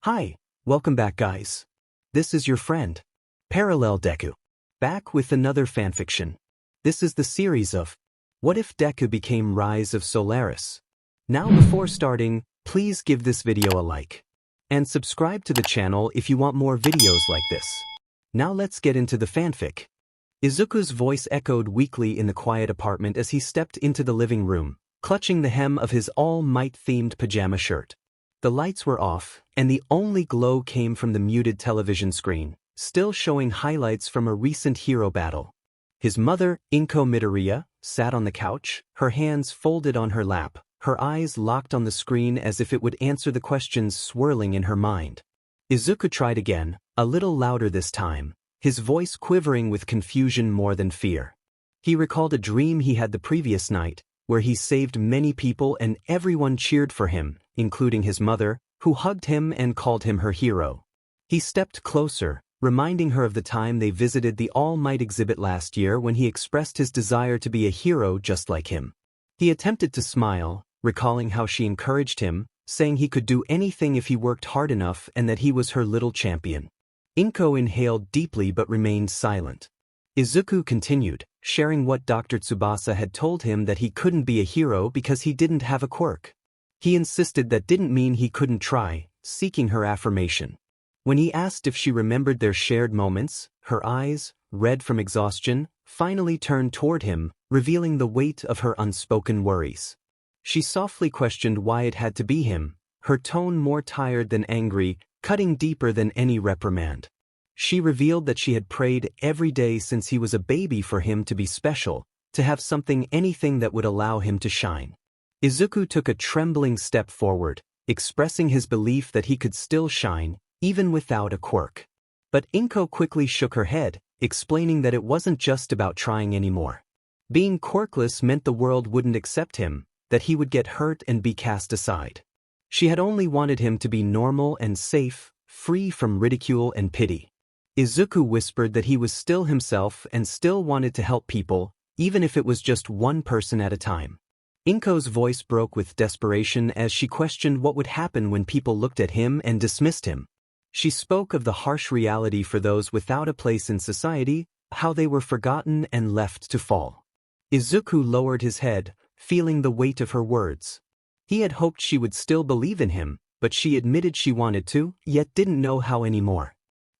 Hi, welcome back guys. This is your friend, Parallel Deku. Back with another fanfiction. This is the series of What If Deku Became Rise of Solaris. Now before starting, please give this video a like. And subscribe to the channel if you want more videos like this. Now let's get into the fanfic. Izuku's voice echoed weakly in the quiet apartment as he stepped into the living room, clutching the hem of his All Might-themed pajama shirt. The lights were off, and the only glow came from the muted television screen, still showing highlights from a recent hero battle. His mother, Izuku Midoriya, sat on the couch, her hands folded on her lap, her eyes locked on the screen as if it would answer the questions swirling in her mind. Izuku tried again, a little louder this time, his voice quivering with confusion more than fear. He recalled a dream he had the previous night, where he saved many people and everyone cheered for him, including his mother, who hugged him and called him her hero. He stepped closer, reminding her of the time they visited the All Might exhibit last year when he expressed his desire to be a hero just like him. He attempted to smile, recalling how she encouraged him, saying he could do anything if he worked hard enough and that he was her little champion. Izuku inhaled deeply but remained silent. Izuku continued, sharing what Dr. Tsubasa had told him that he couldn't be a hero because he didn't have a quirk. He insisted that didn't mean he couldn't try, seeking her affirmation. When he asked if she remembered their shared moments, her eyes, red from exhaustion, finally turned toward him, revealing the weight of her unspoken worries. She softly questioned why it had to be him, her tone more tired than angry, cutting deeper than any reprimand. She revealed that she had prayed every day since he was a baby for him to be special, to have anything that would allow him to shine. Izuku took a trembling step forward, expressing his belief that he could still shine, even without a quirk. But Izuku quickly shook her head, explaining that it wasn't just about trying anymore. Being quirkless meant the world wouldn't accept him, that he would get hurt and be cast aside. She had only wanted him to be normal and safe, free from ridicule and pity. Izuku whispered that he was still himself and still wanted to help people, even if it was just one person at a time. Izuku's voice broke with desperation as she questioned what would happen when people looked at him and dismissed him. She spoke of the harsh reality for those without a place in society, how they were forgotten and left to fall. Izuku lowered his head, feeling the weight of her words. He had hoped she would still believe in him, but she admitted she wanted to, yet didn't know how anymore.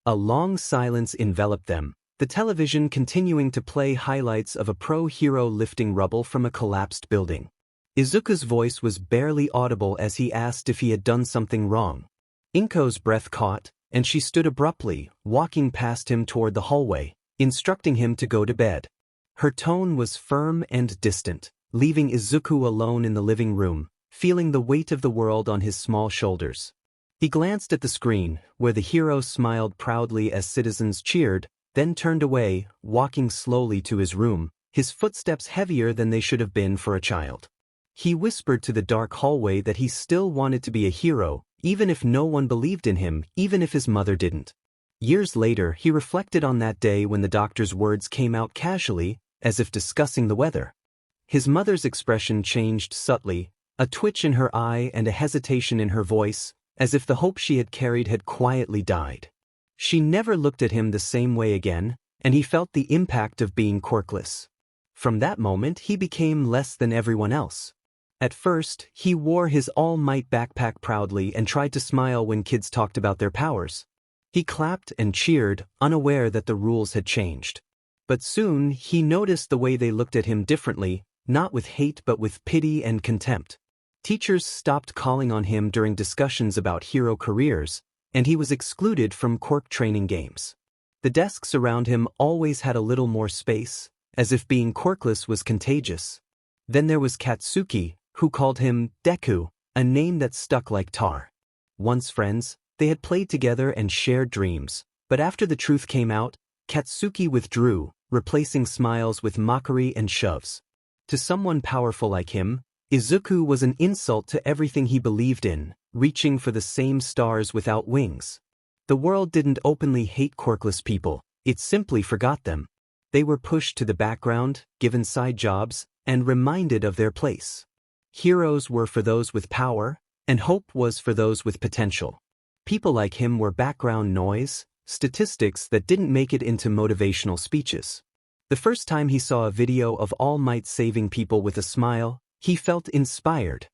A long silence enveloped them, the television continuing to play highlights of a pro-hero lifting rubble from a collapsed building. Izuku's voice was barely audible as he asked if he had done something wrong. Izuku's breath caught, and she stood abruptly, walking past him toward the hallway, instructing him to go to bed. Her tone was firm and distant, leaving Izuku alone in the living room, feeling the weight of the world on his small shoulders. He glanced at the screen, where the hero smiled proudly as citizens cheered, then turned away, walking slowly to his room, his footsteps heavier than they should have been for a child. He whispered to the dark hallway that he still wanted to be a hero, even if no one believed in him, even if his mother didn't. Years later, he reflected on that day when the doctor's words came out casually, as if discussing the weather. His mother's expression changed subtly, a twitch in her eye and a hesitation in her voice, as if the hope she had carried had quietly died. She never looked at him the same way again, and he felt the impact of being quirkless. From that moment he became less than everyone else. At first, he wore his All Might backpack proudly and tried to smile when kids talked about their powers. He clapped and cheered, unaware that the rules had changed. But soon, he noticed the way they looked at him differently, not with hate but with pity and contempt. Teachers stopped calling on him during discussions about hero careers, and he was excluded from quirk training games. The desks around him always had a little more space, as if being quirkless was contagious. Then there was Katsuki, who called him Deku, a name that stuck like tar. Once friends, they had played together and shared dreams, but after the truth came out, Katsuki withdrew, replacing smiles with mockery and shoves. To someone powerful like him, Izuku was an insult to everything he believed in, reaching for the same stars without wings. The world didn't openly hate quirkless people, it simply forgot them. They were pushed to the background, given side jobs, and reminded of their place. Heroes were for those with power, and hope was for those with potential. People like him were background noise, statistics that didn't make it into motivational speeches. The first time he saw a video of All Might saving people with a smile, he felt inspired.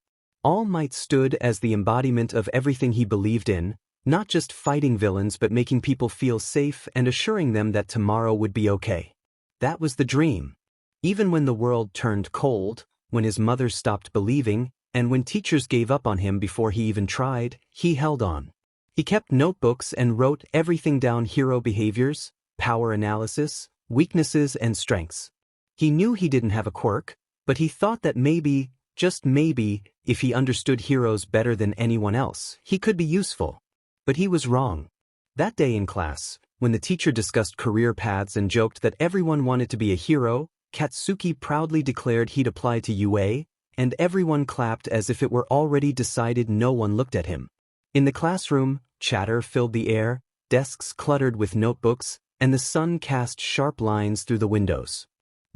All Might stood as the embodiment of everything he believed in, not just fighting villains but making people feel safe and assuring them that tomorrow would be okay. That was the dream. Even when the world turned cold, when his mother stopped believing, and when teachers gave up on him before he even tried, he held on. He kept notebooks and wrote everything down: hero behaviors, power analysis, weaknesses and strengths. He knew he didn't have a quirk, but he thought that maybe, just maybe, if he understood heroes better than anyone else, he could be useful. But he was wrong. That day in class, when the teacher discussed career paths and joked that everyone wanted to be a hero, Katsuki proudly declared he'd apply to UA, and everyone clapped as if it were already decided. No one looked at him. In the classroom, chatter filled the air, desks cluttered with notebooks, and the sun cast sharp lines through the windows.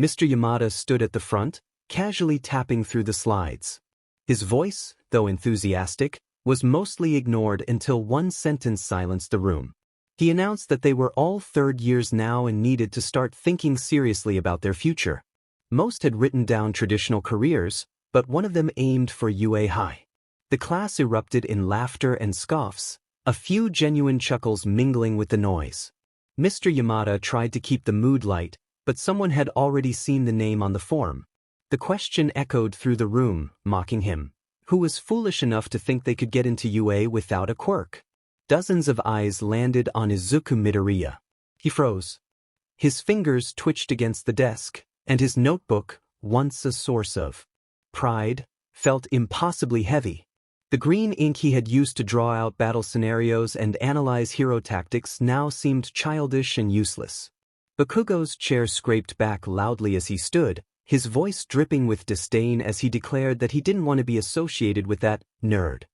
Mr. Yamada stood at the front, casually tapping through the slides. His voice, though enthusiastic, was mostly ignored until one sentence silenced the room. He announced that they were all third years now and needed to start thinking seriously about their future. Most had written down traditional careers, but one of them aimed for UA High. The class erupted in laughter and scoffs, a few genuine chuckles mingling with the noise. Mr. Yamada tried to keep the mood light, but someone had already seen the name on the form. The question echoed through the room, mocking him. Who was foolish enough to think they could get into UA without a quirk? Dozens of eyes landed on Izuku Midoriya. He froze. His fingers twitched against the desk, and his notebook, once a source of pride, felt impossibly heavy. The green ink he had used to draw out battle scenarios and analyze hero tactics now seemed childish and useless. Bakugo's chair scraped back loudly as he stood, his voice dripping with disdain as he declared that he didn't want to be associated with that nerd.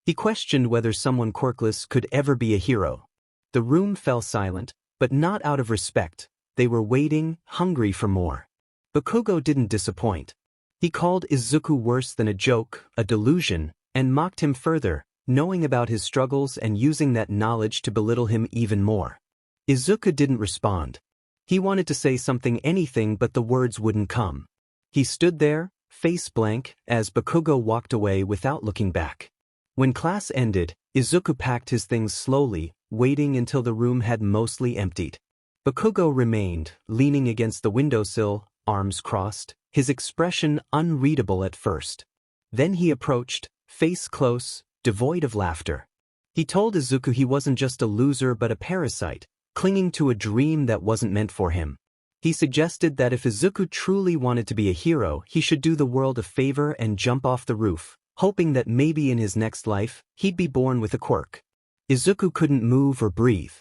He questioned whether someone quirkless could ever be a hero. The room fell silent, but not out of respect. They were waiting, hungry for more. Bakugo didn't disappoint. He called Izuku worse than a joke, a delusion, and mocked him further, knowing about his struggles and using that knowledge to belittle him even more. Izuku didn't respond. He wanted to say something, anything, but the words wouldn't come. He stood there, face blank, as Bakugo walked away without looking back. When class ended, Izuku packed his things slowly, waiting until the room had mostly emptied. Bakugo remained, leaning against the windowsill, arms crossed, his expression unreadable at first. Then he approached, face close, devoid of laughter. He told Izuku he wasn't just a loser but a parasite, clinging to a dream that wasn't meant for him. He suggested that if Izuku truly wanted to be a hero, he should do the world a favor and jump off the roof, hoping that maybe in his next life, he'd be born with a quirk. Izuku couldn't move or breathe.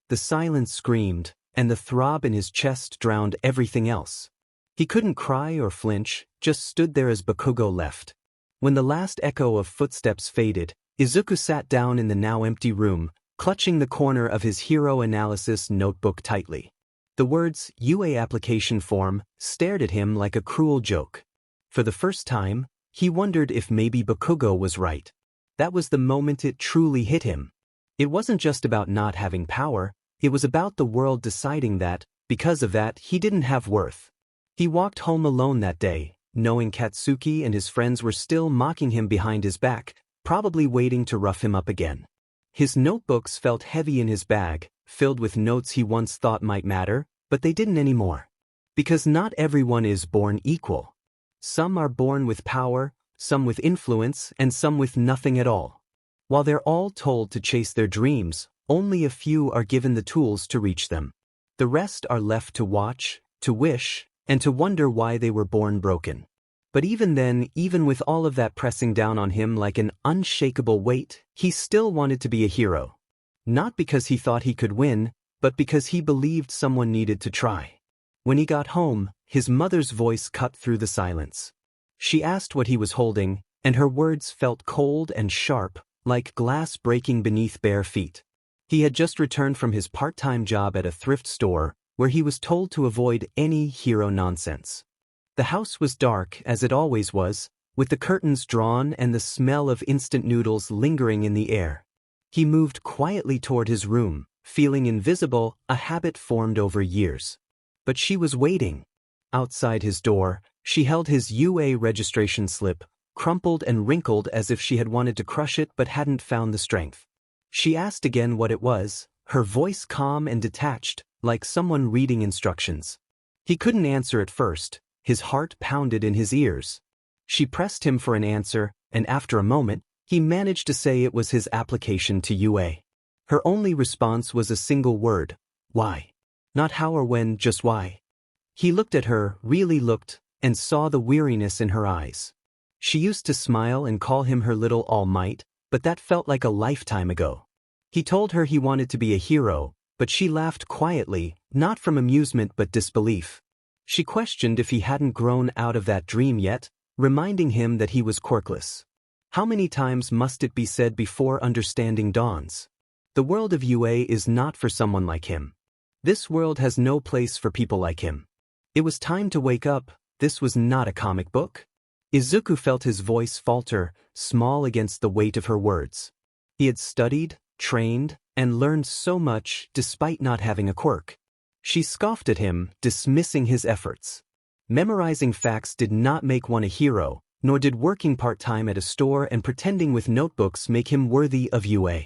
The silence screamed, and the throb in his chest drowned everything else. He couldn't cry or flinch, just stood there as Bakugo left. When the last echo of footsteps faded, Izuku sat down in the now empty room, clutching the corner of his hero analysis notebook tightly. The words UA application form stared at him like a cruel joke. For the first time, he wondered if maybe Bakugo was right. That was the moment it truly hit him. It wasn't just about not having power, it was about the world deciding that, because of that, he didn't have worth. He walked home alone that day, knowing Katsuki and his friends were still mocking him behind his back, probably waiting to rough him up again. His notebooks felt heavy in his bag, filled with notes he once thought might matter, but they didn't anymore. Because not everyone is born equal. Some are born with power, some with influence, and some with nothing at all. While they're all told to chase their dreams, only a few are given the tools to reach them. The rest are left to watch, to wish, and to wonder why they were born broken. But even then, even with all of that pressing down on him like an unshakable weight, he still wanted to be a hero. Not because he thought he could win, but because he believed someone needed to try. When he got home, his mother's voice cut through the silence. She asked what he was holding, and her words felt cold and sharp, like glass breaking beneath bare feet. He had just returned from his part-time job at a thrift store, where he was told to avoid any hero nonsense. The house was dark, as it always was, with the curtains drawn and the smell of instant noodles lingering in the air. He moved quietly toward his room, feeling invisible, a habit formed over years. But she was waiting. Outside his door, she held his UA registration slip, crumpled and wrinkled as if she had wanted to crush it but hadn't found the strength. She asked again what it was, her voice calm and detached, like someone reading instructions. He couldn't answer at first, his heart pounded in his ears. She pressed him for an answer, and after a moment, he managed to say it was his application to UA. Her only response was a single word: why? Not how or when, just why. He looked at her, really looked, and saw the weariness in her eyes. She used to smile and call him her little all-might, but that felt like a lifetime ago. He told her he wanted to be a hero, but she laughed quietly, not from amusement but disbelief. She questioned if he hadn't grown out of that dream yet, reminding him that he was quirkless. How many times must it be said before understanding dawns? The world of UA is not for someone like him. This world has no place for people like him. It was time to wake up. This was not a comic book. Izuku felt his voice falter, small against the weight of her words. He had studied, trained, and learned so much despite not having a quirk. She scoffed at him, dismissing his efforts. Memorizing facts did not make one a hero, nor did working part-time at a store and pretending with notebooks make him worthy of UA.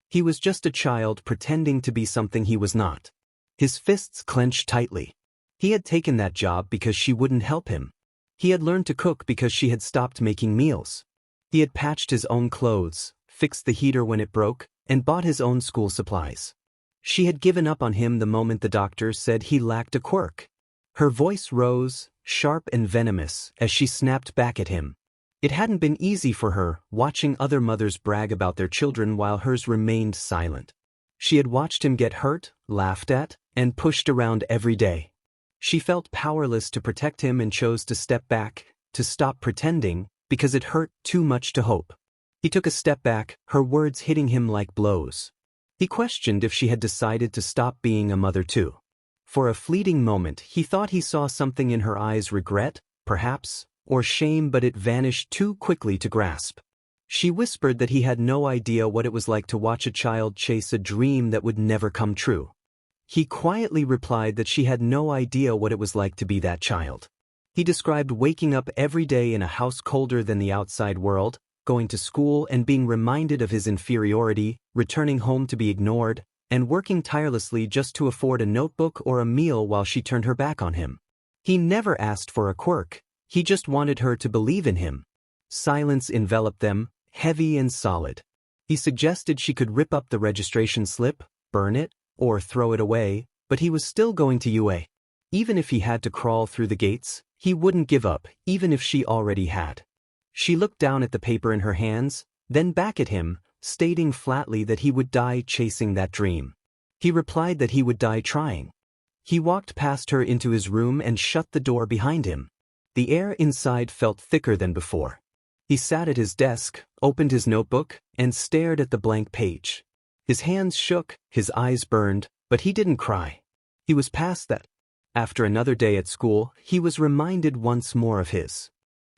He was just a child pretending to be something he was not. His fists clenched tightly. He had taken that job because she wouldn't help him. He had learned to cook because she had stopped making meals. He had patched his own clothes, fixed the heater when it broke, and bought his own school supplies. She had given up on him the moment the doctor said he lacked a quirk. Her voice rose, sharp and venomous, as she snapped back at him. It hadn't been easy for her, watching other mothers brag about their children while hers remained silent. She had watched him get hurt, laughed at, and pushed around every day. She felt powerless to protect him and chose to step back, to stop pretending, because it hurt too much to hope. He took a step back, her words hitting him like blows. He questioned if she had decided to stop being a mother too. For a fleeting moment, he thought he saw something in her eyes: regret, perhaps, or shame, but it vanished too quickly to grasp. She whispered that he had no idea what it was like to watch a child chase a dream that would never come true. He quietly replied that she had no idea what it was like to be that child. He described waking up every day in a house colder than the outside world, going to school and being reminded of his inferiority, returning home to be ignored, and working tirelessly just to afford a notebook or a meal while she turned her back on him. He never asked for a quirk, he just wanted her to believe in him. Silence enveloped them, heavy and solid. He suggested she could rip up the registration slip, burn it, or throw it away, but he was still going to UA. Even if he had to crawl through the gates, he wouldn't give up, even if she already had. She looked down at the paper in her hands, then back at him, stating flatly that he would die chasing that dream. He replied that he would die trying. He walked past her into his room and shut the door behind him. The air inside felt thicker than before. He sat at his desk, opened his notebook, and stared at the blank page. His hands shook, his eyes burned, but he didn't cry. He was past that. After another day at school, he was reminded once more of his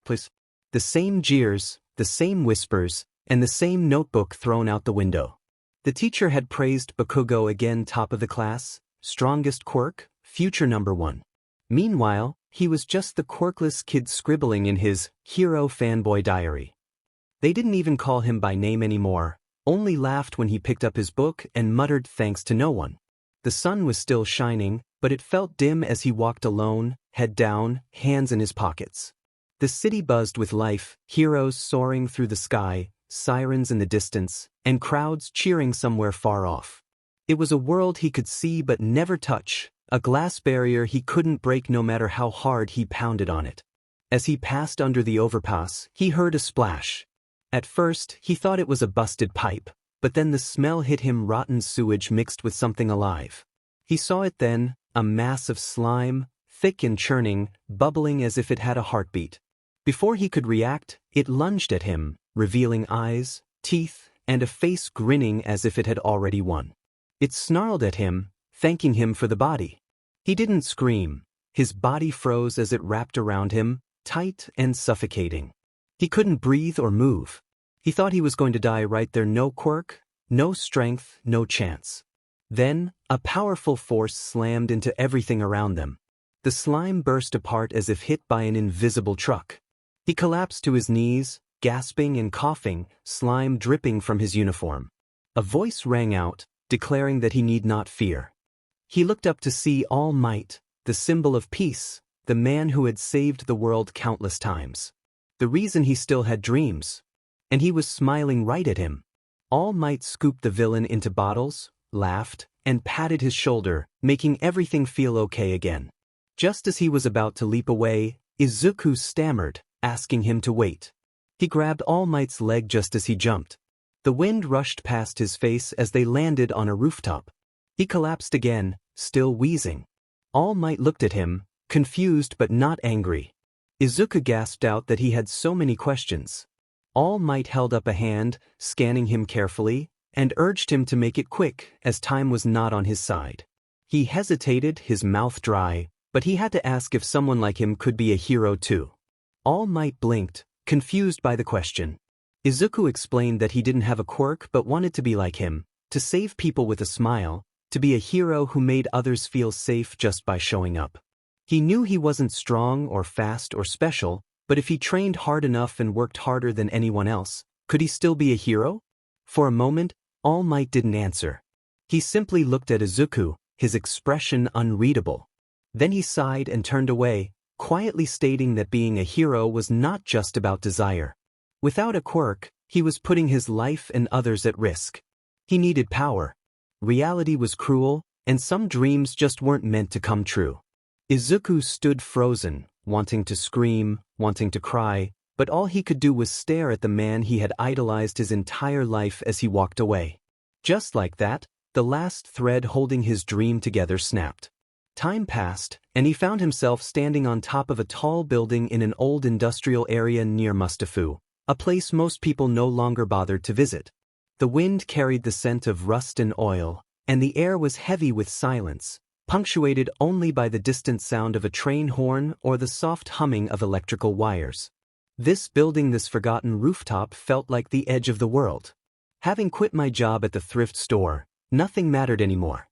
place. The same jeers, the same whispers, and the same notebook thrown out the window. The teacher had praised Bakugo again, top of the class, strongest quirk, future #1. Meanwhile, he was just the quirkless kid scribbling in his hero fanboy diary. They didn't even call him by name anymore, only laughed when he picked up his book and muttered thanks to no one. The sun was still shining, but it felt dim as he walked alone, head down, hands in his pockets. The city buzzed with life, heroes soaring through the sky, sirens in the distance, and crowds cheering somewhere far off. It was a world he could see but never touch, a glass barrier he couldn't break no matter how hard he pounded on it. As he passed under the overpass, he heard a splash. At first, he thought it was a busted pipe, but then the smell hit him: rotten sewage mixed with something alive. He saw it then, a mass of slime, thick and churning, bubbling as if it had a heartbeat. Before he could react, it lunged at him, revealing eyes, teeth, and a face grinning as if it had already won. It snarled at him, thanking him for the body. He didn't scream. His body froze as it wrapped around him, tight and suffocating. He couldn't breathe or move. He thought he was going to die right there. No quirk, No strength, no chance. Then, a powerful force slammed into everything around them. The slime burst apart as if hit by an invisible truck. He collapsed to his knees, gasping and coughing, slime dripping from his uniform. A voice rang out, declaring that he need not fear. He looked up to see All Might, the symbol of peace, the man who had saved the world countless times. The reason he still had dreams. And he was smiling right at him. All Might scooped the villain into bottles, laughed, and patted his shoulder, making everything feel okay again. Just as he was about to leap away, Izuku stammered, asking him to wait. He grabbed All Might's leg just as he jumped. The wind rushed past his face as they landed on a rooftop. He collapsed again, still wheezing. All Might looked at him, confused but not angry. Izuku gasped out that he had so many questions. All Might held up a hand, scanning him carefully, and urged him to make it quick, as time was not on his side. He hesitated, his mouth dry, but he had to ask if someone like him could be a hero too. All Might blinked, confused by the question. Izuku explained that he didn't have a quirk but wanted to be like him, to save people with a smile, to be a hero who made others feel safe just by showing up. He knew he wasn't strong or fast or special, but if he trained hard enough and worked harder than anyone else, could he still be a hero? For a moment, All Might didn't answer. He simply looked at Izuku, his expression unreadable. Then he sighed and turned away, quietly stating that being a hero was not just about desire. Without a quirk, he was putting his life and others at risk. He needed power. Reality was cruel, and some dreams just weren't meant to come true. Izuku stood frozen, wanting to scream, wanting to cry, but all he could do was stare at the man he had idolized his entire life as he walked away. Just like that, the last thread holding his dream together snapped. Time passed, and he found himself standing on top of a tall building in an old industrial area near Mustafu, a place most people no longer bothered to visit. The wind carried the scent of rust and oil, and the air was heavy with silence, punctuated only by the distant sound of a train horn or the soft humming of electrical wires. This building, this forgotten rooftop, felt like the edge of the world. Having quit my job at the thrift store, nothing mattered anymore.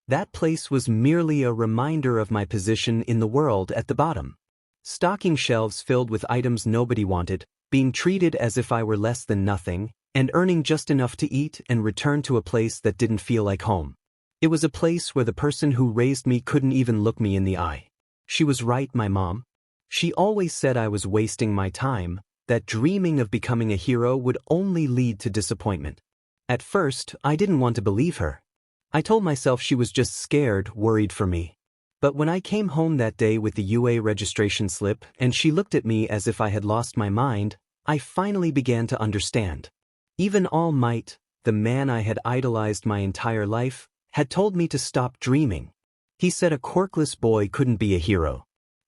That place was merely a reminder of my position in the world at the bottom. Stocking shelves filled with items nobody wanted, being treated as if I were less than nothing, and earning just enough to eat and return to a place that didn't feel like home. It was a place where the person who raised me couldn't even look me in the eye. She was right, my mom. She always said I was wasting my time, that dreaming of becoming a hero would only lead to disappointment. At first, I didn't want to believe her. I told myself she was just scared, worried for me. But when I came home that day with the UA registration slip and she looked at me as if I had lost my mind, I finally began to understand. Even All Might, the man I had idolized my entire life, had told me to stop dreaming. He said a quirkless boy couldn't be a hero.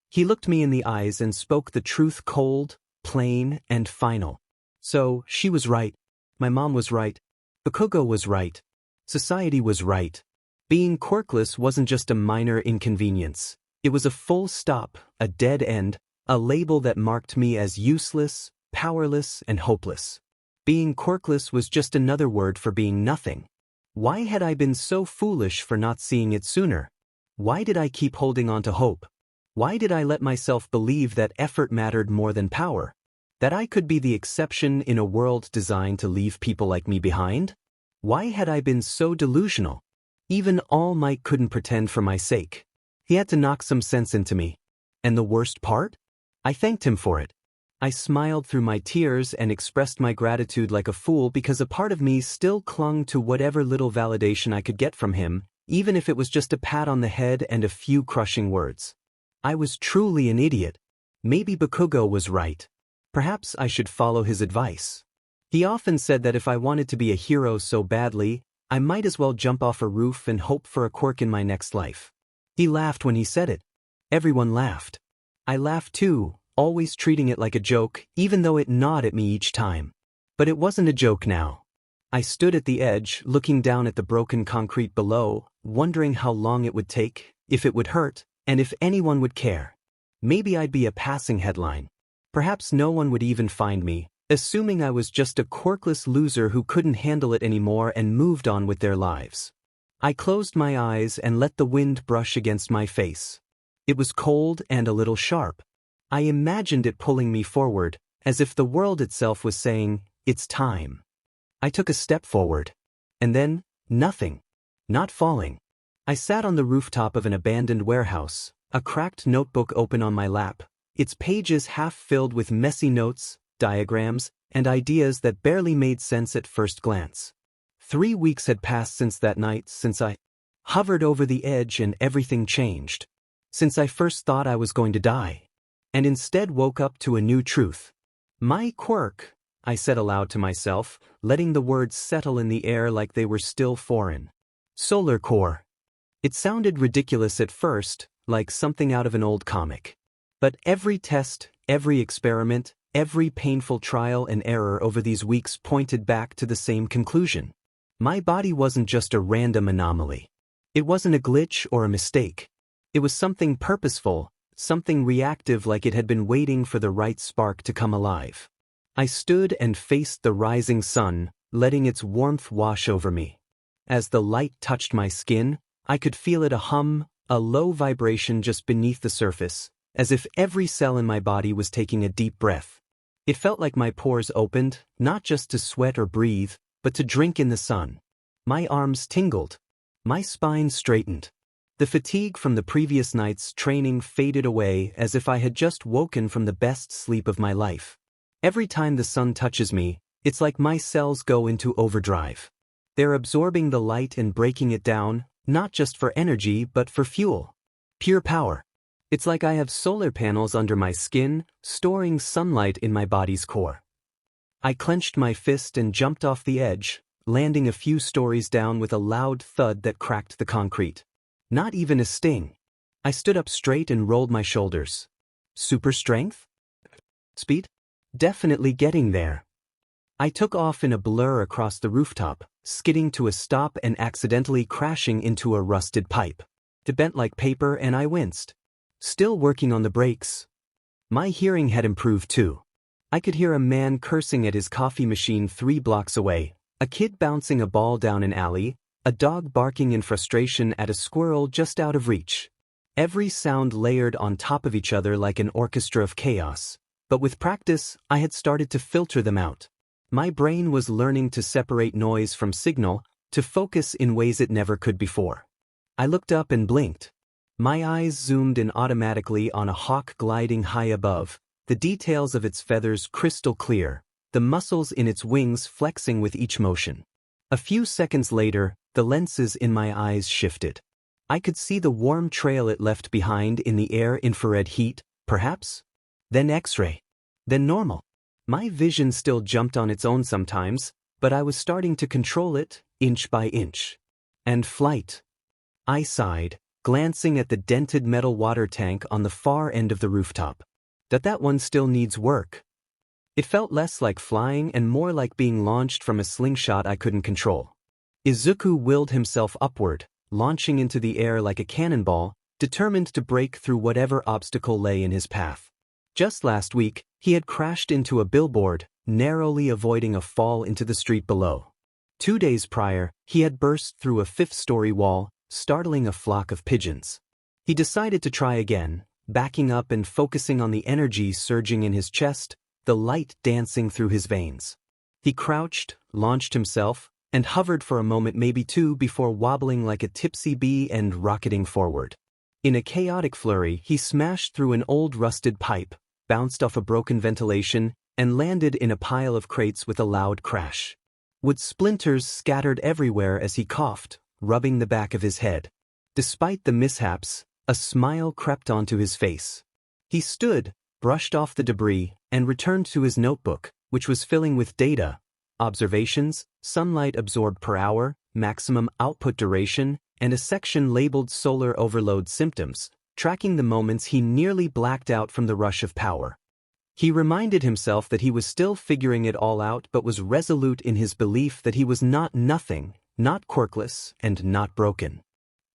He looked me in the eyes and spoke the truth, cold, plain, and final. So, she was right. My mom was right. Bakugo was right. Society was right. Being quirkless wasn't just a minor inconvenience. It was a full stop, a dead end, a label that marked me as useless, powerless, and hopeless. Being quirkless was just another word for being nothing. Why had I been so foolish for not seeing it sooner? Why did I keep holding on to hope? Why did I let myself believe that effort mattered more than power? That I could be the exception in a world designed to leave people like me behind? Why had I been so delusional? Even All Might couldn't pretend for my sake. He had to knock some sense into me. And the worst part? I thanked him for it. I smiled through my tears and expressed my gratitude like a fool because a part of me still clung to whatever little validation I could get from him, even if it was just a pat on the head and a few crushing words. I was truly an idiot. Maybe Bakugo was right. Perhaps I should follow his advice. He often said that if I wanted to be a hero so badly, I might as well jump off a roof and hope for a quirk in my next life. He laughed when he said it. Everyone laughed. I laughed too, always treating it like a joke, even though it gnawed at me each time. But it wasn't a joke now. I stood at the edge, looking down at the broken concrete below, wondering how long it would take, if it would hurt, and if anyone would care. Maybe I'd be a passing headline. Perhaps no one would even find me, assuming I was just a quirkless loser who couldn't handle it anymore and moved on with their lives. I closed my eyes and let the wind brush against my face. It was cold and a little sharp. I imagined it pulling me forward, as if the world itself was saying, "It's time." I took a step forward. And then, nothing. Not falling. I sat on the rooftop of an abandoned warehouse, a cracked notebook open on my lap, its pages half filled with messy notes, diagrams, and ideas that barely made sense at first glance. 3 weeks had passed since that night, since I hovered over the edge and everything changed. Since I first thought I was going to die. And instead woke up to a new truth. My quirk, I said aloud to myself, letting the words settle in the air like they were still foreign. Solar core. It sounded ridiculous at first, like something out of an old comic. But every test, every experiment, every painful trial and error over these weeks pointed back to the same conclusion. My body wasn't just a random anomaly. It wasn't a glitch or a mistake. It was something purposeful, something reactive, like it had been waiting for the right spark to come alive. I stood and faced the rising sun, letting its warmth wash over me. As the light touched my skin, I could feel it, a hum, a low vibration just beneath the surface, as if every cell in my body was taking a deep breath. It felt like my pores opened, not just to sweat or breathe, but to drink in the sun. My arms tingled. My spine straightened. The fatigue from the previous night's training faded away, as if I had just woken from the best sleep of my life. Every time the sun touches me, it's like my cells go into overdrive. They're absorbing the light and breaking it down, not just for energy but for fuel. Pure power. It's like I have solar panels under my skin, storing sunlight in my body's core. I clenched my fist and jumped off the edge, landing a few stories down with a loud thud that cracked the concrete. Not even a sting. I stood up straight and rolled my shoulders. Super strength? Speed? Definitely getting there. I took off in a blur across the rooftop, skidding to a stop and accidentally crashing into a rusted pipe. It bent like paper and I winced. Still working on the brakes. My hearing had improved too. I could hear a man cursing at his coffee machine 3 blocks away, a kid bouncing a ball down an alley, a dog barking in frustration at a squirrel just out of reach. Every sound layered on top of each other like an orchestra of chaos. But with practice, I had started to filter them out. My brain was learning to separate noise from signal, to focus in ways it never could before. I looked up and blinked. My eyes zoomed in automatically on a hawk gliding high above, the details of its feathers crystal clear, the muscles in its wings flexing with each motion. A few seconds later, the lenses in my eyes shifted. I could see the warm trail it left behind in the air, infrared heat, perhaps? Then X-ray. Then normal. My vision still jumped on its own sometimes, but I was starting to control it, inch by inch. And flight. I sighed, glancing at the dented metal water tank on the far end of the rooftop. That one still needs work. It felt less like flying and more like being launched from a slingshot I couldn't control. Izuku willed himself upward, launching into the air like a cannonball, determined to break through whatever obstacle lay in his path. Just last week, he had crashed into a billboard, narrowly avoiding a fall into the street below. 2 days prior, he had burst through a 5th-story wall, startling a flock of pigeons. He decided to try again, backing up and focusing on the energy surging in his chest, the light dancing through his veins. He crouched, launched himself, and hovered for a moment, maybe 2, before wobbling like a tipsy bee and rocketing forward. In a chaotic flurry, he smashed through an old rusted pipe, bounced off a broken ventilation, and landed in a pile of crates with a loud crash. Wood splinters scattered everywhere as he coughed, rubbing the back of his head. Despite the mishaps, a smile crept onto his face. He stood, brushed off the debris, and returned to his notebook, which was filling with data, observations, sunlight absorbed per hour, maximum output duration, and a section labeled solar overload symptoms, tracking the moments he nearly blacked out from the rush of power. He reminded himself that he was still figuring it all out, but was resolute in his belief that he was not nothing, not quirkless, and not broken.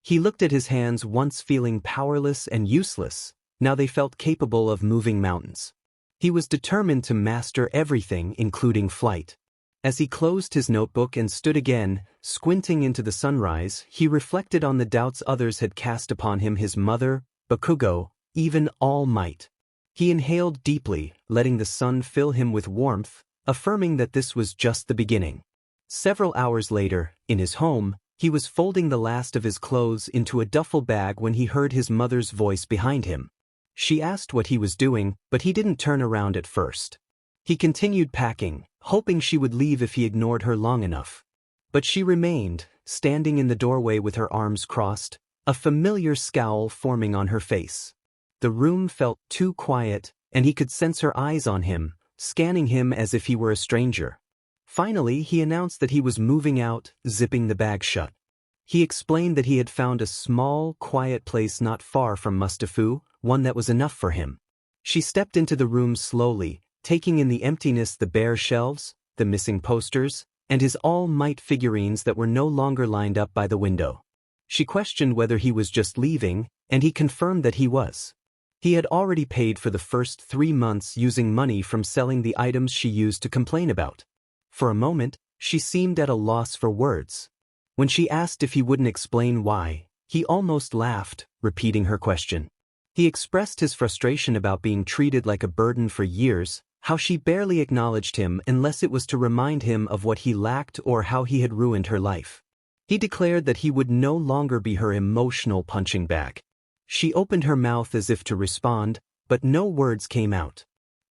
He looked at his hands, once feeling powerless and useless. Now they felt capable of moving mountains. He was determined to master everything, including flight. As he closed his notebook and stood again, squinting into the sunrise, he reflected on the doubts others had cast upon him: his mother, Bakugo, even All Might. He inhaled deeply, letting the sun fill him with warmth, affirming that this was just the beginning. Several hours later, in his home, he was folding the last of his clothes into a duffel bag when he heard his mother's voice behind him. She asked what he was doing, but he didn't turn around at first. He continued packing, hoping she would leave if he ignored her long enough. But she remained, standing in the doorway with her arms crossed, a familiar scowl forming on her face. The room felt too quiet, and he could sense her eyes on him, scanning him as if he were a stranger. Finally, he announced that he was moving out, zipping the bag shut. He explained that he had found a small, quiet place not far from Mustafu, one that was enough for him. She stepped into the room slowly, taking in the emptiness: the bare shelves, the missing posters, and his All Might figurines that were no longer lined up by the window. She questioned whether he was just leaving, and he confirmed that he was. He had already paid for the first 3 months using money from selling the items she used to complain about. For a moment, she seemed at a loss for words. When she asked if he wouldn't explain why, he almost laughed, repeating her question. He expressed his frustration about being treated like a burden for years, how she barely acknowledged him unless it was to remind him of what he lacked or how he had ruined her life. He declared that he would no longer be her emotional punching bag. She opened her mouth as if to respond, but no words came out.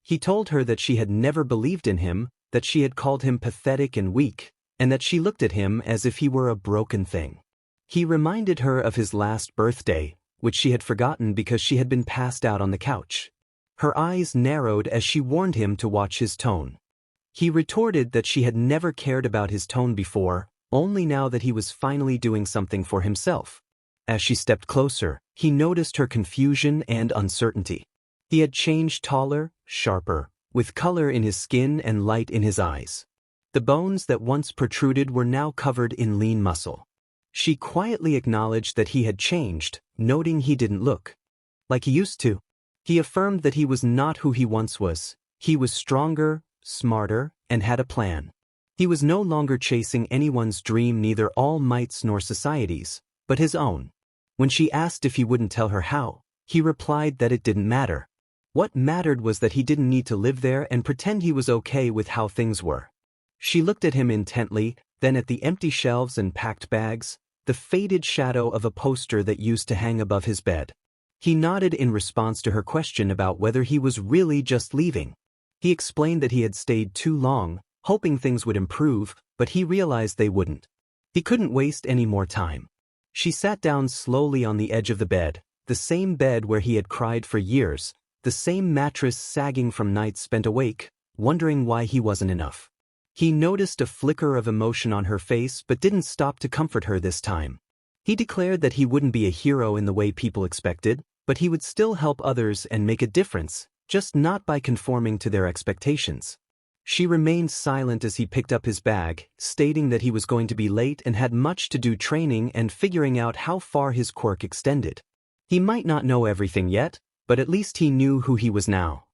He told her that she had never believed in him, that she had called him pathetic and weak, and that she looked at him as if he were a broken thing. He reminded her of his last birthday, which she had forgotten because she had been passed out on the couch. Her eyes narrowed as she warned him to watch his tone. He retorted that she had never cared about his tone before, only now that he was finally doing something for himself. As she stepped closer, he noticed her confusion and uncertainty. He had changed taller, sharper, with color in his skin and light in his eyes. The bones that once protruded were now covered in lean muscle. She quietly acknowledged that he had changed, noting he didn't look like he used to. He affirmed that he was not who he once was. He was stronger, smarter, and had a plan. He was no longer chasing anyone's dream, neither All Might's nor society's, but his own. When she asked if he wouldn't tell her how, he replied that it didn't matter. What mattered was that he didn't need to live there and pretend he was okay with how things were. She looked at him intently, then at the empty shelves and packed bags, the faded shadow of a poster that used to hang above his bed. He nodded in response to her question about whether he was really just leaving. He explained that he had stayed too long, hoping things would improve, but he realized they wouldn't. He couldn't waste any more time. She sat down slowly on the edge of the bed, the same bed where he had cried for years, the same mattress sagging from nights spent awake, wondering why he wasn't enough. He noticed a flicker of emotion on her face but didn't stop to comfort her this time. He declared that he wouldn't be a hero in the way people expected, but he would still help others and make a difference, just not by conforming to their expectations. She remained silent as he picked up his bag, stating that he was going to be late and had much to do training and figuring out how far his quirk extended. He might not know everything yet, but at least he knew who he was now.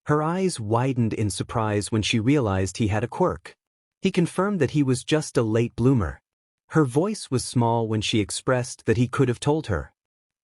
Her eyes widened in surprise when she realized he had a quirk. He confirmed that he was just a late bloomer. Her voice was small when she expressed that he could have told her.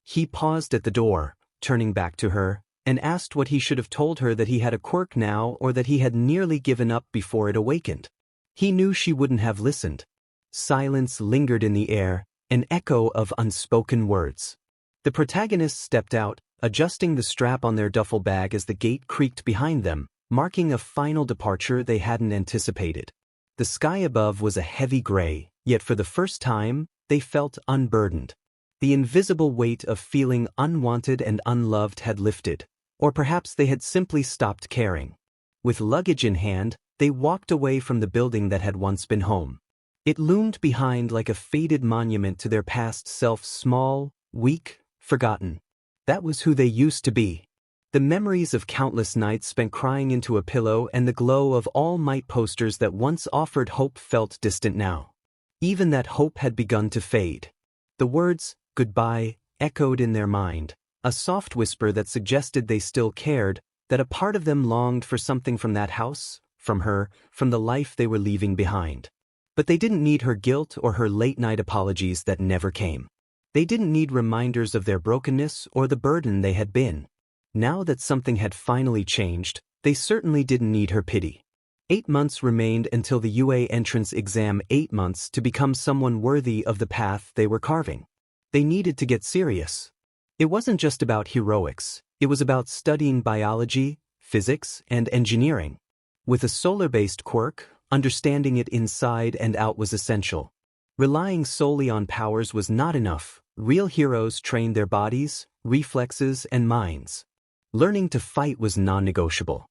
He paused at the door, turning back to her, and asked what he should have told her: that he had a quirk now or that he had nearly given up before it awakened. He knew she wouldn't have listened. Silence lingered in the air, an echo of unspoken words. The protagonists stepped out, adjusting the strap on their duffel bag as the gate creaked behind them, marking a final departure they hadn't anticipated. The sky above was a heavy gray, yet for the first time, they felt unburdened. The invisible weight of feeling unwanted and unloved had lifted, or perhaps they had simply stopped caring. With luggage in hand, they walked away from the building that had once been home. It loomed behind like a faded monument to their past self: small, weak, forgotten. That was who they used to be. The memories of countless nights spent crying into a pillow and the glow of All Might posters that once offered hope felt distant now. Even that hope had begun to fade. The words, "goodbye," echoed in their mind, a soft whisper that suggested they still cared, that a part of them longed for something from that house, from her, from the life they were leaving behind. But they didn't need her guilt or her late-night apologies that never came. They didn't need reminders of their brokenness or the burden they had been. Now that something had finally changed, they certainly didn't need her pity. 8 months remained until the UA entrance exam, 8 months to become someone worthy of the path they were carving. They needed to get serious. It wasn't just about heroics, it was about studying biology, physics, and engineering. With a solar-based quirk, understanding it inside and out was essential. Relying solely on powers was not enough. Real heroes trained their bodies, reflexes, and minds. Learning to fight was non-negotiable.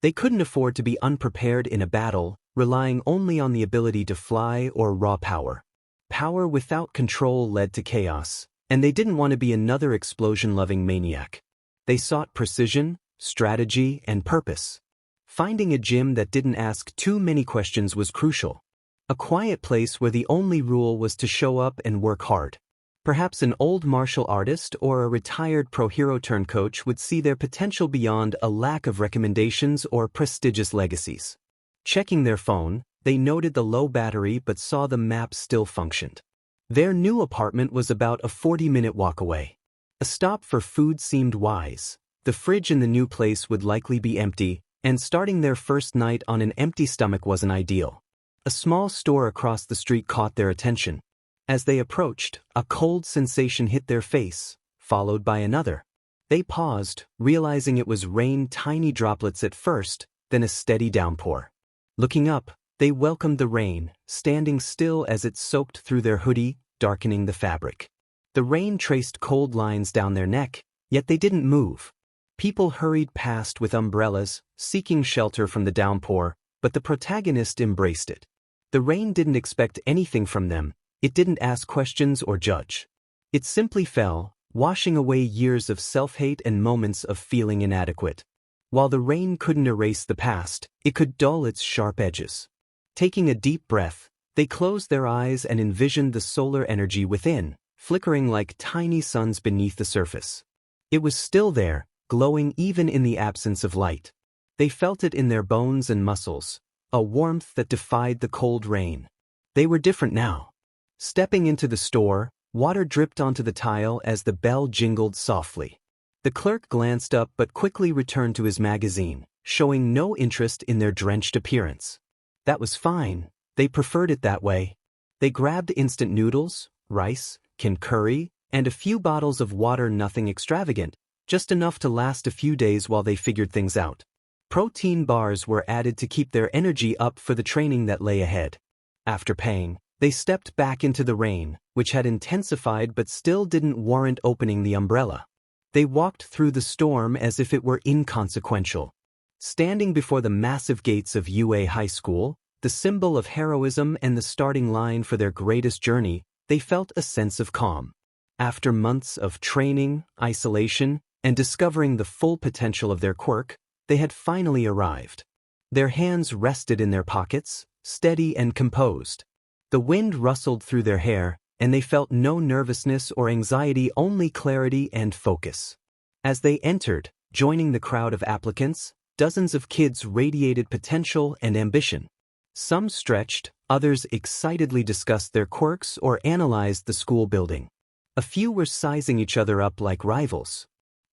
They couldn't afford to be unprepared in a battle, relying only on the ability to fly or raw power. Power without control led to chaos, and they didn't want to be another explosion-loving maniac. They sought precision, strategy, and purpose. Finding a gym that didn't ask too many questions was crucial. A quiet place where the only rule was to show up and work hard. Perhaps an old martial artist or a retired pro-hero turn coach would see their potential beyond a lack of recommendations or prestigious legacies. Checking their phone, they noted the low battery but saw the map still functioned. Their new apartment was about a 40-minute walk away. A stop for food seemed wise. The fridge in the new place would likely be empty, and starting their first night on an empty stomach wasn't ideal. A small store across the street caught their attention. As they approached, a cold sensation hit their face, followed by another. They paused, realizing it was rain, tiny droplets at first, then a steady downpour. Looking up, they welcomed the rain, standing still as it soaked through their hoodie, darkening the fabric. The rain traced cold lines down their neck, yet they didn't move. People hurried past with umbrellas, seeking shelter from the downpour, but the protagonist embraced it. The rain didn't expect anything from them. It didn't ask questions or judge. It simply fell, washing away years of self-hate and moments of feeling inadequate. While the rain couldn't erase the past, it could dull its sharp edges. Taking a deep breath, they closed their eyes and envisioned the solar energy within, flickering like tiny suns beneath the surface. It was still there, glowing even in the absence of light. They felt it in their bones and muscles, a warmth that defied the cold rain. They were different now. Stepping into the store, water dripped onto the tile as the bell jingled softly. The clerk glanced up but quickly returned to his magazine, showing no interest in their drenched appearance. That was fine, they preferred it that way. They grabbed instant noodles, rice, canned curry, and a few bottles of water, nothing extravagant, just enough to last a few days while they figured things out. Protein bars were added to keep their energy up for the training that lay ahead. After paying, they stepped back into the rain, which had intensified but still didn't warrant opening the umbrella. They walked through the storm as if it were inconsequential. Standing before the massive gates of UA High School, the symbol of heroism and the starting line for their greatest journey, they felt a sense of calm. After months of training, isolation, and discovering the full potential of their quirk, they had finally arrived. Their hands rested in their pockets, steady and composed. The wind rustled through their hair, and they felt no nervousness or anxiety, only clarity and focus. As they entered, joining the crowd of applicants, dozens of kids radiated potential and ambition. Some stretched, others excitedly discussed their quirks or analyzed the school building. A few were sizing each other up like rivals.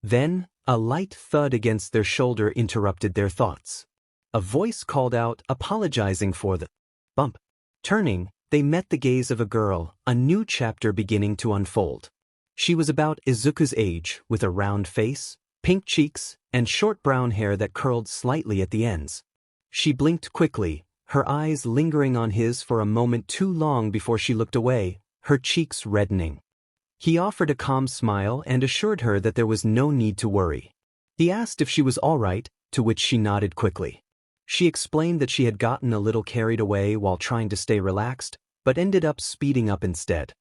Then, a light thud against their shoulder interrupted their thoughts. A voice called out, apologizing for the bump. Turning, they met the gaze of a girl, a new chapter beginning to unfold. She was about Izuku's age, with a round face, pink cheeks, and short brown hair that curled slightly at the ends. She blinked quickly, her eyes lingering on his for a moment too long before she looked away, her cheeks reddening. He offered a calm smile and assured her that there was no need to worry. He asked if she was all right, to which she nodded quickly. She explained that she had gotten a little carried away while trying to stay relaxed, but ended up speeding up instead.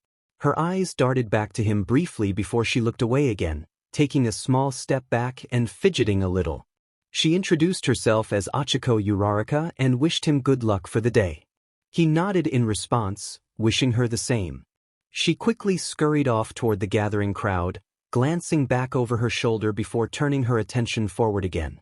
Her eyes darted back to him briefly before she looked away again, taking a small step back and fidgeting a little. She introduced herself as Achiko Uraraka and wished him good luck for the day. He nodded in response, wishing her the same. She quickly scurried off toward the gathering crowd, glancing back over her shoulder before turning her attention forward again.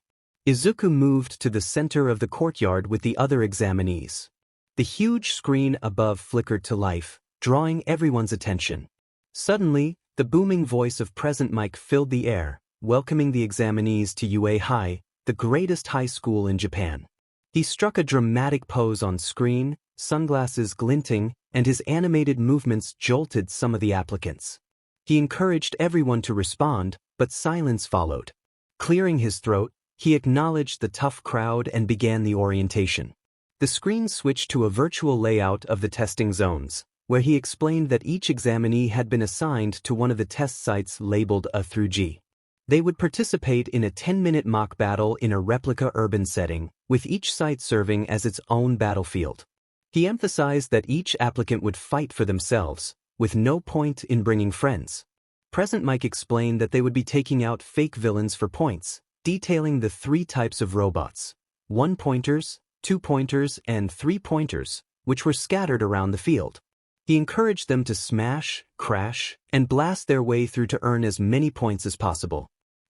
Izuku moved to the center of the courtyard with the other examinees. The huge screen above flickered to life, drawing everyone's attention. Suddenly, the booming voice of Present Mic filled the air, welcoming the examinees to UA High, the greatest high school in Japan. He struck a dramatic pose on screen, sunglasses glinting, and his animated movements jolted some of the applicants. He encouraged everyone to respond, but silence followed. Clearing his throat, he acknowledged the tough crowd and began the orientation. The screen switched to a virtual layout of the testing zones, where he explained that each examinee had been assigned to one of the test sites labeled A through G. They would participate in a 10-minute mock battle in a replica urban setting, with each site serving as its own battlefield. He emphasized that each applicant would fight for themselves, with no point in bringing friends. Present Mic explained that they would be taking out fake villains for points, detailing the 3 types of robots: 1-pointers, 2-pointers, and 3-pointers, which were scattered around the field. He encouraged them to smash, crash, and blast their way through to earn as many points as possible.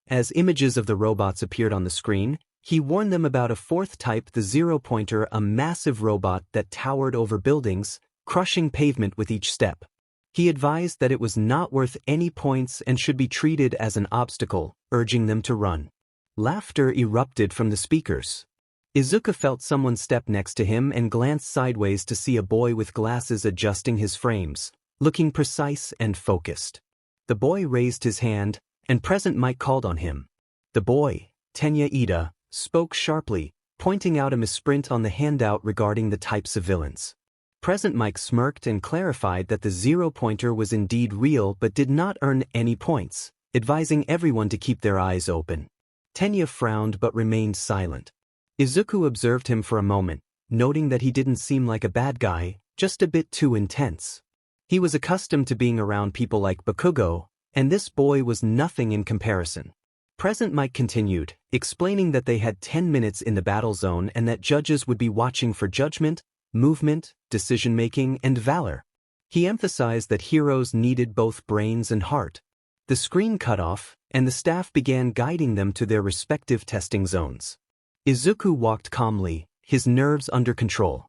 As images of the robots appeared on the screen, he warned them about a 4th type, the 0-pointer, a massive robot that towered over buildings, crushing pavement with each step. He advised that it was not worth any points and should be treated as an obstacle, urging them to run. Laughter erupted from the speakers. Izuku felt someone step next to him and glanced sideways to see a boy with glasses adjusting his frames, looking precise and focused. The boy raised his hand, and Present Mic called on him. The boy, Tenya Ida, spoke sharply, pointing out a misprint on the handout regarding the types of villains. Present Mic smirked and clarified that the 0-pointer was indeed real but did not earn any points, advising everyone to keep their eyes open. Tenya frowned but remained silent. Izuku observed him for a moment, noting that he didn't seem like a bad guy, just a bit too intense. He was accustomed to being around people like Bakugo, and this boy was nothing in comparison. Present Mic continued, explaining that they had 10 minutes in the battle zone and that judges would be watching for judgment, movement, decision-making, and valor. He emphasized that heroes needed both brains and heart. The screen cut off, and the staff began guiding them to their respective testing zones. Izuku walked calmly, his nerves under control.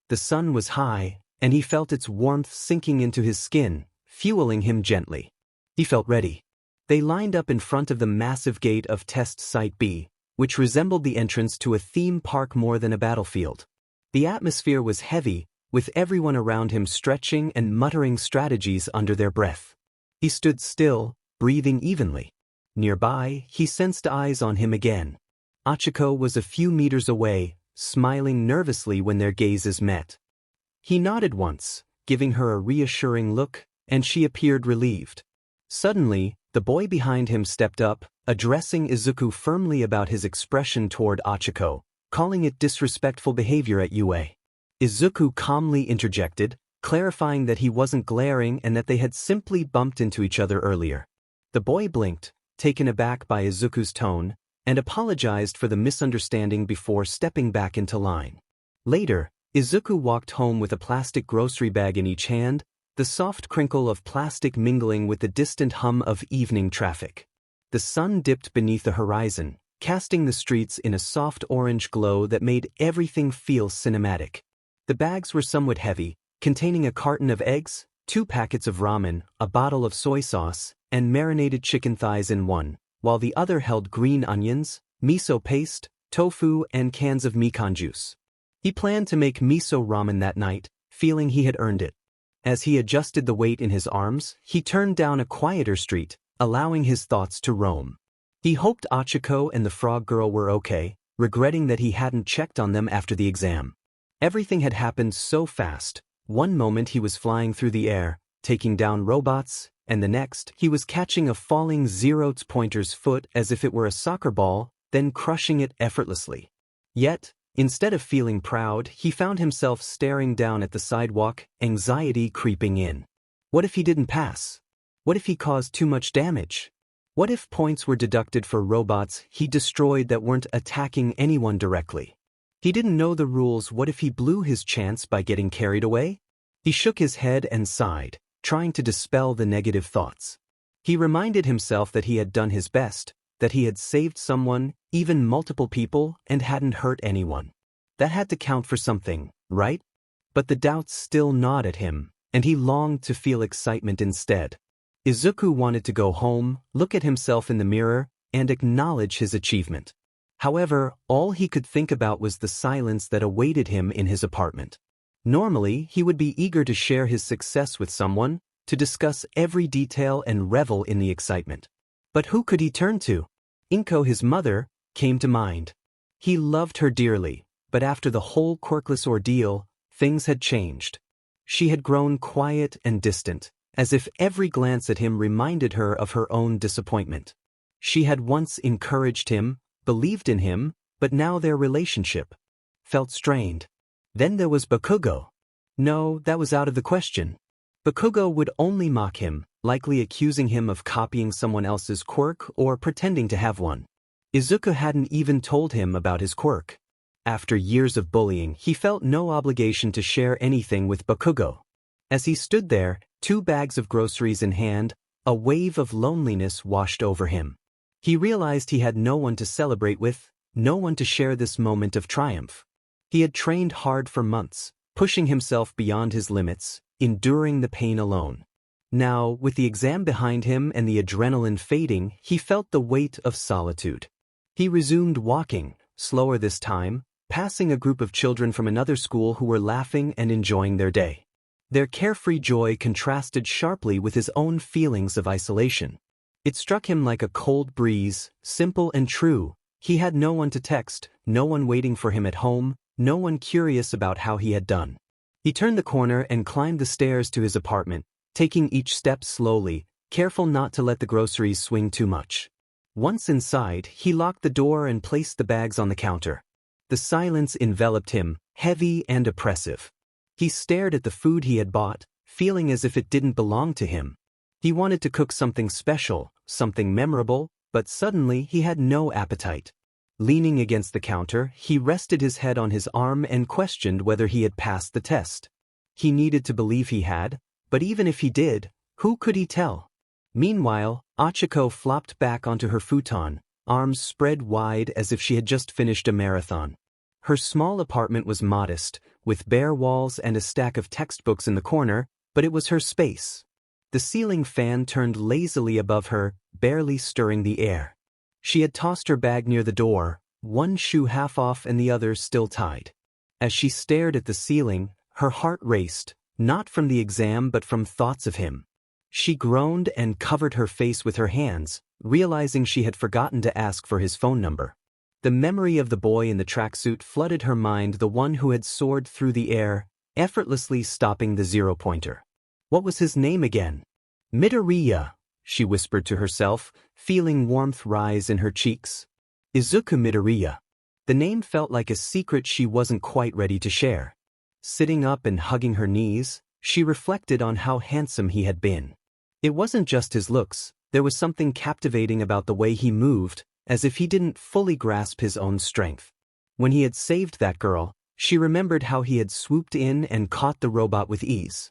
The sun was high, and he felt its warmth sinking into his skin, fueling him gently. He felt ready. They lined up in front of the massive gate of Test Site B, which resembled the entrance to a theme park more than a battlefield. The atmosphere was heavy, with everyone around him stretching and muttering strategies under their breath. He stood still, breathing evenly. Nearby, he sensed eyes on him again. Achiko was a few meters away, smiling nervously when their gazes met. He nodded once, giving her a reassuring look, and she appeared relieved. Suddenly, the boy behind him stepped up, addressing Izuku firmly about his expression toward Achiko, calling it disrespectful behavior at UA. Izuku calmly interjected, clarifying that he wasn't glaring and that they had simply bumped into each other earlier. The boy blinked, taken aback by Izuku's tone, and apologized for the misunderstanding before stepping back into line. Later, Izuku walked home with a plastic grocery bag in each hand, the soft crinkle of plastic mingling with the distant hum of evening traffic. The sun dipped beneath the horizon, casting the streets in a soft orange glow that made everything feel cinematic. The bags were somewhat heavy, containing a carton of eggs, 2 packets of ramen, a bottle of soy sauce, and marinated chicken thighs in one, while the other held green onions, miso paste, tofu, and cans of mikan juice. He planned to make miso ramen that night, feeling he had earned it. As he adjusted the weight in his arms, he turned down a quieter street, allowing his thoughts to roam. He hoped Achiko and the frog girl were okay, regretting that he hadn't checked on them after the exam. Everything had happened so fast. One moment he was flying through the air, taking down robots, and the next he was catching a falling 0-pointer's foot as if it were a soccer ball, then crushing it effortlessly. Yet, instead of feeling proud, he found himself staring down at the sidewalk, anxiety creeping in. What if he didn't pass? What if he caused too much damage? What if points were deducted for robots he destroyed that weren't attacking anyone directly? He didn't know the rules. What if he blew his chance by getting carried away? He shook his head and sighed, trying to dispel the negative thoughts. He reminded himself that he had done his best, that he had saved someone, even multiple people, and hadn't hurt anyone. That had to count for something, right? But the doubts still gnawed at him, and he longed to feel excitement instead. Izuku wanted to go home, look at himself in the mirror, and acknowledge his achievement. However, all he could think about was the silence that awaited him in his apartment. Normally, he would be eager to share his success with someone, to discuss every detail and revel in the excitement. But who could he turn to? Inko, his mother, came to mind. He loved her dearly, but after the whole quirkless ordeal, things had changed. She had grown quiet and distant, as if every glance at him reminded her of her own disappointment. She had once encouraged him, believed in him, but now their relationship felt strained. Then there was Bakugo. No, that was out of the question. Bakugo would only mock him, likely accusing him of copying someone else's quirk or pretending to have one. Izuku hadn't even told him about his quirk. After years of bullying, he felt no obligation to share anything with Bakugo. As he stood there, 2 bags of groceries in hand, a wave of loneliness washed over him. He realized he had no one to celebrate with, no one to share this moment of triumph. He had trained hard for months, pushing himself beyond his limits, enduring the pain alone. Now, with the exam behind him and the adrenaline fading, he felt the weight of solitude. He resumed walking, slower this time, passing a group of children from another school who were laughing and enjoying their day. Their carefree joy contrasted sharply with his own feelings of isolation. It struck him like a cold breeze, simple and true. He had no one to text, no one waiting for him at home, no one curious about how he had done. He turned the corner and climbed the stairs to his apartment, taking each step slowly, careful not to let the groceries swing too much. Once inside, he locked the door and placed the bags on the counter. The silence enveloped him, heavy and oppressive. He stared at the food he had bought, feeling as if it didn't belong to him. He wanted to cook something special, something memorable, but suddenly he had no appetite. Leaning against the counter, he rested his head on his arm and questioned whether he had passed the test. He needed to believe he had, but even if he did, who could he tell? Meanwhile, Achiko flopped back onto her futon, arms spread wide as if she had just finished a marathon. Her small apartment was modest, with bare walls and a stack of textbooks in the corner, but it was her space. The ceiling fan turned lazily above her, barely stirring the air. She had tossed her bag near the door, one shoe half off and the other still tied. As she stared at the ceiling, her heart raced, not from the exam but from thoughts of him. She groaned and covered her face with her hands, realizing she had forgotten to ask for his phone number. The memory of the boy in the tracksuit flooded her mind, the one who had soared through the air, effortlessly stopping the zero-pointer. What was his name again? Midoriya, she whispered to herself, feeling warmth rise in her cheeks. Izuku Midoriya. The name felt like a secret she wasn't quite ready to share. Sitting up and hugging her knees, she reflected on how handsome he had been. It wasn't just his looks, there was something captivating about the way he moved, as if he didn't fully grasp his own strength. When he had saved that girl, she remembered how he had swooped in and caught the robot with ease.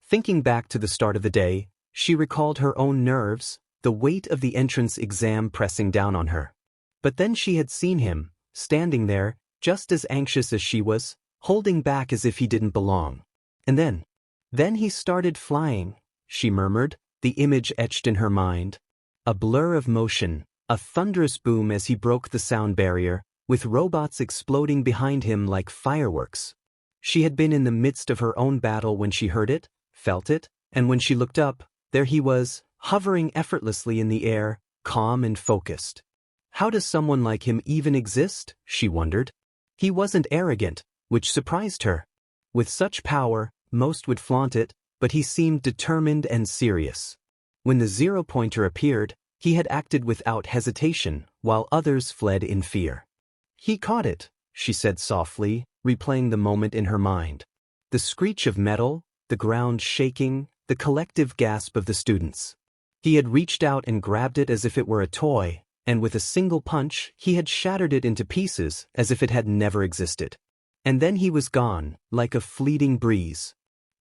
Thinking back to the start of the day, she recalled her own nerves, the weight of the entrance exam pressing down on her. But then she had seen him, standing there, just as anxious as she was, holding back as if he didn't belong. And then he started flying, she murmured, the image etched in her mind. A blur of motion, a thunderous boom as he broke the sound barrier, with robots exploding behind him like fireworks. She had been in the midst of her own battle when she heard it, felt it, and when she looked up, there he was, hovering effortlessly in the air, calm and focused. How does someone like him even exist? She wondered. He wasn't arrogant, which surprised her. With such power, most would flaunt it, but he seemed determined and serious. When the zero-pointer appeared, he had acted without hesitation, while others fled in fear. He caught it, she said softly, replaying the moment in her mind. The screech of metal, the ground shaking, the collective gasp of the students. He had reached out and grabbed it as if it were a toy, and with a single punch, he had shattered it into pieces as if it had never existed. And then he was gone, like a fleeting breeze.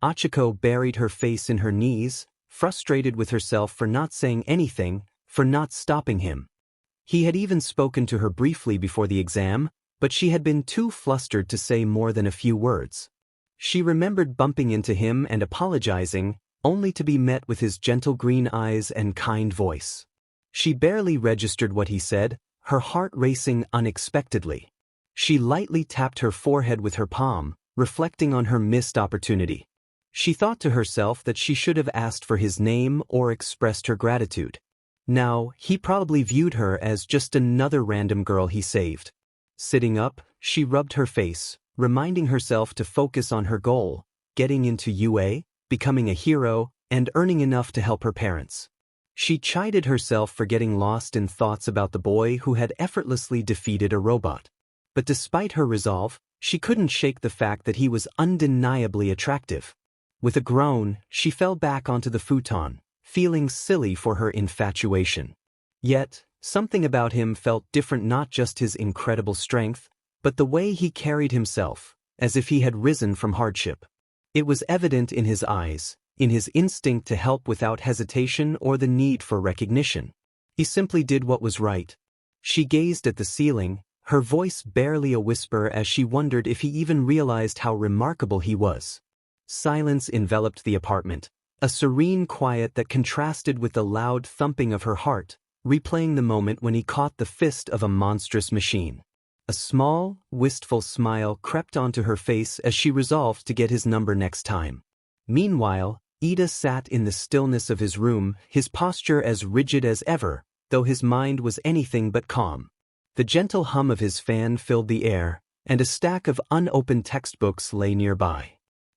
Achiko buried her face in her knees, frustrated with herself for not saying anything, for not stopping him. He had even spoken to her briefly before the exam, but she had been too flustered to say more than a few words. She remembered bumping into him and apologizing, only to be met with his gentle green eyes and kind voice. She barely registered what he said, her heart racing unexpectedly. She lightly tapped her forehead with her palm, reflecting on her missed opportunity. She thought to herself that she should have asked for his name or expressed her gratitude. Now, he probably viewed her as just another random girl he saved. Sitting up, she rubbed her face, reminding herself to focus on her goal, getting into UA, becoming a hero, and earning enough to help her parents. She chided herself for getting lost in thoughts about the boy who had effortlessly defeated a robot. But despite her resolve, she couldn't shake the fact that he was undeniably attractive. With a groan, she fell back onto the futon, feeling silly for her infatuation. Yet, something about him felt different, not just his incredible strength, but the way he carried himself, as if he had risen from hardship. It was evident in his eyes, in his instinct to help without hesitation or the need for recognition. He simply did what was right. She gazed at the ceiling, her voice barely a whisper as she wondered if he even realized how remarkable he was. Silence enveloped the apartment, a serene quiet that contrasted with the loud thumping of her heart, replaying the moment when he caught the fist of a monstrous machine. A small, wistful smile crept onto her face as she resolved to get his number next time. Meanwhile, Ida sat in the stillness of his room, his posture as rigid as ever, though his mind was anything but calm. The gentle hum of his fan filled the air, and a stack of unopened textbooks lay nearby.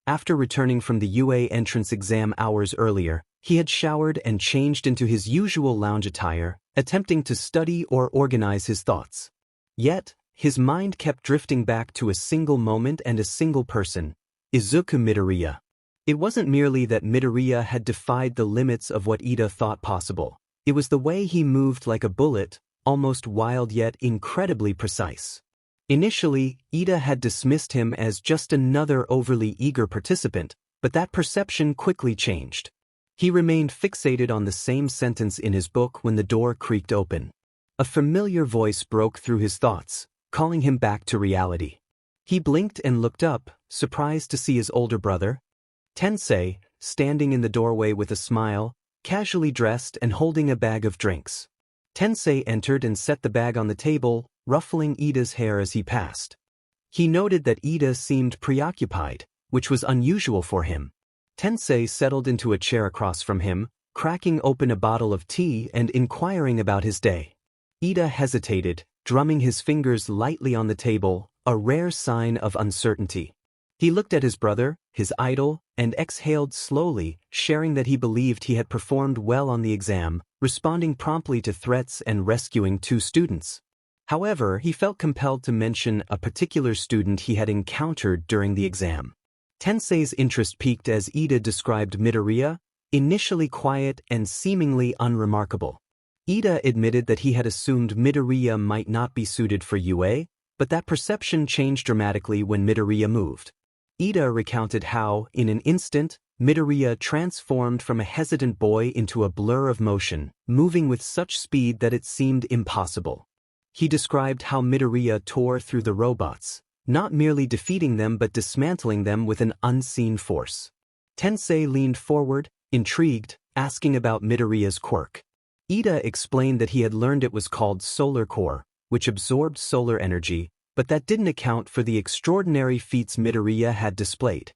After returning from the UA entrance exam hours earlier, he had showered and changed into his usual lounge attire, attempting to study or organize his thoughts. Yet, his mind kept drifting back to a single moment and a single person, Izuku Midoriya. It wasn't merely that Midoriya had defied the limits of what Ida thought possible. It was the way he moved like a bullet, almost wild yet incredibly precise. Initially, Ida had dismissed him as just another overly eager participant, but that perception quickly changed. He remained fixated on the same sentence in his book when the door creaked open. A familiar voice broke through his thoughts, calling him back to reality. He blinked and looked up, surprised to see his older brother, Tensei, standing in the doorway with a smile, casually dressed and holding a bag of drinks. Tensei entered and set the bag on the table, ruffling Ida's hair as he passed. He noted that Ida seemed preoccupied, which was unusual for him. Tensei settled into a chair across from him, cracking open a bottle of tea and inquiring about his day. Ida hesitated, drumming his fingers lightly on the table, a rare sign of uncertainty. He looked at his brother, his idol, and exhaled slowly, sharing that he believed he had performed well on the exam, responding promptly to threats and rescuing 2 students. However, he felt compelled to mention a particular student he had encountered during the exam. Tensei's interest peaked as Ida described Midoriya, initially quiet and seemingly unremarkable. Ida admitted that he had assumed Midoriya might not be suited for UA, but that perception changed dramatically when Midoriya moved. Ida recounted how, in an instant, Midoriya transformed from a hesitant boy into a blur of motion, moving with such speed that it seemed impossible. He described how Midoriya tore through the robots, not merely defeating them but dismantling them with an unseen force. Tensei leaned forward, intrigued, asking about Midoriya's quirk. Ida explained that he had learned it was called Solar Core, which absorbed solar energy, but that didn't account for the extraordinary feats Midoriya had displayed.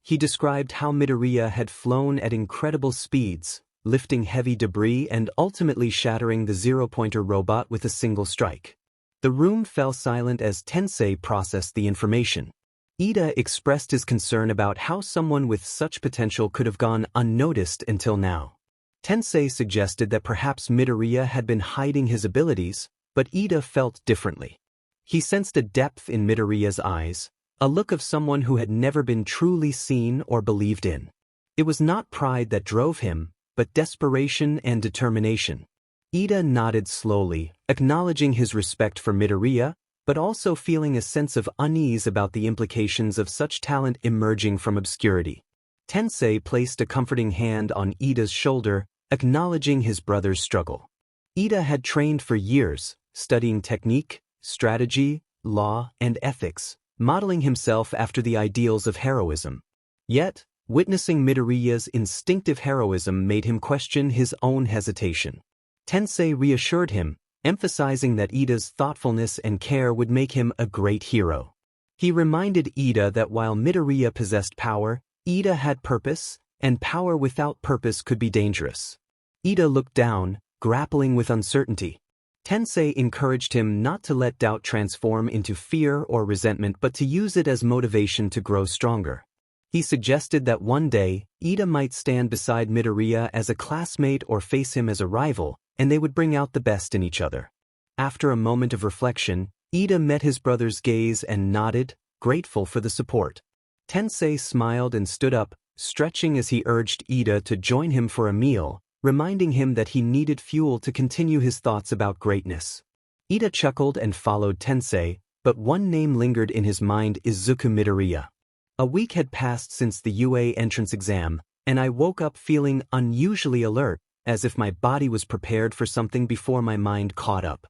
He described how Midoriya had flown at incredible speeds, lifting heavy debris and ultimately shattering the zero-pointer robot with a single strike. The room fell silent as Tensei processed the information. Ida expressed his concern about how someone with such potential could have gone unnoticed until now. Tensei suggested that perhaps Midoriya had been hiding his abilities, but Ida felt differently. He sensed a depth in Midoriya's eyes, a look of someone who had never been truly seen or believed in. It was not pride that drove him, but desperation and determination. Ida nodded slowly, acknowledging his respect for Midoriya, but also feeling a sense of unease about the implications of such talent emerging from obscurity. Tensei placed a comforting hand on Ida's shoulder, acknowledging his brother's struggle. Ida had trained for years, studying technique, strategy, law, and ethics, modeling himself after the ideals of heroism. Yet, witnessing Midoriya's instinctive heroism made him question his own hesitation. Tensei reassured him, emphasizing that Ida's thoughtfulness and care would make him a great hero. He reminded Ida that while Midoriya possessed power, Ida had purpose, and power without purpose could be dangerous. Ida looked down, grappling with uncertainty. Tensei encouraged him not to let doubt transform into fear or resentment but to use it as motivation to grow stronger. He suggested that one day, Ida might stand beside Midoriya as a classmate or face him as a rival, and they would bring out the best in each other. After a moment of reflection, Ida met his brother's gaze and nodded, grateful for the support. Tensei smiled and stood up, stretching as he urged Ida to join him for a meal, reminding him that he needed fuel to continue his thoughts about greatness. Ida chuckled and followed Tensei, but one name lingered in his mind: Izuku Midoriya. A week had passed since the UA entrance exam, and I woke up feeling unusually alert, as if my body was prepared for something before my mind caught up.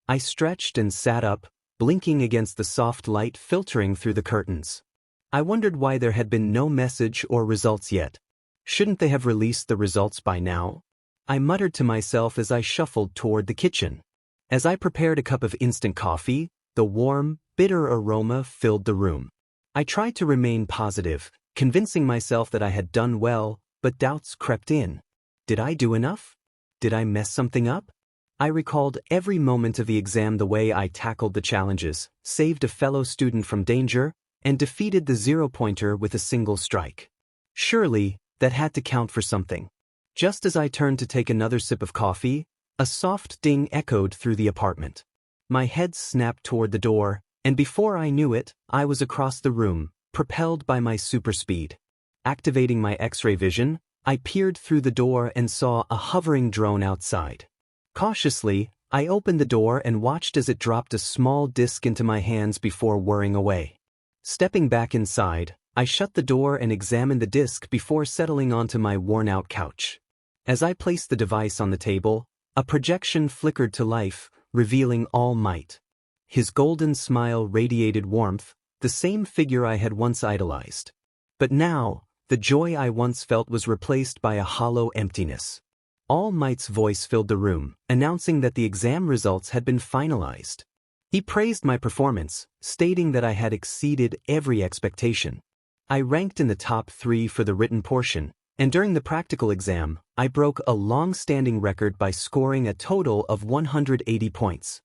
I stretched and sat up, blinking against the soft light filtering through the curtains. I wondered why there had been no message or results yet. Shouldn't they have released the results by now? I muttered to myself as I shuffled toward the kitchen. As I prepared a cup of instant coffee, the warm, bitter aroma filled the room. I tried to remain positive, convincing myself that I had done well, but doubts crept in. Did I do enough? Did I mess something up? I recalled every moment of the exam, the way I tackled the challenges, saved a fellow student from danger, and defeated the zero-pointer with a single strike. Surely, that had to count for something. Just as I turned to take another sip of coffee, a soft ding echoed through the apartment. My head snapped toward the door, and before I knew it, I was across the room, propelled by my super speed. Activating my X-ray vision, I peered through the door and saw a hovering drone outside. Cautiously, I opened the door and watched as it dropped a small disc into my hands before whirring away. Stepping back inside, I shut the door and examined the disc before settling onto my worn-out couch. As I placed the device on the table, a projection flickered to life, revealing All Might. His golden smile radiated warmth, the same figure I had once idolized. But now, the joy I once felt was replaced by a hollow emptiness. All Might's voice filled the room, announcing that the exam results had been finalized. He praised my performance, stating that I had exceeded every expectation. I ranked in the top 3 for the written portion, and during the practical exam, I broke a long-standing record by scoring a total of 180 points.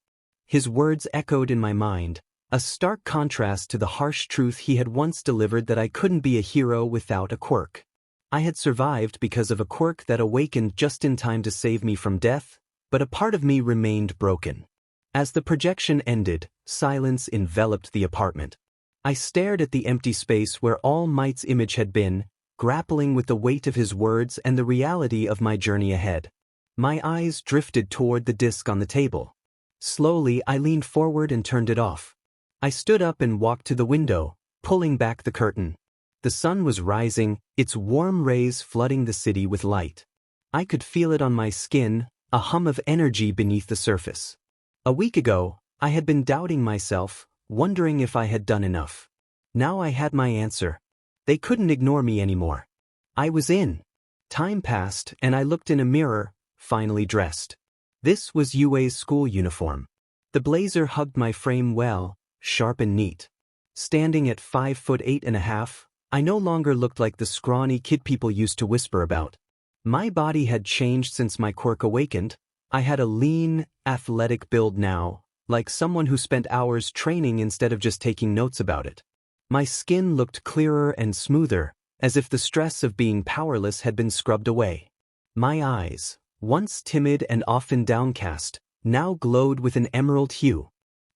His words echoed in my mind, a stark contrast to the harsh truth he had once delivered that I couldn't be a hero without a quirk. I had survived because of a quirk that awakened just in time to save me from death, but a part of me remained broken. As the projection ended, silence enveloped the apartment. I stared at the empty space where All Might's image had been, grappling with the weight of his words and the reality of my journey ahead. My eyes drifted toward the disc on the table. Slowly, I leaned forward and turned it off. I stood up and walked to the window, pulling back the curtain. The sun was rising, its warm rays flooding the city with light. I could feel it on my skin, a hum of energy beneath the surface. A week ago, I had been doubting myself, wondering if I had done enough. Now I had my answer. They couldn't ignore me anymore. I was in. Time passed, and I looked in a mirror, finally dressed. This was UA's school uniform. The blazer hugged my frame well, sharp and neat. Standing at 5'8.5", I no longer looked like the scrawny kid people used to whisper about. My body had changed since my quirk awakened. I had a lean, athletic build now, like someone who spent hours training instead of just taking notes about it. My skin looked clearer and smoother, as if the stress of being powerless had been scrubbed away. My eyes, once timid and often downcast, now glowed with an emerald hue,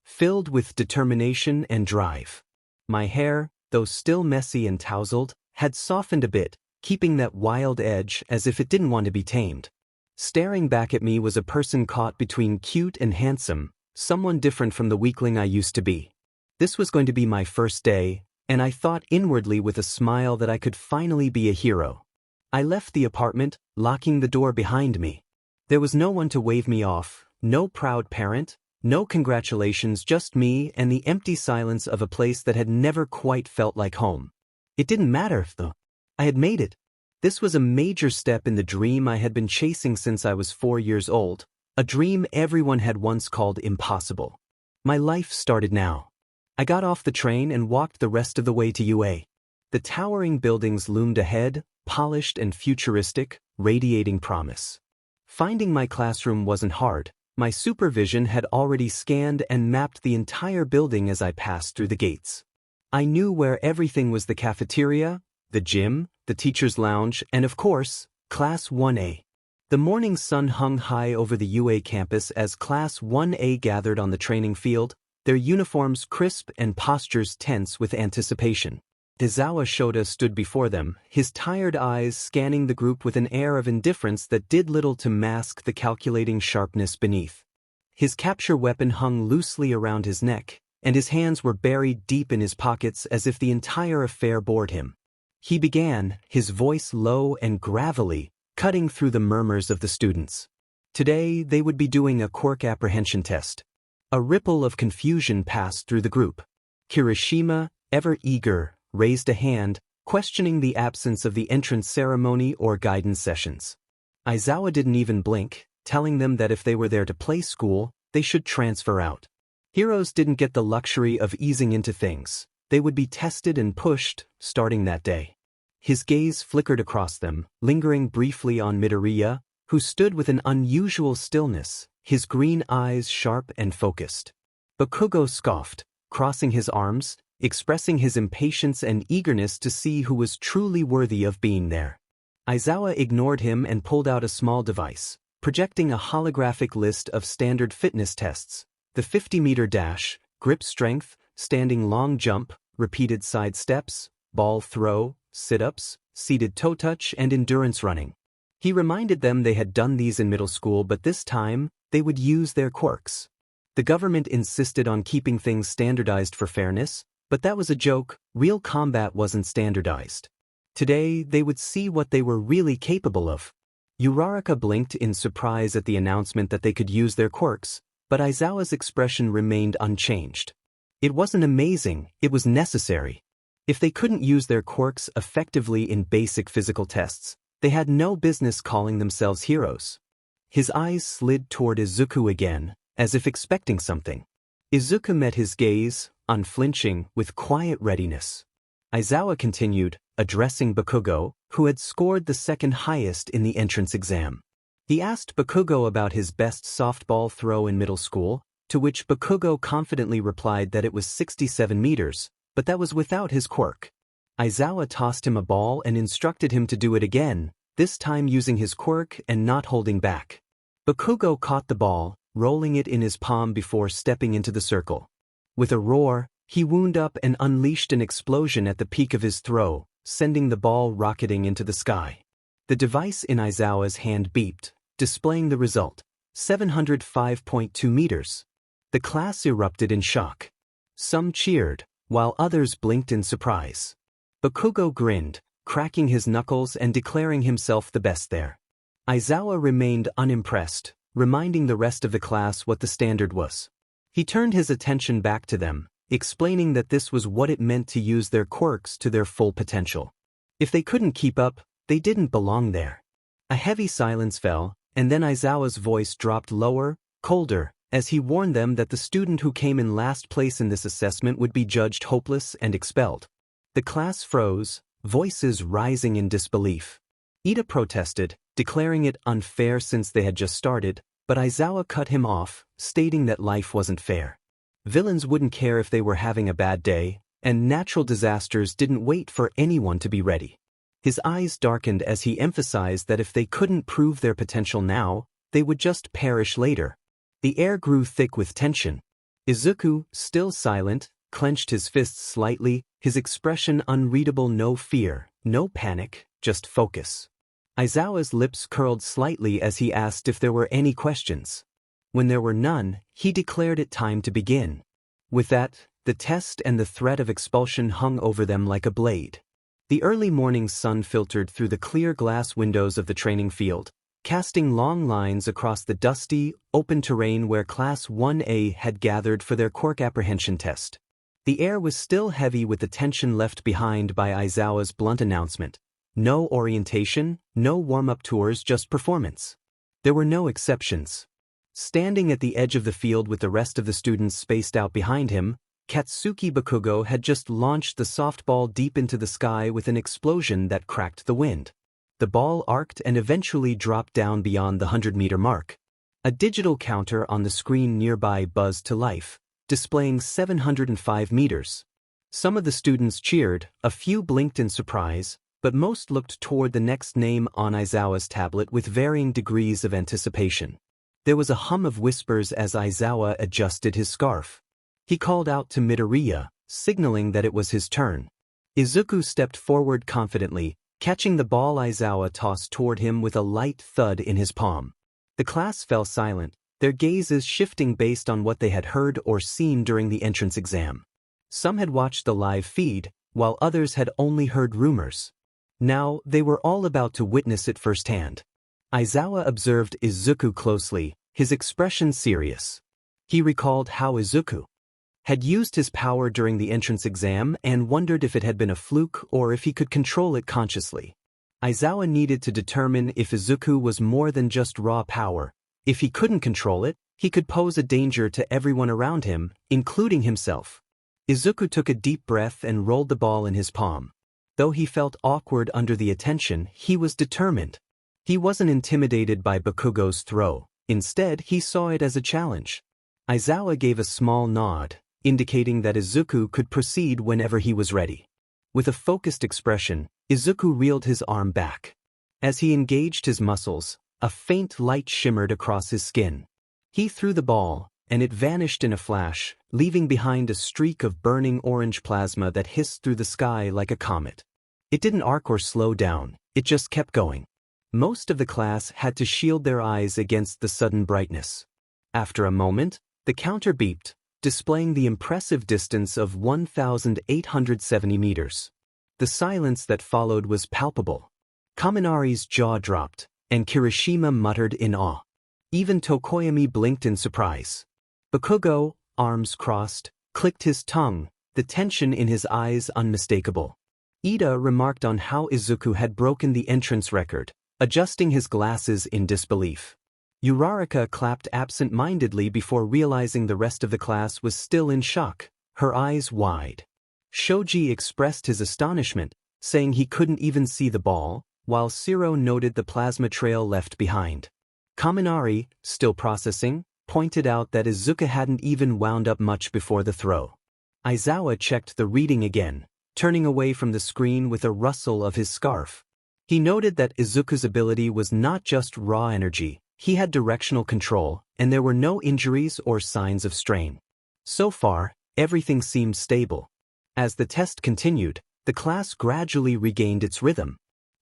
filled with determination and drive. My hair, though still messy and tousled, had softened a bit, keeping that wild edge as if it didn't want to be tamed. Staring back at me was a person caught between cute and handsome, someone different from the weakling I used to be. This was going to be my first day, and I thought inwardly with a smile that I could finally be a hero. I left the apartment, locking the door behind me. There was no one to wave me off, no proud parent, no congratulations, just me and the empty silence of a place that had never quite felt like home. It didn't matter, though. I had made it. This was a major step in the dream I had been chasing since I was 4 years old, a dream everyone had once called impossible. My life started now. I got off the train and walked the rest of the way to UA. The towering buildings loomed ahead, polished and futuristic, radiating promise. Finding my classroom wasn't hard. My supervision had already scanned and mapped the entire building as I passed through the gates. I knew where everything was: the cafeteria, the gym, the teacher's lounge, and of course, Class 1A. The morning sun hung high over the UA campus as Class 1A gathered on the training field, their uniforms crisp and postures tense with anticipation. Izawa Shoda stood before them, his tired eyes scanning the group with an air of indifference that did little to mask the calculating sharpness beneath. His capture weapon hung loosely around his neck, and his hands were buried deep in his pockets as if the entire affair bored him. He began, his voice low and gravelly, cutting through the murmurs of the students. Today they would be doing a quirk apprehension test. A ripple of confusion passed through the group. Kirishima, ever eager, raised a hand, questioning the absence of the entrance ceremony or guidance sessions. Izawa didn't even blink, telling them that if they were there to play school, they should transfer out. Heroes didn't get the luxury of easing into things. They would be tested and pushed, starting that day. His gaze flickered across them, lingering briefly on Midoriya, who stood with an unusual stillness, his green eyes sharp and focused. Bakugo scoffed, crossing his arms, expressing his impatience and eagerness to see who was truly worthy of being there. Izawa ignored him and pulled out a small device, projecting a holographic list of standard fitness tests: the 50-meter dash, grip strength, standing long jump, repeated side steps, ball throw, sit-ups, seated toe touch, and endurance running. He reminded them they had done these in middle school, but this time, they would use their quirks. The government insisted on keeping things standardized for fairness, but that was a joke. Real combat wasn't standardized. Today, they would see what they were really capable of. Uraraka blinked in surprise at the announcement that they could use their quirks, but Aizawa's expression remained unchanged. It wasn't amazing, it was necessary. If they couldn't use their quirks effectively in basic physical tests, they had no business calling themselves heroes. His eyes slid toward Izuku again, as if expecting something. Izuku met his gaze, unflinching, with quiet readiness. Aizawa continued, addressing Bakugo, who had scored the second highest in the entrance exam. He asked Bakugo about his best softball throw in middle school, to which Bakugo confidently replied that it was 67 meters, but that was without his quirk. Aizawa tossed him a ball and instructed him to do it again, this time using his quirk and not holding back. Bakugo caught the ball, rolling it in his palm before stepping into the circle. With a roar, he wound up and unleashed an explosion at the peak of his throw, sending the ball rocketing into the sky. The device in Aizawa's hand beeped, displaying the result: 705.2 meters. The class erupted in shock. Some cheered, while others blinked in surprise. Bakugo grinned, cracking his knuckles and declaring himself the best there. Aizawa remained unimpressed, reminding the rest of the class what the standard was. He turned his attention back to them, explaining that this was what it meant to use their quirks to their full potential. If they couldn't keep up, they didn't belong there. A heavy silence fell, and then Aizawa's voice dropped lower, colder, as he warned them that the student who came in last place in this assessment would be judged hopeless and expelled. The class froze, voices rising in disbelief. Ida protested, declaring it unfair since they had just started, but Aizawa cut him off, stating that life wasn't fair. Villains wouldn't care if they were having a bad day, and natural disasters didn't wait for anyone to be ready. His eyes darkened as he emphasized that if they couldn't prove their potential now, they would just perish later. The air grew thick with tension. Izuku, still silent, clenched his fists slightly, his expression unreadable: no fear, no panic, just focus. Aizawa's lips curled slightly as he asked if there were any questions. When there were none, he declared it time to begin. With that, the test and the threat of expulsion hung over them like a blade. The early morning sun filtered through the clear glass windows of the training field, casting long lines across the dusty, open terrain where Class 1A had gathered for their quirk apprehension test. The air was still heavy with the tension left behind by Aizawa's blunt announcement. No orientation, no warm-up tours, just performance. There were no exceptions. Standing at the edge of the field with the rest of the students spaced out behind him, Katsuki Bakugo had just launched the softball deep into the sky with an explosion that cracked the wind. The ball arced and eventually dropped down beyond the 100-meter mark. A digital counter on the screen nearby buzzed to life, displaying 705 meters. Some of the students cheered, a few blinked in surprise, but most looked toward the next name on Aizawa's tablet with varying degrees of anticipation. There was a hum of whispers as Aizawa adjusted his scarf. He called out to Midoriya, signaling that it was his turn. Izuku stepped forward confidently, catching the ball Aizawa tossed toward him with a light thud in his palm. The class fell silent, their gazes shifting based on what they had heard or seen during the entrance exam. Some had watched the live feed, while others had only heard rumors. Now, they were all about to witness it firsthand. Aizawa observed Izuku closely, his expression serious. He recalled how Izuku had used his power during the entrance exam and wondered if it had been a fluke or if he could control it consciously. Aizawa needed to determine if Izuku was more than just raw power. If he couldn't control it, he could pose a danger to everyone around him, including himself. Izuku took a deep breath and rolled the ball in his palm. Though he felt awkward under the attention, he was determined. He wasn't intimidated by Bakugo's throw. Instead, he saw it as a challenge. Aizawa gave a small nod, indicating that Izuku could proceed whenever he was ready. With a focused expression, Izuku reeled his arm back. As he engaged his muscles, a faint light shimmered across his skin. He threw the ball, and it vanished in a flash, leaving behind a streak of burning orange plasma that hissed through the sky like a comet. It didn't arc or slow down, it just kept going. Most of the class had to shield their eyes against the sudden brightness. After a moment, the counter beeped, displaying the impressive distance of 1,870 meters. The silence that followed was palpable. Kaminari's jaw dropped, and Kirishima muttered in awe. Even Tokoyami blinked in surprise. Bakugo, arms crossed, clicked his tongue, the tension in his eyes unmistakable. Ida remarked on how Izuku had broken the entrance record, adjusting his glasses in disbelief. Uraraka clapped absent-mindedly before realizing the rest of the class was still in shock, her eyes wide. Shoji expressed his astonishment, saying he couldn't even see the ball, while Shiro noted the plasma trail left behind. Kaminari, still processing, pointed out that Izuku hadn't even wound up much before the throw. Aizawa checked the reading again, turning away from the screen with a rustle of his scarf. He noted that Izuku's ability was not just raw energy, he had directional control, and there were no injuries or signs of strain. So far, everything seemed stable. As the test continued, the class gradually regained its rhythm.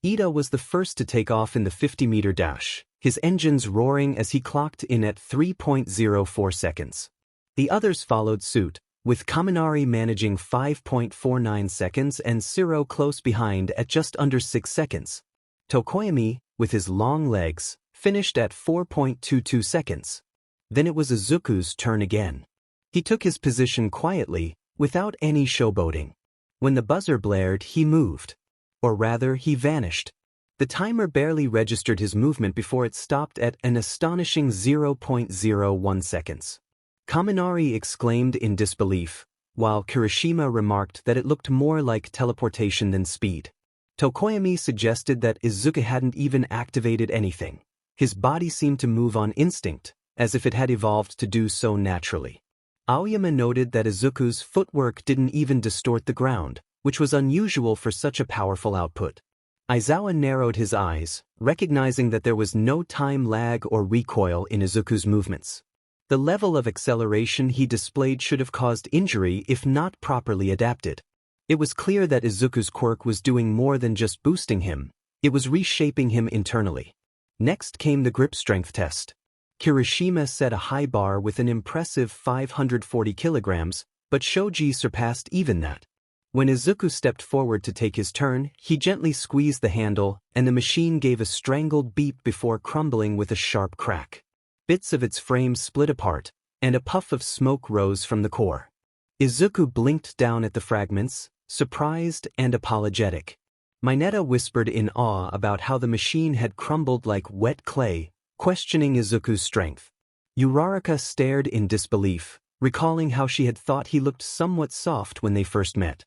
Ida was the first to take off in the 50-meter dash, his engines roaring as he clocked in at 3.04 seconds. The others followed suit, with Kaminari managing 5.49 seconds and Shiro close behind at just under 6 seconds. Tokoyami, with his long legs, finished at 4.22 seconds. Then it was Izuku's turn again. He took his position quietly, without any showboating. When the buzzer blared, he moved. Or rather, he vanished. The timer barely registered his movement before it stopped at an astonishing 0.01 seconds. Kaminari exclaimed in disbelief, while Kirishima remarked that it looked more like teleportation than speed. Tokoyami suggested that Izuku hadn't even activated anything. His body seemed to move on instinct, as if it had evolved to do so naturally. Aoyama noted that Izuku's footwork didn't even distort the ground, which was unusual for such a powerful output. Aizawa narrowed his eyes, recognizing that there was no time lag or recoil in Izuku's movements. The level of acceleration he displayed should have caused injury if not properly adapted. It was clear that Izuku's quirk was doing more than just boosting him, it was reshaping him internally. Next came the grip strength test. Kirishima set a high bar with an impressive 540 kilograms, but Shoji surpassed even that. When Izuku stepped forward to take his turn, he gently squeezed the handle, and the machine gave a strangled beep before crumbling with a sharp crack. Bits of its frame split apart, and a puff of smoke rose from the core. Izuku blinked down at the fragments, surprised and apologetic. Mineta whispered in awe about how the machine had crumbled like wet clay, questioning Izuku's strength. Uraraka stared in disbelief, recalling how she had thought he looked somewhat soft when they first met.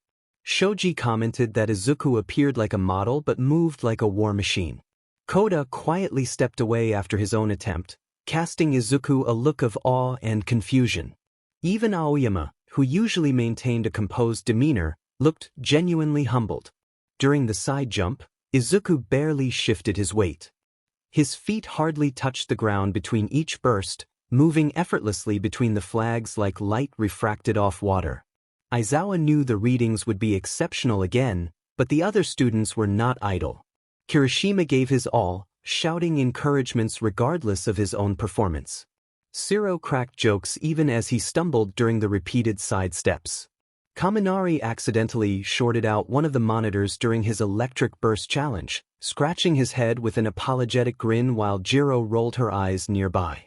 Shoji commented that Izuku appeared like a model but moved like a war machine. Koda quietly stepped away after his own attempt, casting Izuku a look of awe and confusion. Even Aoyama, who usually maintained a composed demeanor, looked genuinely humbled. During the side jump, Izuku barely shifted his weight. His feet hardly touched the ground between each burst, moving effortlessly between the flags like light refracted off water. Aizawa knew the readings would be exceptional again, but the other students were not idle. Kirishima gave his all, shouting encouragements regardless of his own performance. Shiro cracked jokes even as he stumbled during the repeated side steps. Kaminari accidentally shorted out one of the monitors during his electric burst challenge, scratching his head with an apologetic grin while Jiro rolled her eyes nearby.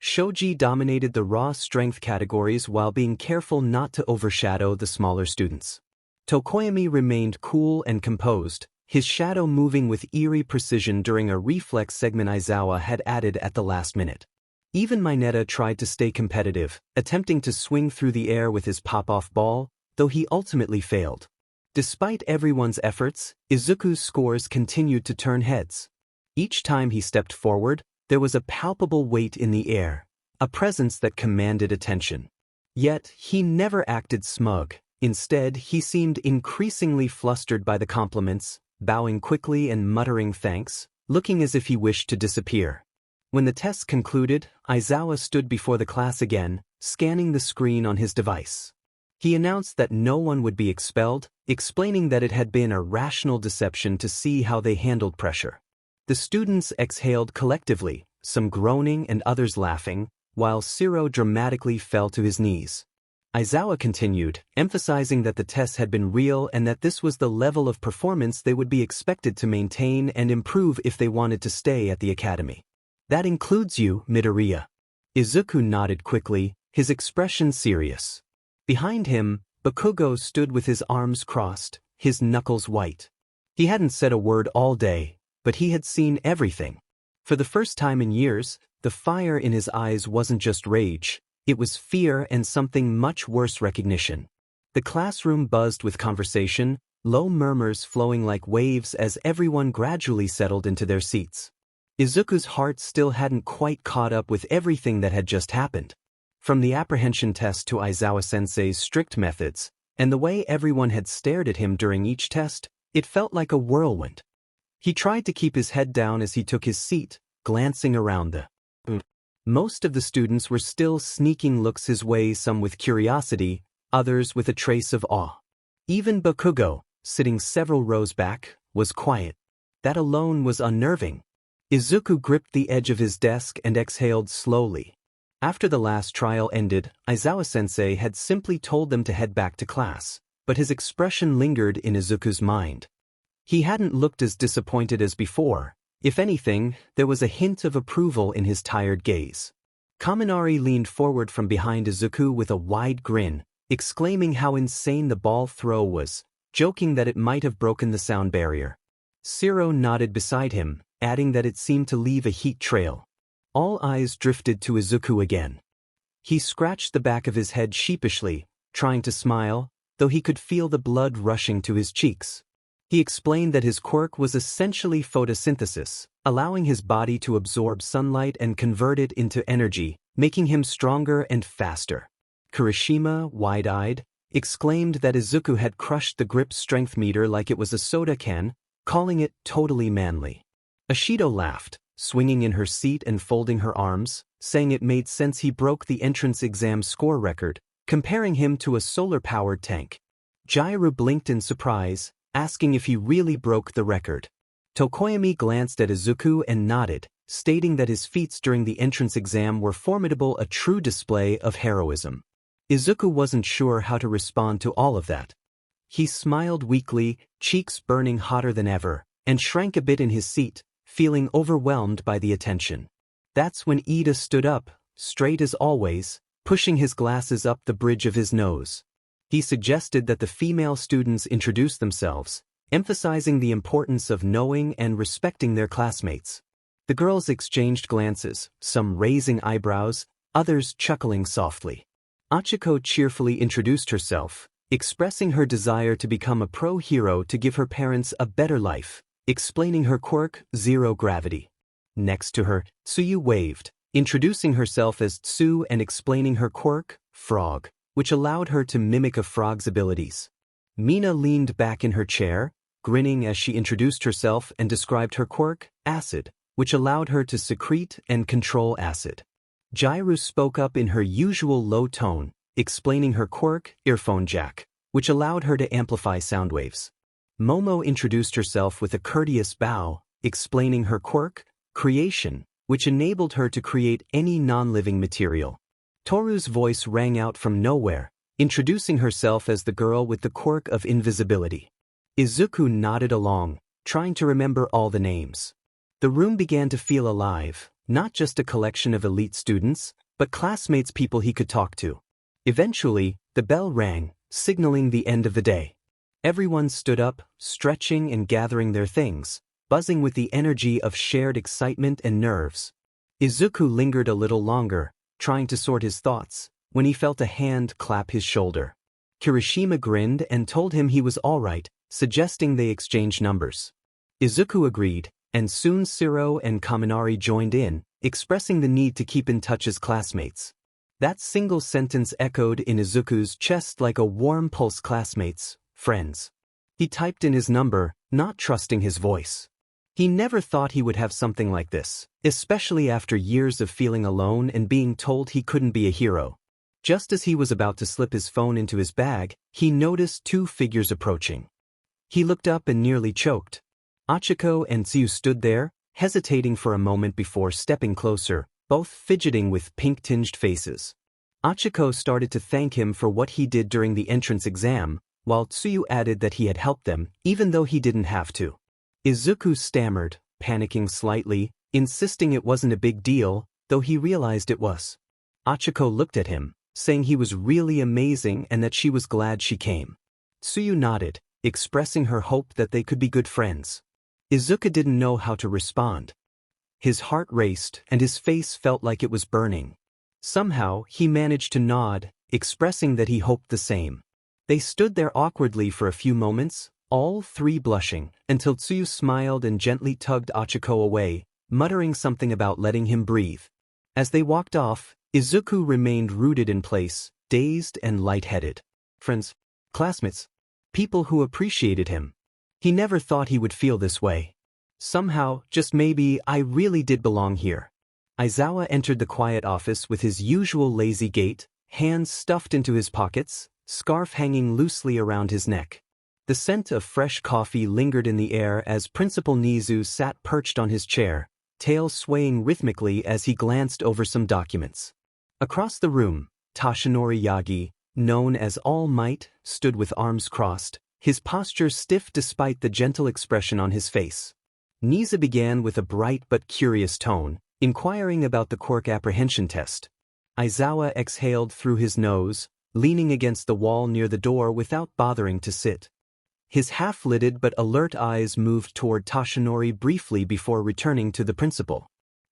Shoji dominated the raw strength categories while being careful not to overshadow the smaller students. Tokoyami remained cool and composed, his shadow moving with eerie precision during a reflex segment Aizawa had added at the last minute. Even Mineta tried to stay competitive, attempting to swing through the air with his pop-off ball, though he ultimately failed. Despite everyone's efforts, Izuku's scores continued to turn heads. Each time he stepped forward, there was a palpable weight in the air, a presence that commanded attention. Yet, he never acted smug. Instead, he seemed increasingly flustered by the compliments, bowing quickly and muttering thanks, looking as if he wished to disappear. When the tests concluded, Aizawa stood before the class again, scanning the screen on his device. He announced that no one would be expelled, explaining that it had been a rational deception to see how they handled pressure. The students exhaled collectively, some groaning and others laughing, while Shiro dramatically fell to his knees. Aizawa continued, emphasizing that the tests had been real and that this was the level of performance they would be expected to maintain and improve if they wanted to stay at the academy. That includes you, Midoriya. Izuku nodded quickly, his expression serious. Behind him, Bakugo stood with his arms crossed, his knuckles white. He hadn't said a word all day, but he had seen everything. For the first time in years, the fire in his eyes wasn't just rage, it was fear and something much worse, recognition. The classroom buzzed with conversation, low murmurs flowing like waves as everyone gradually settled into their seats. Izuku's heart still hadn't quite caught up with everything that had just happened. From the apprehension test to Aizawa-sensei's strict methods, and the way everyone had stared at him during each test, it felt like a whirlwind. He tried to keep his head down as he took his seat, glancing around the room. Most of the students were still sneaking looks his way, some with curiosity, others with a trace of awe. Even Bakugo, sitting several rows back, was quiet. That alone was unnerving. Izuku gripped the edge of his desk and exhaled slowly. After the last trial ended, Aizawa-sensei had simply told them to head back to class, but his expression lingered in Izuku's mind. He hadn't looked as disappointed as before. If anything, there was a hint of approval in his tired gaze. Kaminari leaned forward from behind Izuku with a wide grin, exclaiming how insane the ball throw was, joking that it might have broken the sound barrier. Shiro nodded beside him, adding that it seemed to leave a heat trail. All eyes drifted to Izuku again. He scratched the back of his head sheepishly, trying to smile, though he could feel the blood rushing to his cheeks. He explained that his quirk was essentially photosynthesis, allowing his body to absorb sunlight and convert it into energy, making him stronger and faster. Kirishima, wide-eyed, exclaimed that Izuku had crushed the grip strength meter like it was a soda can, calling it totally manly. Ashido laughed, swinging in her seat and folding her arms, saying it made sense he broke the entrance exam score record, comparing him to a solar-powered tank. Jairu blinked in surprise, asking if he really broke the record. Tokoyami glanced at Izuku and nodded, stating that his feats during the entrance exam were formidable, a true display of heroism. Izuku wasn't sure how to respond to all of that. He smiled weakly, cheeks burning hotter than ever, and shrank a bit in his seat, feeling overwhelmed by the attention. That's when Ida stood up, straight as always, pushing his glasses up the bridge of his nose. He suggested that the female students introduce themselves, emphasizing the importance of knowing and respecting their classmates. The girls exchanged glances, some raising eyebrows, others chuckling softly. Achiko cheerfully introduced herself, expressing her desire to become a pro-hero to give her parents a better life, explaining her quirk, zero gravity. Next to her, Tsuyu waved, introducing herself as Tsu and explaining her quirk, frog, which allowed her to mimic a frog's abilities. Mina leaned back in her chair, grinning as she introduced herself and described her quirk, acid, which allowed her to secrete and control acid. Jairu spoke up in her usual low tone, explaining her quirk, earphone jack, which allowed her to amplify sound waves. Momo introduced herself with a courteous bow, explaining her quirk, creation, which enabled her to create any non-living material. Toru's voice rang out from nowhere, introducing herself as the girl with the quirk of invisibility. Izuku nodded along, trying to remember all the names. The room began to feel alive, not just a collection of elite students, but classmates, people he could talk to. Eventually, the bell rang, signaling the end of the day. Everyone stood up, stretching and gathering their things, buzzing with the energy of shared excitement and nerves. Izuku lingered a little longer, trying to sort his thoughts, when he felt a hand clap his shoulder. Kirishima grinned and told him he was all right, suggesting they exchange numbers. Izuku agreed, and soon Siro and Kaminari joined in, expressing the need to keep in touch as classmates. That single sentence echoed in Izuku's chest like a warm pulse. Classmates, friends. He typed in his number, not trusting his voice. He never thought he would have something like this, especially after years of feeling alone and being told he couldn't be a hero. Just as he was about to slip his phone into his bag, he noticed two figures approaching. He looked up and nearly choked. Achiko and Tsuyu stood there, hesitating for a moment before stepping closer, both fidgeting with pink-tinged faces. Achiko started to thank him for what he did during the entrance exam, while Tsuyu added that he had helped them, even though he didn't have to. Izuku stammered, panicking slightly, insisting it wasn't a big deal, though he realized it was. Achiko looked at him, saying he was really amazing and that she was glad she came. Tsuyu nodded, expressing her hope that they could be good friends. Izuku didn't know how to respond. His heart raced and his face felt like it was burning. Somehow, he managed to nod, expressing that he hoped the same. They stood there awkwardly for a few moments, all three blushing, until Tsuyu smiled and gently tugged Achiko away, muttering something about letting him breathe. As they walked off, Izuku remained rooted in place, dazed and lightheaded. Friends, classmates, people who appreciated him. He never thought he would feel this way. Somehow, just maybe, I really did belong here. Aizawa entered the quiet office with his usual lazy gait, hands stuffed into his pockets, scarf hanging loosely around his neck. The scent of fresh coffee lingered in the air as Principal Nizu sat perched on his chair, tail swaying rhythmically as he glanced over some documents. Across the room, Toshinori Yagi, known as All Might, stood with arms crossed, his posture stiff despite the gentle expression on his face. Nizu began with a bright but curious tone, inquiring about the quirk apprehension test. Aizawa exhaled through his nose, leaning against the wall near the door without bothering to sit. His half-lidded but alert eyes moved toward Toshinori briefly before returning to the principal.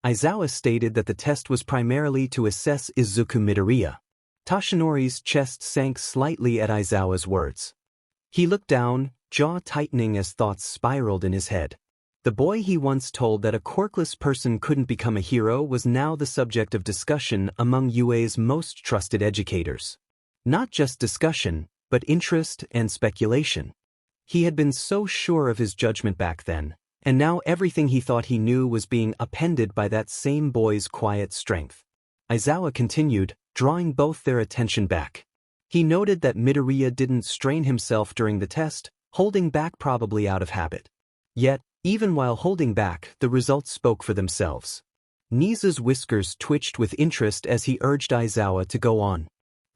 Aizawa stated that the test was primarily to assess Izuku Midoriya. Toshinori's chest sank slightly at Aizawa's words. He looked down, jaw tightening as thoughts spiraled in his head. The boy he once told that a quirkless person couldn't become a hero was now the subject of discussion among UA's most trusted educators. Not just discussion, but interest and speculation. He had been so sure of his judgment back then, and now everything he thought he knew was being upended by that same boy's quiet strength. Aizawa continued, drawing both their attention back. He noted that Midoriya didn't strain himself during the test, holding back probably out of habit. Yet, even while holding back, the results spoke for themselves. Nizu's whiskers twitched with interest as he urged Aizawa to go on.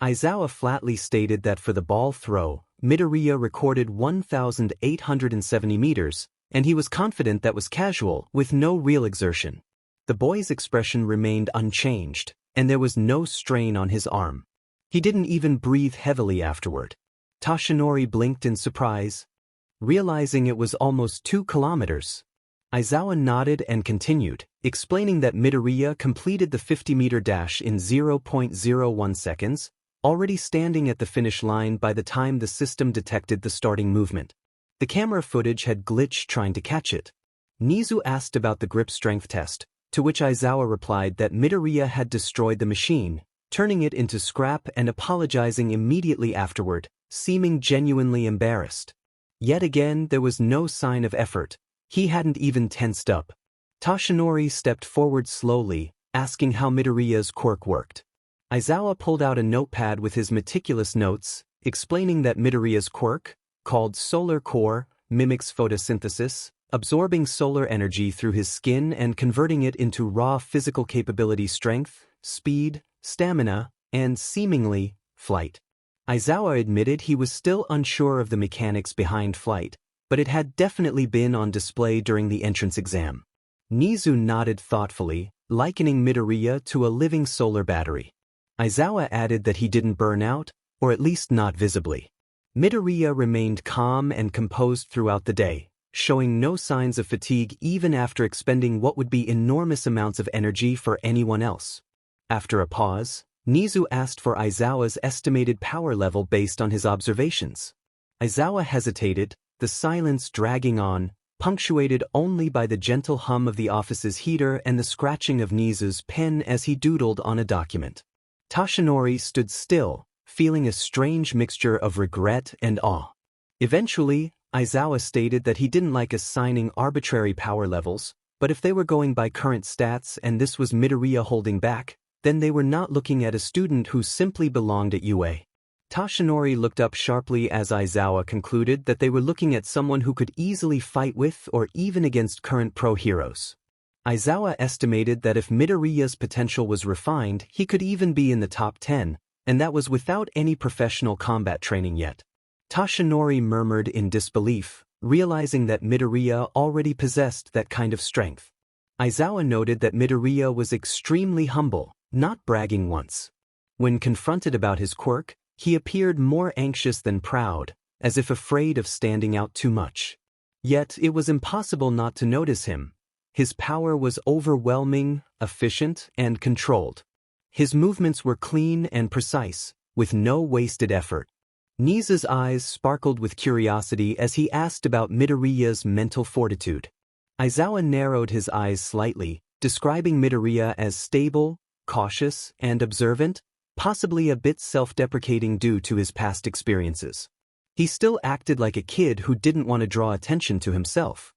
Aizawa flatly stated that for the ball throw, Midoriya recorded 1,870 meters, and he was confident that was casual, with no real exertion. The boy's expression remained unchanged, and there was no strain on his arm. He didn't even breathe heavily afterward. Toshinori blinked in surprise, realizing it was almost 2 kilometers. Aizawa nodded and continued, explaining that Midoriya completed the 50-meter dash in 0.01 seconds, already standing at the finish line by the time the system detected the starting movement. The camera footage had glitched trying to catch it. Nizu asked about the grip strength test, to which Aizawa replied that Midoriya had destroyed the machine, turning it into scrap and apologizing immediately afterward, seeming genuinely embarrassed. Yet again there was no sign of effort. He hadn't even tensed up. Toshinori stepped forward slowly, asking how Midoriya's quirk worked. Aizawa pulled out a notepad with his meticulous notes, explaining that Midoriya's quirk, called Solar Core, mimics photosynthesis, absorbing solar energy through his skin and converting it into raw physical capability, strength, speed, stamina, and, seemingly, flight. Aizawa admitted he was still unsure of the mechanics behind flight, but it had definitely been on display during the entrance exam. Nizu nodded thoughtfully, likening Midoriya to a living solar battery. Aizawa added that he didn't burn out, or at least not visibly. Midoriya remained calm and composed throughout the day, showing no signs of fatigue even after expending what would be enormous amounts of energy for anyone else. After a pause, Nizu asked for Aizawa's estimated power level based on his observations. Aizawa hesitated, the silence dragging on, punctuated only by the gentle hum of the office's heater and the scratching of Nizu's pen as he doodled on a document. Toshinori stood still, feeling a strange mixture of regret and awe. Eventually, Aizawa stated that he didn't like assigning arbitrary power levels, but if they were going by current stats and this was Midoriya holding back, then they were not looking at a student who simply belonged at UA. Toshinori looked up sharply as Aizawa concluded that they were looking at someone who could easily fight with or even against current pro heroes. Aizawa estimated that if Midoriya's potential was refined, he could even be in the top 10, and that was without any professional combat training yet. Toshinori murmured in disbelief, realizing that Midoriya already possessed that kind of strength. Aizawa noted that Midoriya was extremely humble, not bragging once. When confronted about his quirk, he appeared more anxious than proud, as if afraid of standing out too much. Yet it was impossible not to notice him. His power was overwhelming, efficient, and controlled. His movements were clean and precise, with no wasted effort. Nizu's eyes sparkled with curiosity as he asked about Midoriya's mental fortitude. Aizawa narrowed his eyes slightly, describing Midoriya as stable, cautious, and observant, possibly a bit self-deprecating due to his past experiences. He still acted like a kid who didn't want to draw attention to himself.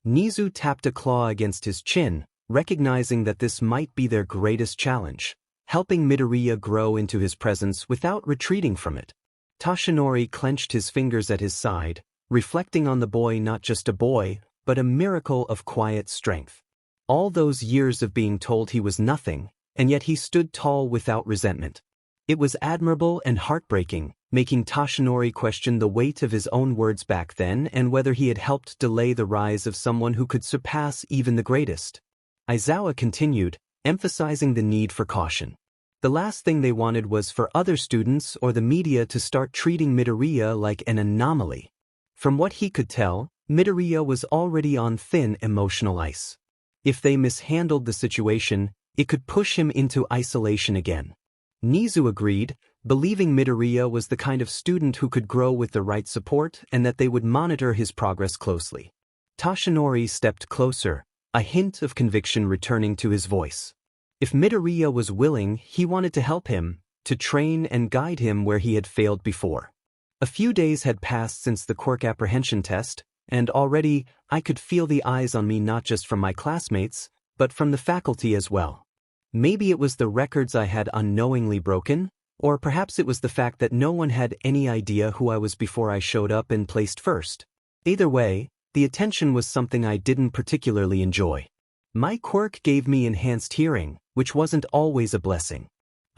Nizu tapped a claw against his chin, recognizing that this might be their greatest challenge, helping Midoriya grow into his presence without retreating from it. Toshinori clenched his fingers at his side, reflecting on the boy, not just a boy, but a miracle of quiet strength. All those years of being told he was nothing, and yet he stood tall without resentment. It was admirable and heartbreaking, making Toshinori question the weight of his own words back then and whether he had helped delay the rise of someone who could surpass even the greatest. Aizawa continued, emphasizing the need for caution. The last thing they wanted was for other students or the media to start treating Midoriya like an anomaly. From what he could tell, Midoriya was already on thin emotional ice. If they mishandled the situation, it could push him into isolation again. Nizu agreed, believing Midoriya was the kind of student who could grow with the right support and that they would monitor his progress closely. Toshinori stepped closer, a hint of conviction returning to his voice. If Midoriya was willing, he wanted to help him, to train and guide him where he had failed before. A few days had passed since the quirk apprehension test, and already I could feel the eyes on me, not just from my classmates, but from the faculty as well. Maybe it was the records I had unknowingly broken, or perhaps it was the fact that no one had any idea who I was before I showed up and placed first. Either way, the attention was something I didn't particularly enjoy. My quirk gave me enhanced hearing, which wasn't always a blessing.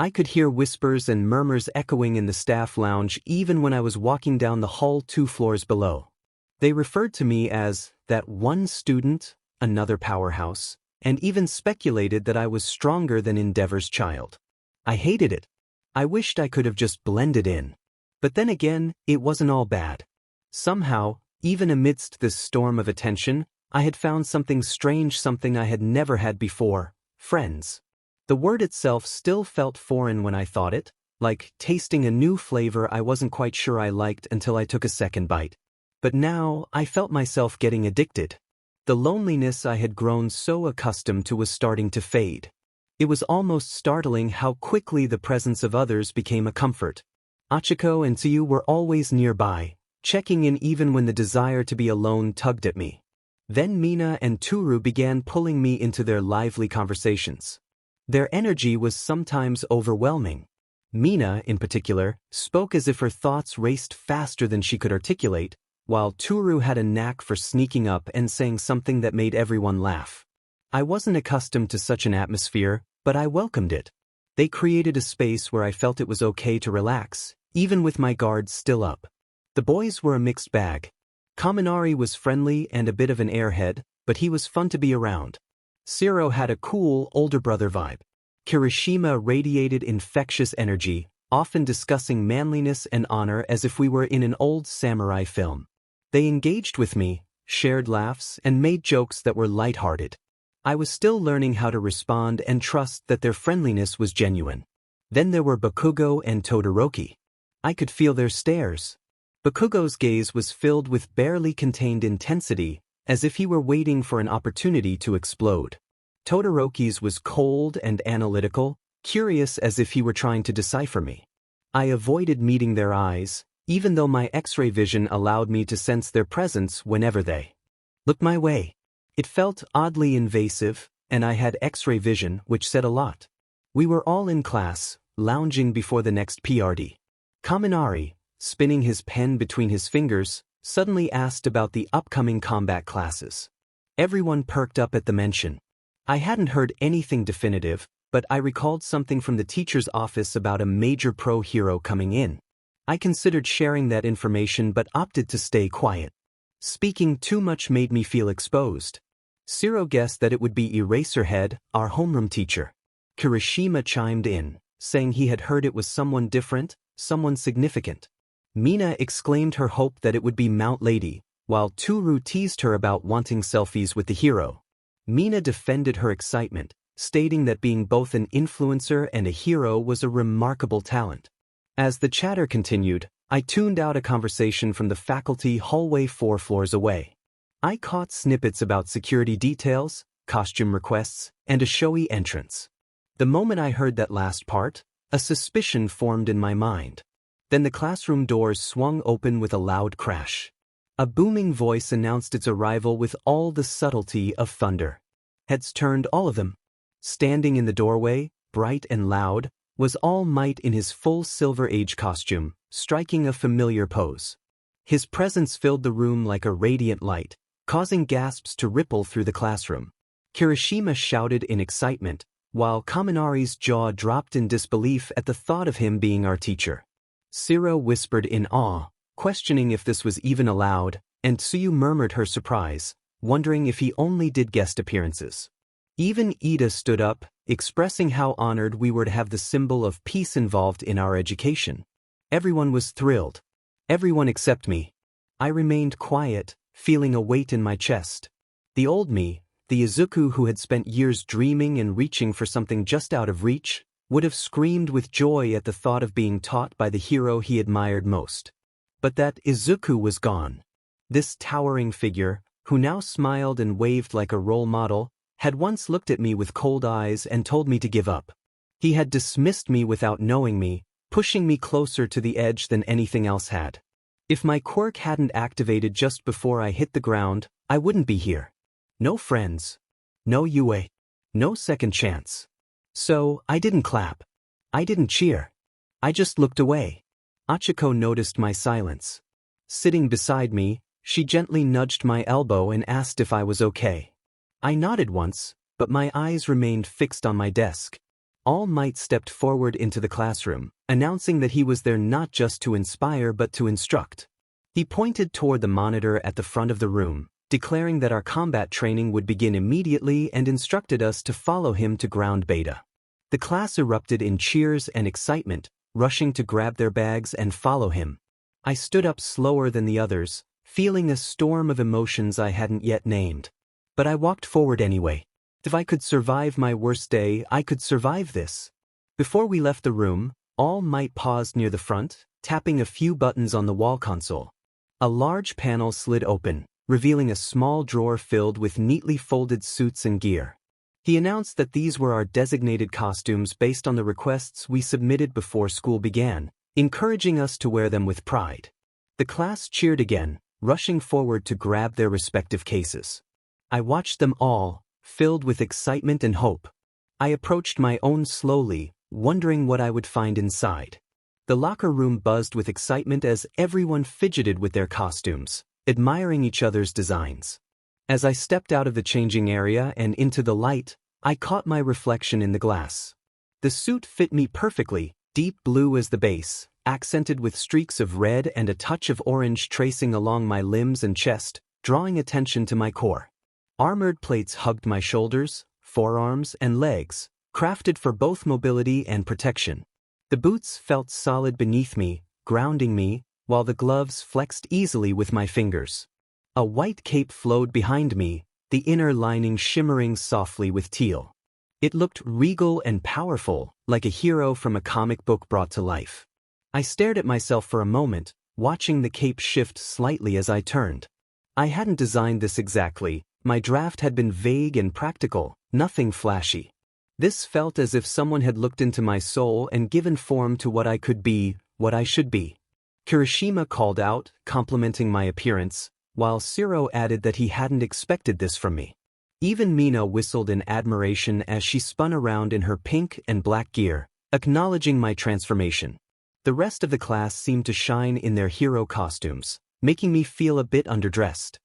I could hear whispers and murmurs echoing in the staff lounge even when I was walking down the hall 2 floors below. They referred to me as that one student, another powerhouse, and even speculated that I was stronger than Endeavor's child. I hated it. I wished I could have just blended in. But then again, it wasn't all bad. Somehow, even amidst this storm of attention, I had found something strange, something I had never had before: friends. The word itself still felt foreign when I thought it, like tasting a new flavor I wasn't quite sure I liked until I took a second bite. But now, I felt myself getting addicted. The loneliness I had grown so accustomed to was starting to fade. It was almost startling how quickly the presence of others became a comfort. Achiko and Tsuyu were always nearby, checking in even when the desire to be alone tugged at me. Then Mina and Toru began pulling me into their lively conversations. Their energy was sometimes overwhelming. Mina, in particular, spoke as if her thoughts raced faster than she could articulate, while Toru had a knack for sneaking up and saying something that made everyone laugh. I wasn't accustomed to such an atmosphere, but I welcomed it. They created a space where I felt it was okay to relax, even with my guards still up. The boys were a mixed bag. Kaminari was friendly and a bit of an airhead, but he was fun to be around. Shiro had a cool, older brother vibe. Kirishima radiated infectious energy, often discussing manliness and honor as if we were in an old samurai film. They engaged with me, shared laughs, and made jokes that were lighthearted. I was still learning how to respond and trust that their friendliness was genuine. Then there were Bakugo and Todoroki. I could feel their stares. Bakugo's gaze was filled with barely contained intensity, as if he were waiting for an opportunity to explode. Todoroki's was cold and analytical, curious as if he were trying to decipher me. I avoided meeting their eyes, even though my X-ray vision allowed me to sense their presence whenever they looked my way. It felt oddly invasive, and I had X-ray vision, which said a lot. We were all in class, lounging before the next PRD. Kaminari, spinning his pen between his fingers, suddenly asked about the upcoming combat classes. Everyone perked up at the mention. I hadn't heard anything definitive, but I recalled something from the teacher's office about a major pro hero coming in. I considered sharing that information but opted to stay quiet. Speaking too much made me feel exposed. Shiro guessed that it would be Eraserhead, our homeroom teacher. Kirishima chimed in, saying he had heard it was someone different, someone significant. Mina exclaimed her hope that it would be Mount Lady, while Toru teased her about wanting selfies with the hero. Mina defended her excitement, stating that being both an influencer and a hero was a remarkable talent. As the chatter continued, I tuned out a conversation from the faculty hallway 4 floors away. I caught snippets about security details, costume requests, and a showy entrance. The moment I heard that last part, a suspicion formed in my mind. Then the classroom doors swung open with a loud crash. A booming voice announced its arrival with all the subtlety of thunder. Heads turned, all of them. Standing in the doorway, bright and loud, was All Might in his full Silver Age costume, striking a familiar pose. His presence filled the room like a radiant light, causing gasps to ripple through the classroom. Kirishima shouted in excitement, while Kaminari's jaw dropped in disbelief at the thought of him being our teacher. Shiro whispered in awe, questioning if this was even allowed, and Tsuyu murmured her surprise, wondering if he only did guest appearances. Even Ida stood up, expressing how honored we were to have the symbol of peace involved in our education. Everyone was thrilled. Everyone except me. I remained quiet, feeling a weight in my chest. The old me, the Izuku who had spent years dreaming and reaching for something just out of reach, would have screamed with joy at the thought of being taught by the hero he admired most. But that Izuku was gone. This towering figure, who now smiled and waved like a role model, had once looked at me with cold eyes and told me to give up. He had dismissed me without knowing me, pushing me closer to the edge than anything else had. If my quirk hadn't activated just before I hit the ground, I wouldn't be here. No friends. No Yue. No second chance. So, I didn't clap. I didn't cheer. I just looked away. Achiko noticed my silence. Sitting beside me, she gently nudged my elbow and asked if I was okay. I nodded once, but my eyes remained fixed on my desk. All Might stepped forward into the classroom, announcing that he was there not just to inspire but to instruct. He pointed toward the monitor at the front of the room, declaring that our combat training would begin immediately and instructed us to follow him to ground beta. The class erupted in cheers and excitement, rushing to grab their bags and follow him. I stood up slower than the others, feeling a storm of emotions I hadn't yet named. But I walked forward anyway. If I could survive my worst day, I could survive this. Before we left the room, All Might paused near the front, tapping a few buttons on the wall console. A large panel slid open, revealing a small drawer filled with neatly folded suits and gear. He announced that these were our designated costumes based on the requests we submitted before school began, encouraging us to wear them with pride. The class cheered again, rushing forward to grab their respective cases. I watched them all, filled with excitement and hope. I approached my own slowly, wondering what I would find inside. The locker room buzzed with excitement as everyone fidgeted with their costumes, admiring each other's designs. As I stepped out of the changing area and into the light, I caught my reflection in the glass. The suit fit me perfectly, deep blue as the base, accented with streaks of red and a touch of orange tracing along my limbs and chest, drawing attention to my core. Armored plates hugged my shoulders, forearms, and legs, crafted for both mobility and protection. The boots felt solid beneath me, grounding me, while the gloves flexed easily with my fingers. A white cape flowed behind me, the inner lining shimmering softly with teal. It looked regal and powerful, like a hero from a comic book brought to life. I stared at myself for a moment, watching the cape shift slightly as I turned. I hadn't designed this exactly, my draft had been vague and practical, nothing flashy. This felt as if someone had looked into my soul and given form to what I could be, what I should be. Kirishima called out, complimenting my appearance, while Siro added that he hadn't expected this from me. Even Mina whistled in admiration as she spun around in her pink and black gear, acknowledging my transformation. The rest of the class seemed to shine in their hero costumes, making me feel a bit underdressed.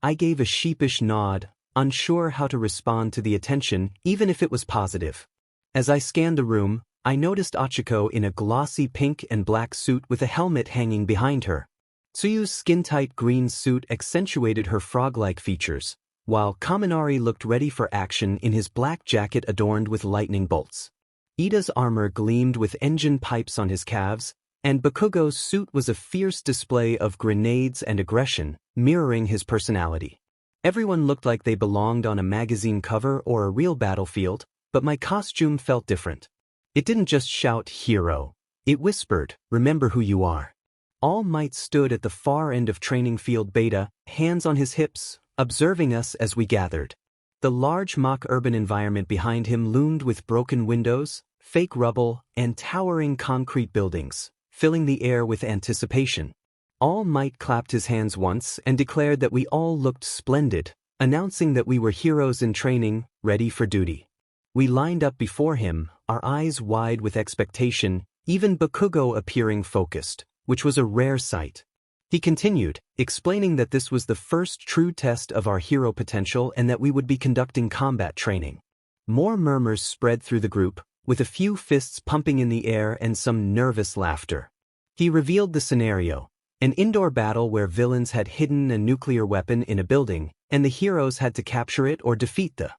I gave a sheepish nod, unsure how to respond to the attention, even if it was positive. As I scanned the room, I noticed Achiko in a glossy pink and black suit with a helmet hanging behind her. Tsuyu's skin-tight green suit accentuated her frog-like features, while Kaminari looked ready for action in his black jacket adorned with lightning bolts. Ida's armor gleamed with engine pipes on his calves, and Bakugo's suit was a fierce display of grenades and aggression, mirroring his personality. Everyone looked like they belonged on a magazine cover or a real battlefield, but my costume felt different. It didn't just shout hero, it whispered, remember who you are. All Might stood at the far end of training field beta, hands on his hips, observing us as we gathered. The large mock urban environment behind him loomed with broken windows, fake rubble, and towering concrete buildings, filling the air with anticipation. All Might clapped his hands once and declared that we all looked splendid, announcing that we were heroes in training, ready for duty. We lined up before him, our eyes wide with expectation, even Bakugo appearing focused, which was a rare sight. He continued, explaining that this was the first true test of our hero potential and that we would be conducting combat training. More murmurs spread through the group, with a few fists pumping in the air and some nervous laughter. He revealed the scenario, an indoor battle where villains had hidden a nuclear weapon in a building, and the heroes had to capture it or defeat the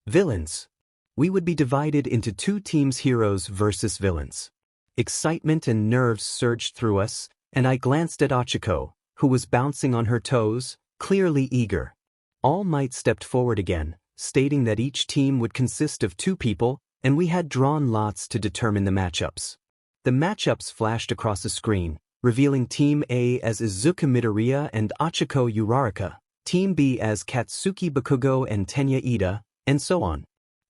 villains. We would be divided into two teams, heroes versus villains. Excitement and nerves surged through us, and I glanced at Achiko, who was bouncing on her toes, clearly eager. All Might stepped forward again, stating that each team would consist of 2 people, and we had drawn lots to determine the matchups. The matchups flashed across the screen, revealing Team A as Izuku Midoriya and Achiko Uraraka, Team B as Katsuki Bakugo and Tenya Ida, and so on.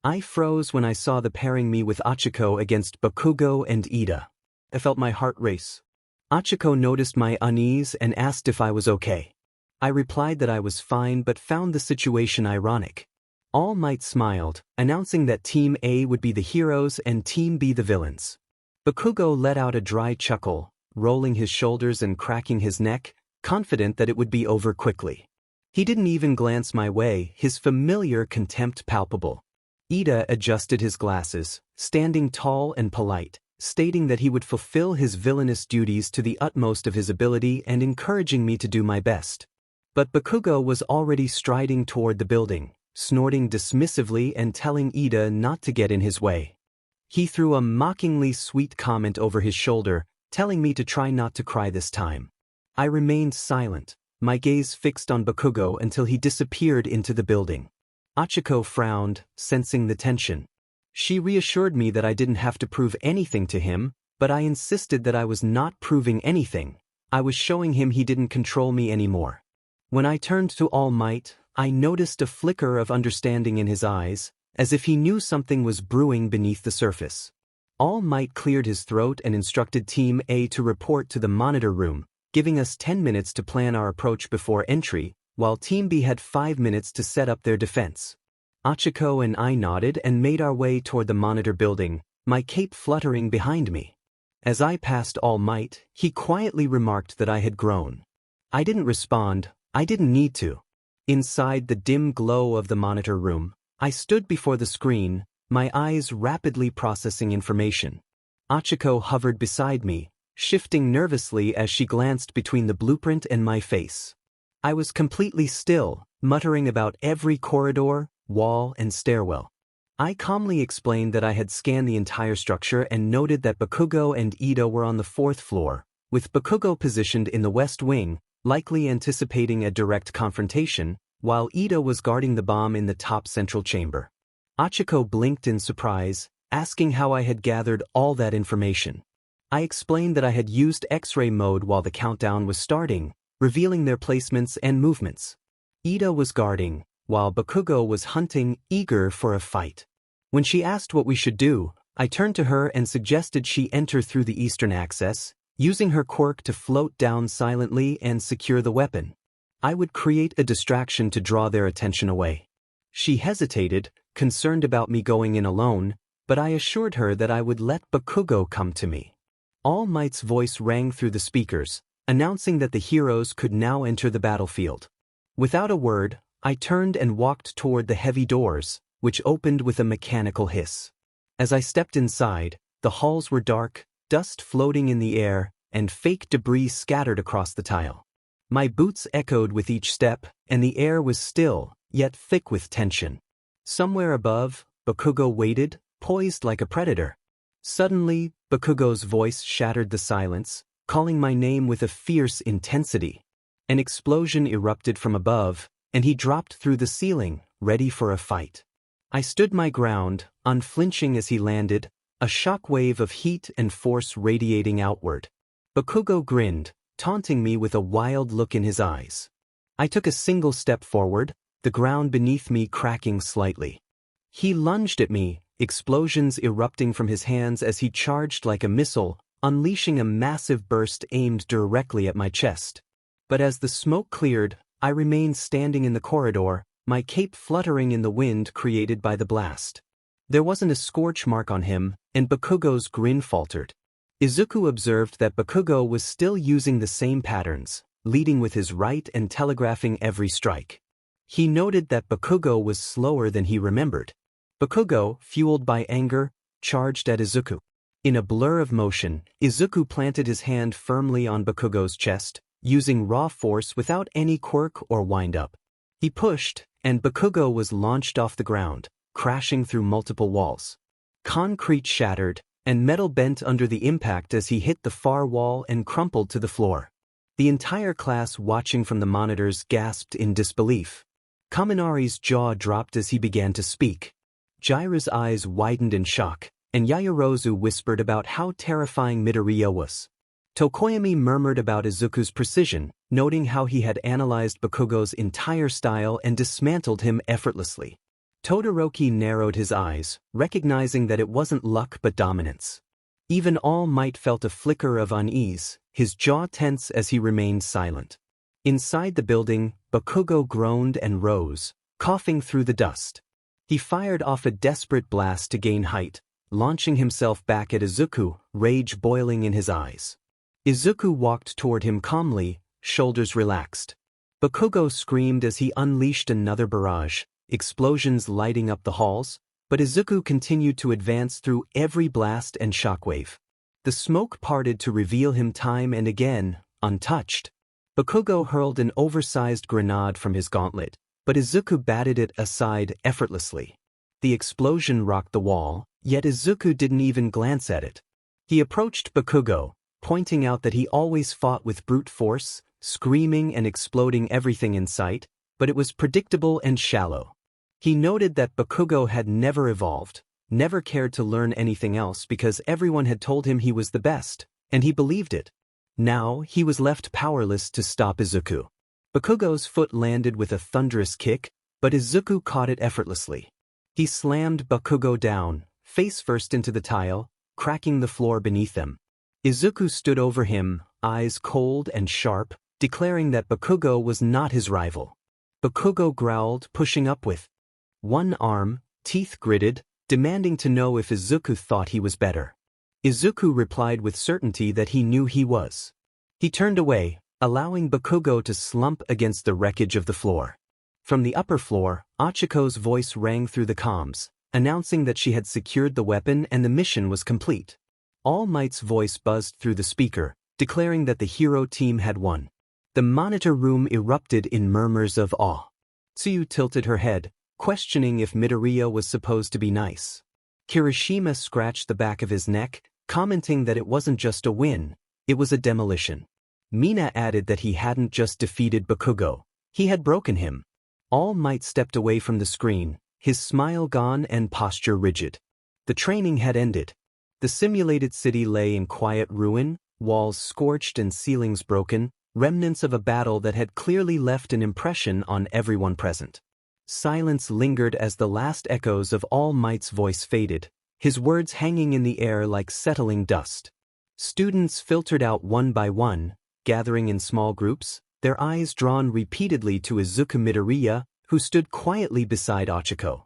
I froze when I saw the pairing me with Achiko against Bakugo and Ida. I felt my heart race. Achiko noticed my unease and asked if I was okay. I replied that I was fine but found the situation ironic. All Might smiled, announcing that Team A would be the heroes and Team B the villains. Bakugo let out a dry chuckle, rolling his shoulders and cracking his neck, confident that it would be over quickly. He didn't even glance my way, his familiar contempt palpable. Ida adjusted his glasses, standing tall and polite, stating that he would fulfill his villainous duties to the utmost of his ability and encouraging me to do my best. But Bakugo was already striding toward the building, snorting dismissively and telling Ida not to get in his way. He threw a mockingly sweet comment over his shoulder, telling me to try not to cry this time. I remained silent, my gaze fixed on Bakugo until he disappeared into the building. Achiko frowned, sensing the tension. She reassured me that I didn't have to prove anything to him, but I insisted that I was not proving anything. I was showing him he didn't control me anymore. When I turned to All Might, I noticed a flicker of understanding in his eyes, as if he knew something was brewing beneath the surface. All Might cleared his throat and instructed Team A to report to the monitor room, giving us 10 minutes to plan our approach before entry, while Team B had 5 minutes to set up their defense. Achiko and I nodded and made our way toward the monitor building, my cape fluttering behind me. As I passed All Might, he quietly remarked that I had grown. I didn't respond, I didn't need to. Inside the dim glow of the monitor room, I stood before the screen, my eyes rapidly processing information. Achiko hovered beside me, shifting nervously as she glanced between the blueprint and my face. I was completely still, muttering about every corridor, wall, and stairwell. I calmly explained that I had scanned the entire structure and noted that Bakugo and Ida were on the 4th floor, with Bakugo positioned in the west wing, likely anticipating a direct confrontation, while Ida was guarding the bomb in the top central chamber. Achiko blinked in surprise, asking how I had gathered all that information. I explained that I had used X-ray mode while the countdown was starting, revealing their placements and movements. Ida was guarding, while Bakugo was hunting, eager for a fight. When she asked what we should do, I turned to her and suggested she enter through the eastern access, using her quirk to float down silently and secure the weapon. I would create a distraction to draw their attention away. She hesitated, concerned about me going in alone, but I assured her that I would let Bakugo come to me. All Might's voice rang through the speakers, announcing that the heroes could now enter the battlefield. Without a word, I turned and walked toward the heavy doors, which opened with a mechanical hiss. As I stepped inside, the halls were dark, dust floating in the air, and fake debris scattered across the tile. My boots echoed with each step, and the air was still, yet thick with tension. Somewhere above, Bakugo waited, poised like a predator. Suddenly, Bakugo's voice shattered the silence, calling my name with a fierce intensity. An explosion erupted from above, and he dropped through the ceiling, ready for a fight. I stood my ground, unflinching as he landed, a shock wave of heat and force radiating outward. Bakugo grinned, taunting me with a wild look in his eyes. I took a single step forward, the ground beneath me cracking slightly. He lunged at me, explosions erupting from his hands as he charged like a missile, unleashing a massive burst aimed directly at my chest. But as the smoke cleared, I remained standing in the corridor, my cape fluttering in the wind created by the blast. There wasn't a scorch mark on him, and Bakugo's grin faltered. Izuku observed that Bakugo was still using the same patterns, leading with his right and telegraphing every strike. He noted that Bakugo was slower than he remembered. Bakugo, fueled by anger, charged at Izuku. In a blur of motion, Izuku planted his hand firmly on Bakugo's chest, using raw force without any quirk or wind-up. He pushed, and Bakugo was launched off the ground, crashing through multiple walls. Concrete shattered, and metal bent under the impact as he hit the far wall and crumpled to the floor. The entire class watching from the monitors gasped in disbelief. Kaminari's jaw dropped as he began to speak. Jiraiya's eyes widened in shock, and Yaoyorozu whispered about how terrifying Midoriya was. Tokoyami murmured about Izuku's precision, noting how he had analyzed Bakugo's entire style and dismantled him effortlessly. Todoroki narrowed his eyes, recognizing that it wasn't luck but dominance. Even All Might felt a flicker of unease, his jaw tense as he remained silent. Inside the building, Bakugo groaned and rose, coughing through the dust. He fired off a desperate blast to gain height, launching himself back at Izuku, rage boiling in his eyes. Izuku walked toward him calmly, shoulders relaxed. Bakugo screamed as he unleashed another barrage, explosions lighting up the halls, But Izuku continued to advance through every blast and shockwave. The smoke parted to reveal him time and again, untouched. Bakugo hurled an oversized grenade from his gauntlet, but Izuku batted it aside effortlessly. The explosion rocked the wall, yet Izuku didn't even glance at it. He approached Bakugo, pointing out that he always fought with brute force, screaming and exploding everything in sight, but it was predictable and shallow. He noted that Bakugo had never evolved, never cared to learn anything else because everyone had told him he was the best, and he believed it. Now, he was left powerless to stop Izuku. Bakugo's foot landed with a thunderous kick, but Izuku caught it effortlessly. He slammed Bakugo down, face first into the tile, cracking the floor beneath them. Izuku stood over him, eyes cold and sharp, declaring that Bakugo was not his rival. Bakugo growled, pushing up with one arm, teeth gritted, demanding to know if Izuku thought he was better. Izuku replied with certainty that he knew he was. He turned away, allowing Bakugo to slump against the wreckage of the floor. From the upper floor, Achiko's voice rang through the comms, announcing that she had secured the weapon and the mission was complete. All Might's voice buzzed through the speaker, declaring that the hero team had won. The monitor room erupted in murmurs of awe. Tsuyu tilted her head, questioning if Midoriya was supposed to be nice. Kirishima scratched the back of his neck, commenting that it wasn't just a win, it was a demolition. Mina added that he hadn't just defeated Bakugo, he had broken him. All Might stepped away from the screen, his smile gone and posture rigid. The training had ended. The simulated city lay in quiet ruin, walls scorched and ceilings broken, remnants of a battle that had clearly left an impression on everyone present. Silence lingered as the last echoes of All Might's voice faded, his words hanging in the air like settling dust. Students filtered out one by one, gathering in small groups, their eyes drawn repeatedly to Izuku Midoriya, who stood quietly beside Achiko.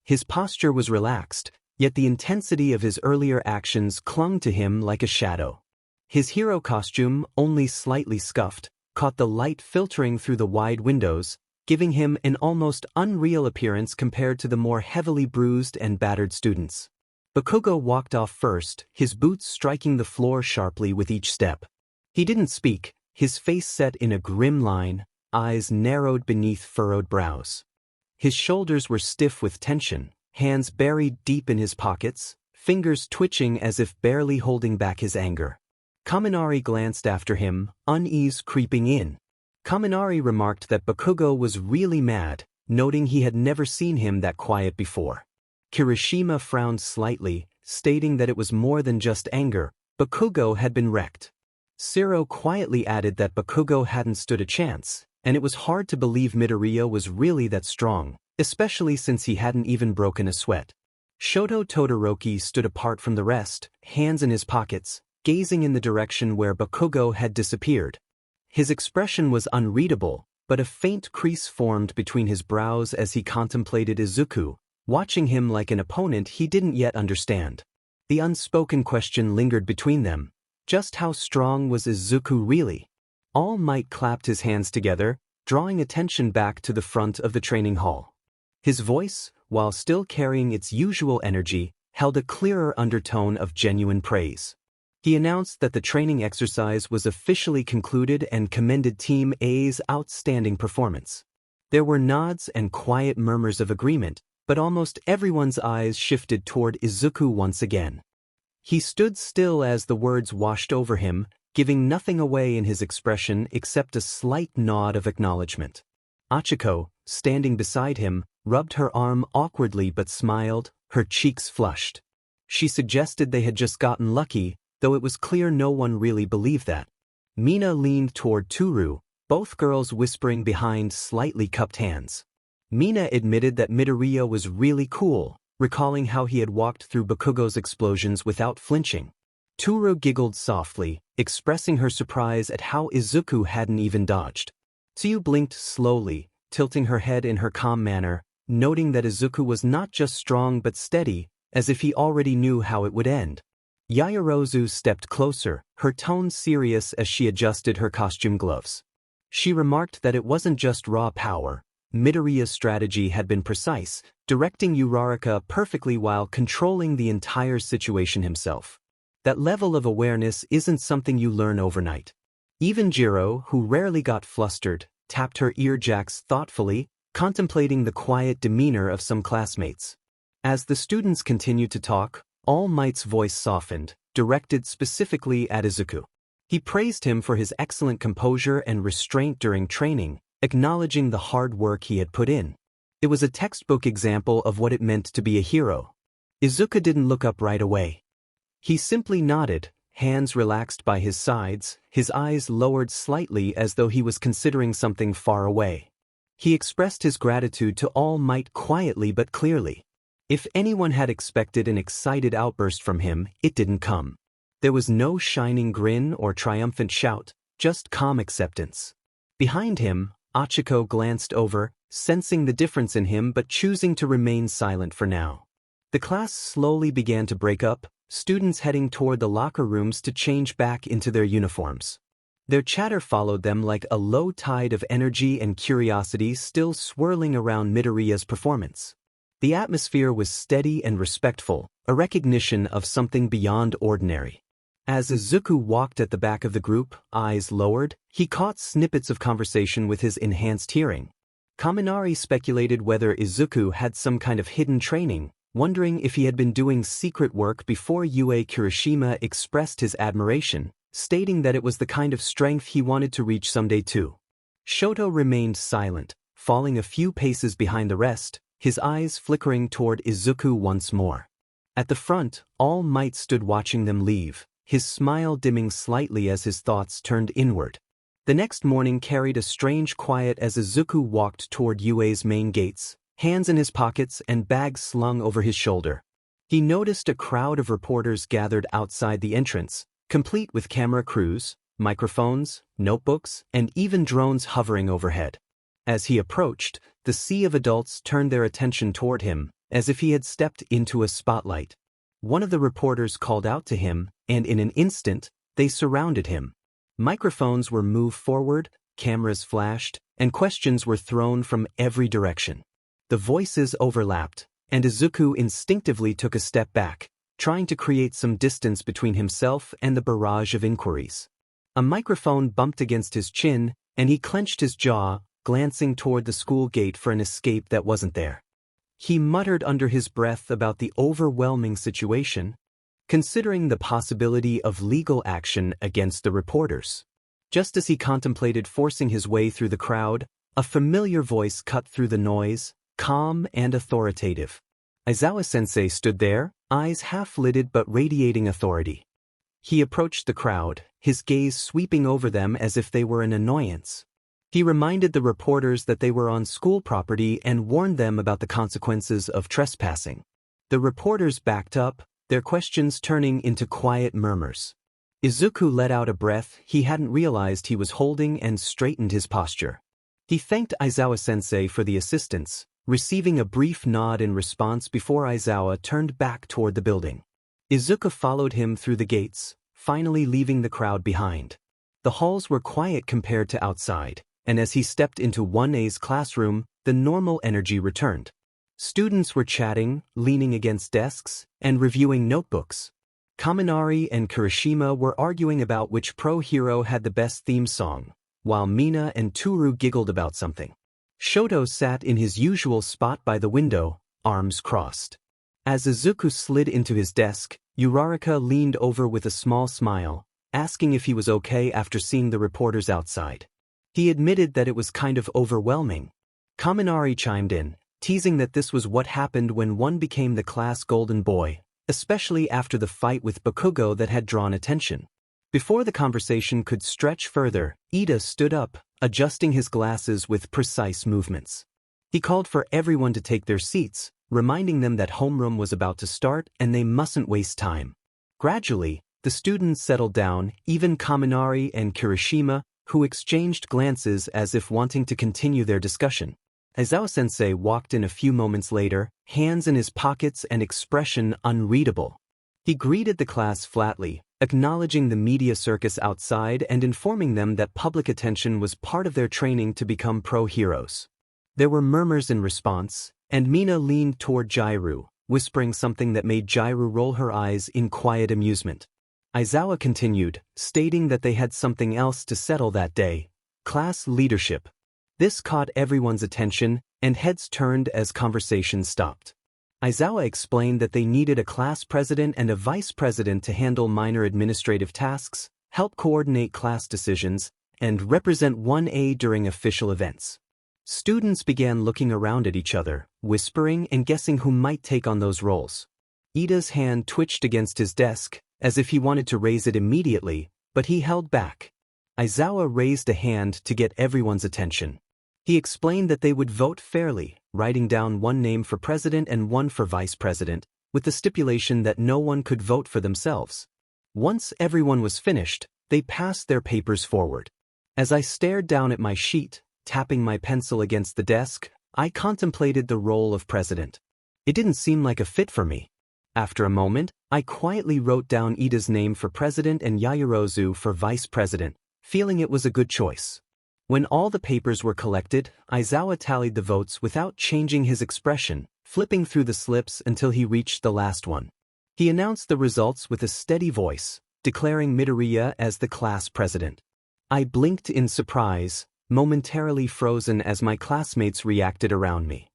His posture was relaxed, yet the intensity of his earlier actions clung to him like a shadow. His hero costume, only slightly scuffed, caught the light filtering through the wide windows, giving him an almost unreal appearance compared to the more heavily bruised and battered students. Bakugo walked off first, his boots striking the floor sharply with each step. He didn't speak, his face set in a grim line, eyes narrowed beneath furrowed brows. His shoulders were stiff with tension, hands buried deep in his pockets, fingers twitching as if barely holding back his anger. Kaminari glanced after him, unease creeping in. Kaminari remarked that Bakugo was really mad, noting he had never seen him that quiet before. Kirishima frowned slightly, stating that it was more than just anger, Bakugo had been wrecked. Siro quietly added that Bakugo hadn't stood a chance, and it was hard to believe Midoriya was really that strong, especially since he hadn't even broken a sweat. Shoto Todoroki stood apart from the rest, hands in his pockets, gazing in the direction where Bakugo had disappeared. His expression was unreadable, but a faint crease formed between his brows as he contemplated Izuku, watching him like an opponent he didn't yet understand. The unspoken question lingered between them. Just how strong was Izuku really? All Might clapped his hands together, drawing attention back to the front of the training hall. His voice, while still carrying its usual energy, held a clearer undertone of genuine praise. He announced that the training exercise was officially concluded and commended Team A's outstanding performance. There were nods and quiet murmurs of agreement, but almost everyone's eyes shifted toward Izuku once again. He stood still as the words washed over him, giving nothing away in his expression except a slight nod of acknowledgement. Achiko, standing beside him, rubbed her arm awkwardly but smiled, her cheeks flushed. She suggested they had just gotten lucky, though it was clear no one really believed that. Mina leaned toward Toru, both girls whispering behind slightly cupped hands. Mina admitted that Midoriya was really cool, recalling how he had walked through Bakugo's explosions without flinching. Toru giggled softly, expressing her surprise at how Izuku hadn't even dodged. Tsuyu blinked slowly, tilting her head in her calm manner, noting that Izuku was not just strong but steady, as if he already knew how it would end. Yaoyorozu stepped closer, her tone serious as she adjusted her costume gloves. She remarked that it wasn't just raw power, Midoriya's strategy had been precise, directing Uraraka perfectly while controlling the entire situation himself. That level of awareness isn't something you learn overnight. Even Jiro, who rarely got flustered, tapped her earjacks thoughtfully, contemplating the quiet demeanor of some classmates. As the students continued to talk, All Might's voice softened, directed specifically at Izuku. He praised him for his excellent composure and restraint during training, acknowledging the hard work he had put in. It was a textbook example of what it meant to be a hero. Izuku didn't look up right away. He simply nodded, hands relaxed by his sides, his eyes lowered slightly as though he was considering something far away. He expressed his gratitude to All Might quietly but clearly. If anyone had expected an excited outburst from him, it didn't come. There was no shining grin or triumphant shout, just calm acceptance. Behind him, Achiko glanced over, sensing the difference in him but choosing to remain silent for now. The class slowly began to break up, students heading toward the locker rooms to change back into their uniforms. Their chatter followed them like a low tide of energy and curiosity still swirling around Midoriya's performance. The atmosphere was steady and respectful, a recognition of something beyond ordinary. As Izuku walked at the back of the group, eyes lowered, he caught snippets of conversation with his enhanced hearing. Kaminari speculated whether Izuku had some kind of hidden training, wondering if he had been doing secret work before Yue Kirishima expressed his admiration, stating that it was the kind of strength he wanted to reach someday too. Shoto remained silent, falling a few paces behind the rest, his eyes flickering toward Izuku once more. At the front, All Might stood watching them leave, his smile dimming slightly as his thoughts turned inward. The next morning carried a strange quiet as Izuku walked toward Yue's main gates, hands in his pockets and bag slung over his shoulder. He noticed a crowd of reporters gathered outside the entrance, complete with camera crews, microphones, notebooks, and even drones hovering overhead. As he approached, the sea of adults turned their attention toward him, as if he had stepped into a spotlight. One of the reporters called out to him, and in an instant, they surrounded him. Microphones were moved forward, cameras flashed, and questions were thrown from every direction. The voices overlapped, and Izuku instinctively took a step back, trying to create some distance between himself and the barrage of inquiries. A microphone bumped against his chin, and he clenched his jaw, glancing toward the school gate for an escape that wasn't there. He muttered under his breath about the overwhelming situation, considering the possibility of legal action against the reporters. Just as he contemplated forcing his way through the crowd, a familiar voice cut through the noise, calm and authoritative. Aizawa-sensei stood there, eyes half-lidded but radiating authority. He approached the crowd, his gaze sweeping over them as if they were an annoyance. He reminded the reporters that they were on school property and warned them about the consequences of trespassing. The reporters backed up, their questions turning into quiet murmurs. Izuku let out a breath he hadn't realized he was holding and straightened his posture. He thanked Aizawa-sensei for the assistance, receiving a brief nod in response before Aizawa turned back toward the building. Izuku followed him through the gates, finally leaving the crowd behind. The halls were quiet compared to outside, and as he stepped into 1A's classroom, the normal energy returned. Students were chatting, leaning against desks, and reviewing notebooks. Kaminari and Kirishima were arguing about which pro-hero had the best theme song, while Mina and Toru giggled about something. Shoto sat in his usual spot by the window, arms crossed. As Izuku slid into his desk, Uraraka leaned over with a small smile, asking if he was okay after seeing the reporters outside. He admitted that it was kind of overwhelming. Kaminari chimed in, teasing that this was what happened when one became the class golden boy, especially after the fight with Bakugo that had drawn attention. Before the conversation could stretch further, Ida stood up, adjusting his glasses with precise movements. He called for everyone to take their seats, reminding them that homeroom was about to start and they mustn't waste time. Gradually, the students settled down, even Kaminari and Kirishima, who exchanged glances as if wanting to continue their discussion. Aizawa-sensei walked in a few moments later, hands in his pockets and expression unreadable. He greeted the class flatly, acknowledging the media circus outside and informing them that public attention was part of their training to become pro-heroes. There were murmurs in response, and Mina leaned toward Jairu, whispering something that made Jairu roll her eyes in quiet amusement. Aizawa continued, stating that they had something else to settle that day: class leadership. This caught everyone's attention, and heads turned as conversation stopped. Aizawa explained that they needed a class president and a vice president to handle minor administrative tasks, help coordinate class decisions, and represent 1A during official events. Students began looking around at each other, whispering and guessing who might take on those roles. Ida's hand twitched against his desk, as if he wanted to raise it immediately, but he held back. Aizawa raised a hand to get everyone's attention. He explained that they would vote fairly, writing down one name for president and one for vice president, with the stipulation that no one could vote for themselves. Once everyone was finished, they passed their papers forward. As I stared down at my sheet, tapping my pencil against the desk, I contemplated the role of president. It didn't seem like a fit for me. After a moment, I quietly wrote down Ida's name for president and Yaoyorozu for vice president, feeling it was a good choice. When all the papers were collected, Aizawa tallied the votes without changing his expression, flipping through the slips until he reached the last one. He announced the results with a steady voice, declaring Midoriya as the class president. I blinked in surprise, momentarily frozen as my classmates reacted around me.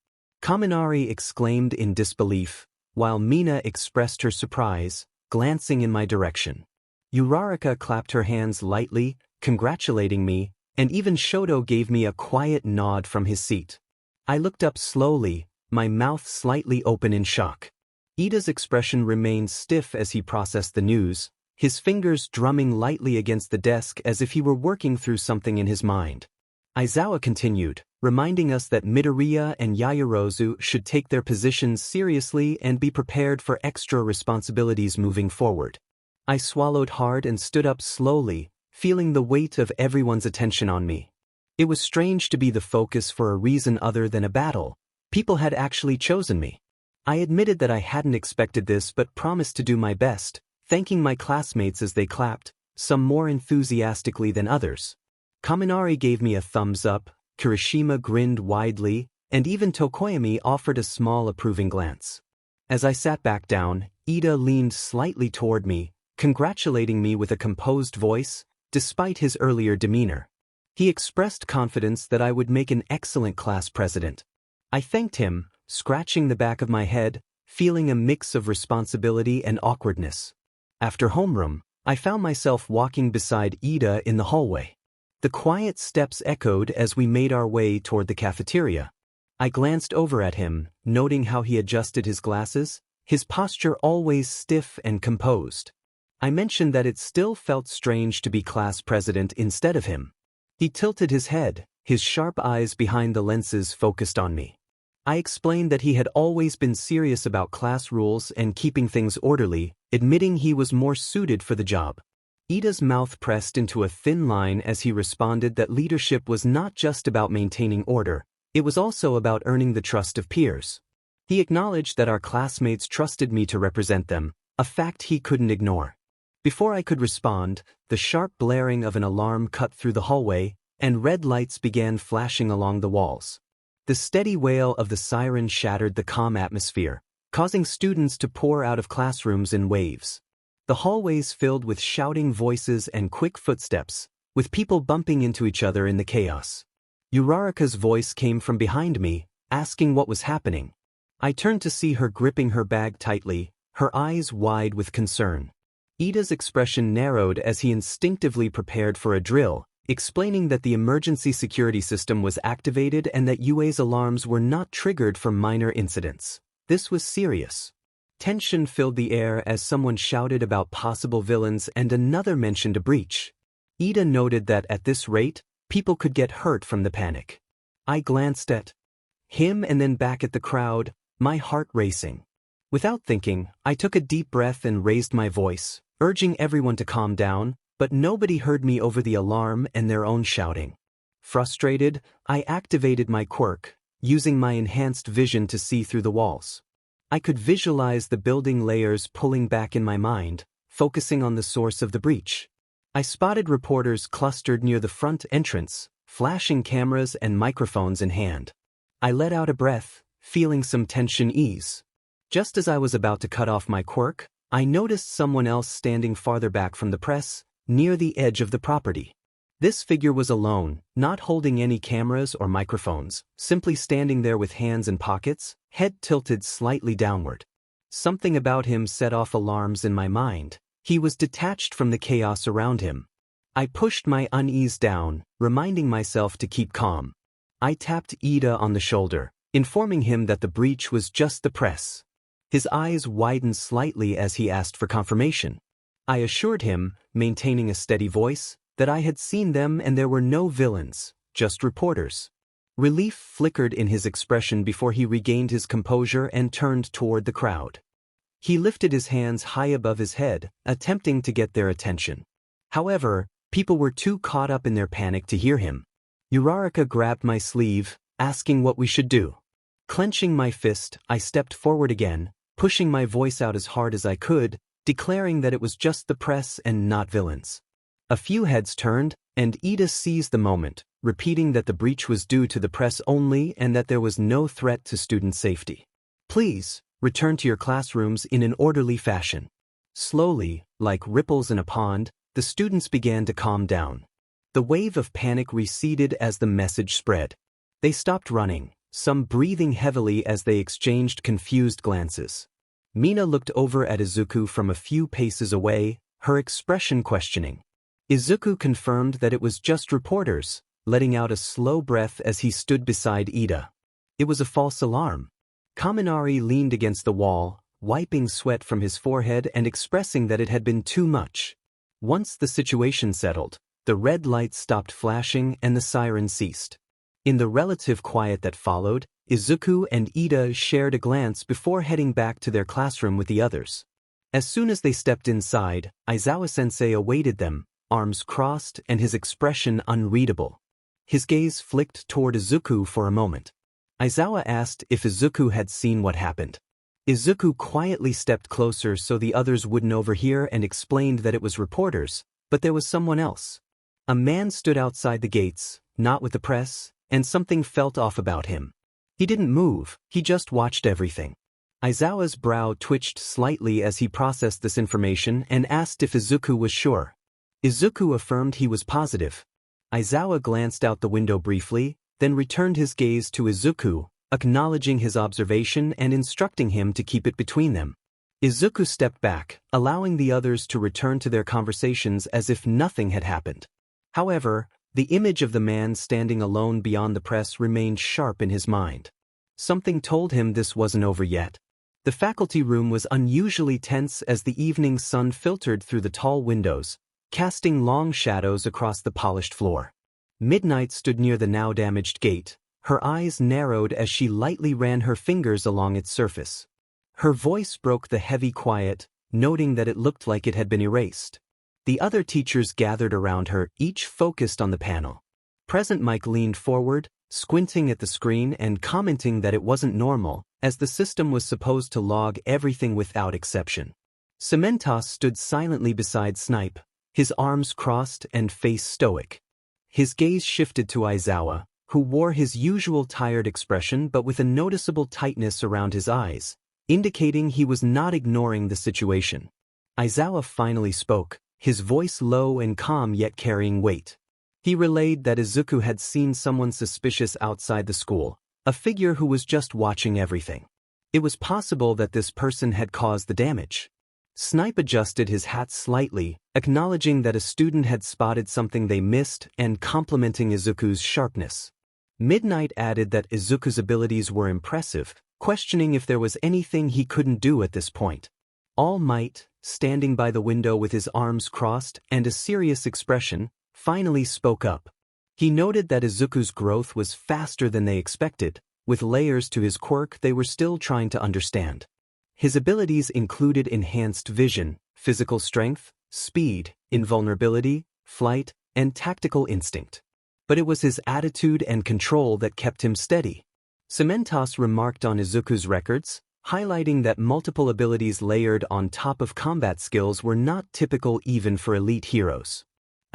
Kaminari exclaimed in disbelief, while Mina expressed her surprise, glancing in my direction. Uraraka clapped her hands lightly, congratulating me, and even Shoto gave me a quiet nod from his seat. I looked up slowly, my mouth slightly open in shock. Ida's expression remained stiff as he processed the news, his fingers drumming lightly against the desk as if he were working through something in his mind. Aizawa continued, reminding us that Midoriya and Yaoyorozu should take their positions seriously and be prepared for extra responsibilities moving forward. I swallowed hard and stood up slowly, feeling the weight of everyone's attention on me. It was strange to be the focus for a reason other than a battle. People had actually chosen me. I admitted that I hadn't expected this but promised to do my best, thanking my classmates as they clapped, some more enthusiastically than others. Kaminari gave me a thumbs up, Kirishima grinned widely, and even Tokoyami offered a small approving glance. As I sat back down, Ida leaned slightly toward me, congratulating me with a composed voice, despite his earlier demeanor. He expressed confidence that I would make an excellent class president. I thanked him, scratching the back of my head, feeling a mix of responsibility and awkwardness. After homeroom, I found myself walking beside Ida in the hallway. The quiet steps echoed as we made our way toward the cafeteria. I glanced over at him, noting how he adjusted his glasses, his posture always stiff and composed. I mentioned that it still felt strange to be class president instead of him. He tilted his head, his sharp eyes behind the lenses focused on me. I explained that he had always been serious about class rules and keeping things orderly, admitting he was more suited for the job. Ida's mouth pressed into a thin line as he responded that leadership was not just about maintaining order, it was also about earning the trust of peers. He acknowledged that our classmates trusted me to represent them, a fact he couldn't ignore. Before I could respond, the sharp blaring of an alarm cut through the hallway, and red lights began flashing along the walls. The steady wail of the siren shattered the calm atmosphere, causing students to pour out of classrooms in waves. The hallways filled with shouting voices and quick footsteps, with people bumping into each other in the chaos. Uraraka's voice came from behind me, asking what was happening. I turned to see her gripping her bag tightly, her eyes wide with concern. Ida's expression narrowed as he instinctively prepared for a drill, explaining that the emergency security system was activated and that UA's alarms were not triggered for minor incidents. This was serious. Tension filled the air as someone shouted about possible villains and another mentioned a breach. Ida noted that at this rate, people could get hurt from the panic. I glanced at him and then back at the crowd, my heart racing. Without thinking, I took a deep breath and raised my voice, urging everyone to calm down, but nobody heard me over the alarm and their own shouting. Frustrated, I activated my quirk, using my enhanced vision to see through the walls. I could visualize the building layers pulling back in my mind, focusing on the source of the breach. I spotted reporters clustered near the front entrance, flashing cameras and microphones in hand. I let out a breath, feeling some tension ease. Just as I was about to cut off my quirk, I noticed someone else standing farther back from the press, near the edge of the property. This figure was alone, not holding any cameras or microphones, simply standing there with hands in pockets, head tilted slightly downward. Something about him set off alarms in my mind. He was detached from the chaos around him. I pushed my unease down, reminding myself to keep calm. I tapped Ida on the shoulder, informing him that the breach was just the press. His eyes widened slightly as he asked for confirmation. I assured him, maintaining a steady voice, that I had seen them and there were no villains, just reporters. Relief flickered in his expression before he regained his composure and turned toward the crowd. He lifted his hands high above his head, attempting to get their attention. However, people were too caught up in their panic to hear him. Uraraka grabbed my sleeve, asking what we should do. Clenching my fist, I stepped forward again, pushing my voice out as hard as I could, declaring that it was just the press and not villains. A few heads turned, and Ida seized the moment, repeating that the breach was due to the press only and that there was no threat to student safety. Please, return to your classrooms in an orderly fashion. Slowly, like ripples in a pond, the students began to calm down. The wave of panic receded as the message spread. They stopped running, some breathing heavily as they exchanged confused glances. Mina looked over at Izuku from a few paces away, her expression questioning. Izuku confirmed that it was just reporters, letting out a slow breath as he stood beside Ida. It was a false alarm. Kaminari leaned against the wall, wiping sweat from his forehead and expressing that it had been too much. Once the situation settled, the red lights stopped flashing and the siren ceased. In the relative quiet that followed, Izuku and Ida shared a glance before heading back to their classroom with the others. As soon as they stepped inside, Aizawa-sensei awaited them, arms crossed and his expression unreadable. His gaze flicked toward Izuku for a moment. Aizawa asked if Izuku had seen what happened. Izuku quietly stepped closer so the others wouldn't overhear and explained that it was reporters, but there was someone else. A man stood outside the gates, not with the press, and something felt off about him. He didn't move, he just watched everything. Aizawa's brow twitched slightly as he processed this information and asked if Izuku was sure. Izuku affirmed he was positive. Aizawa glanced out the window briefly, then returned his gaze to Izuku, acknowledging his observation and instructing him to keep it between them. Izuku stepped back, allowing the others to return to their conversations as if nothing had happened. However, the image of the man standing alone beyond the press remained sharp in his mind. Something told him this wasn't over yet. The faculty room was unusually tense as the evening sun filtered through the tall windows, casting long shadows across the polished floor. Midnight stood near the now damaged gate, her eyes narrowed as she lightly ran her fingers along its surface. Her voice broke the heavy quiet, noting that it looked like it had been erased. The other teachers gathered around her, each focused on the panel. Present Mike leaned forward, squinting at the screen and commenting that it wasn't normal, as the system was supposed to log everything without exception. Cementos stood silently beside Snipe, his arms crossed and face stoic. His gaze shifted to Aizawa, who wore his usual tired expression but with a noticeable tightness around his eyes, indicating he was not ignoring the situation. Aizawa finally spoke, his voice low and calm yet carrying weight. He relayed that Izuku had seen someone suspicious outside the school, a figure who was just watching everything. It was possible that this person had caused the damage. Snipe adjusted his hat slightly, acknowledging that a student had spotted something they missed and complimenting Izuku's sharpness. Midnight added that Izuku's abilities were impressive, questioning if there was anything he couldn't do at this point. All Might, standing by the window with his arms crossed and a serious expression, finally spoke up. He noted that Izuku's growth was faster than they expected, with layers to his quirk they were still trying to understand. His abilities included enhanced vision, physical strength, speed, invulnerability, flight, and tactical instinct. But it was his attitude and control that kept him steady. Cementos remarked on Izuku's records, highlighting that multiple abilities layered on top of combat skills were not typical even for elite heroes.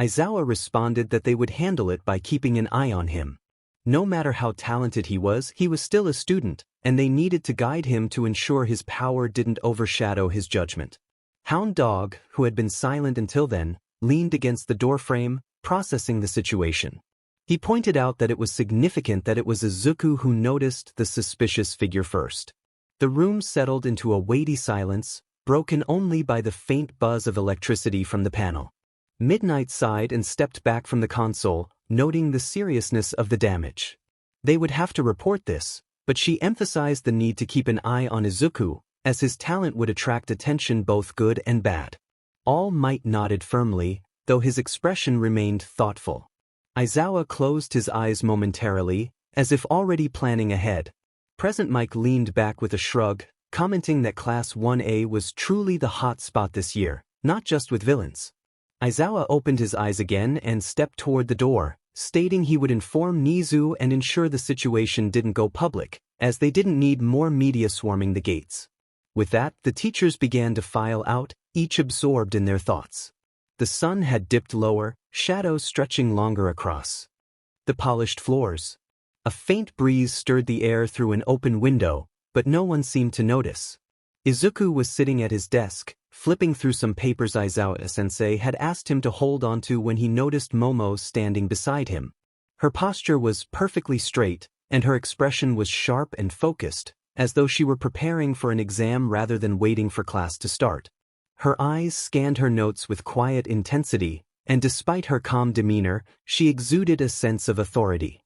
Aizawa responded that they would handle it by keeping an eye on him. No matter how talented he was still a student, and they needed to guide him to ensure his power didn't overshadow his judgment. Hound Dog, who had been silent until then, leaned against the doorframe, processing the situation. He pointed out that it was significant that it was Izuku who noticed the suspicious figure first. The room settled into a weighty silence, broken only by the faint buzz of electricity from the panel. Midnight sighed and stepped back from the console, noting the seriousness of the damage. They would have to report this, but she emphasized the need to keep an eye on Izuku, as his talent would attract attention both good and bad. All Might nodded firmly, though his expression remained thoughtful. Aizawa closed his eyes momentarily, as if already planning ahead. Present Mike leaned back with a shrug, commenting that Class 1A was truly the hot spot this year, not just with villains. Aizawa opened his eyes again and stepped toward the door, stating he would inform Nizu and ensure the situation didn't go public, as they didn't need more media swarming the gates. With that, the teachers began to file out, each absorbed in their thoughts. The sun had dipped lower, shadows stretching longer across the polished floors. A faint breeze stirred the air through an open window, but no one seemed to notice. Izuku was sitting at his desk, flipping through some papers Aizawa-sensei had asked him to hold onto when he noticed Momo standing beside him. Her posture was perfectly straight, and her expression was sharp and focused, as though she were preparing for an exam rather than waiting for class to start. Her eyes scanned her notes with quiet intensity, and despite her calm demeanor, she exuded a sense of authority.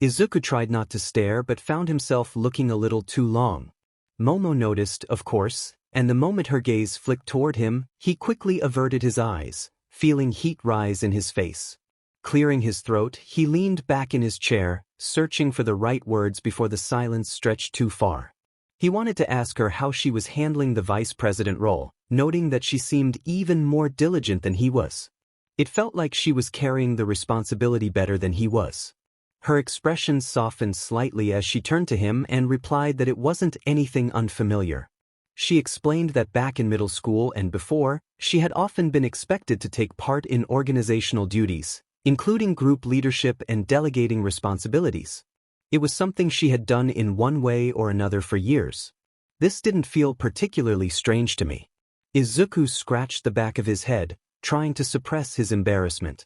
Izuku tried not to stare but found himself looking a little too long. Momo noticed, of course, and the moment her gaze flicked toward him, he quickly averted his eyes, feeling heat rise in his face. Clearing his throat, he leaned back in his chair, searching for the right words before the silence stretched too far. He wanted to ask her how she was handling the vice president role, noting that she seemed even more diligent than he was. It felt like she was carrying the responsibility better than he was. Her expression softened slightly as she turned to him and replied that it wasn't anything unfamiliar. She explained that back in middle school and before, she had often been expected to take part in organizational duties, including group leadership and delegating responsibilities. It was something she had done in one way or another for years. This didn't feel particularly strange to me. Izuku scratched the back of his head, trying to suppress his embarrassment.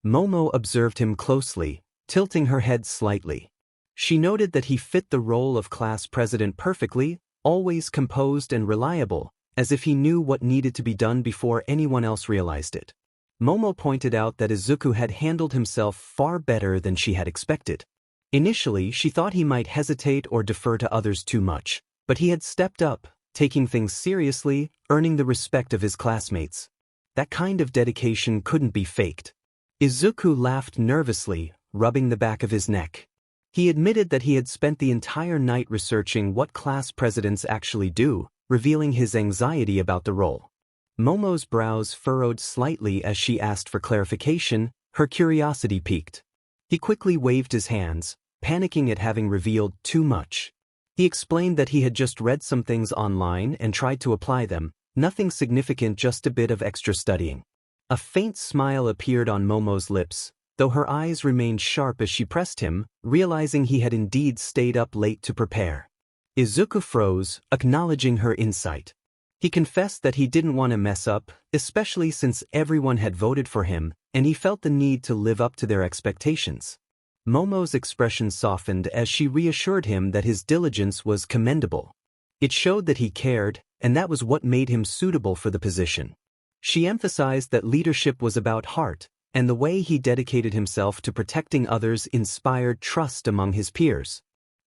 Momo observed him closely, tilting her head slightly. She noted that he fit the role of class president perfectly, always composed and reliable, as if he knew what needed to be done before anyone else realized it. Momo pointed out that Izuku had handled himself far better than she had expected. Initially, she thought he might hesitate or defer to others too much, but he had stepped up, taking things seriously, earning the respect of his classmates. That kind of dedication couldn't be faked. Izuku laughed nervously, rubbing the back of his neck. He admitted that he had spent the entire night researching what class presidents actually do, revealing his anxiety about the role. Momo's brows furrowed slightly as she asked for clarification, her curiosity piqued. He quickly waved his hands, panicking at having revealed too much. He explained that he had just read some things online and tried to apply them, nothing significant, just a bit of extra studying. A faint smile appeared on Momo's lips, though her eyes remained sharp as she pressed him, realizing he had indeed stayed up late to prepare. Izuku froze, acknowledging her insight. He confessed that he didn't want to mess up, especially since everyone had voted for him, and he felt the need to live up to their expectations. Momo's expression softened as she reassured him that his diligence was commendable. It showed that he cared, and that was what made him suitable for the position. She emphasized that leadership was about heart, and the way he dedicated himself to protecting others inspired trust among his peers.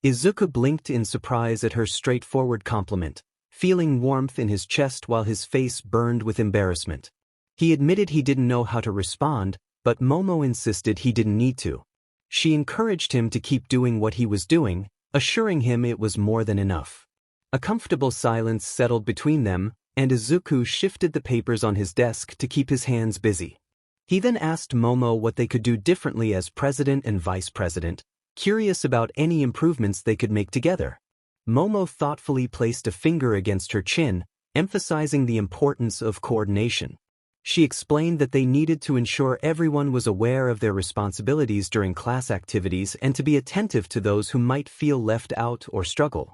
Izuku blinked in surprise at her straightforward compliment, feeling warmth in his chest while his face burned with embarrassment. He admitted he didn't know how to respond, but Momo insisted he didn't need to. She encouraged him to keep doing what he was doing, assuring him it was more than enough. A comfortable silence settled between them, and Izuku shifted the papers on his desk to keep his hands busy. He then asked Momo what they could do differently as president and vice president, curious about any improvements they could make together. Momo thoughtfully placed a finger against her chin, emphasizing the importance of coordination. She explained that they needed to ensure everyone was aware of their responsibilities during class activities and to be attentive to those who might feel left out or struggle.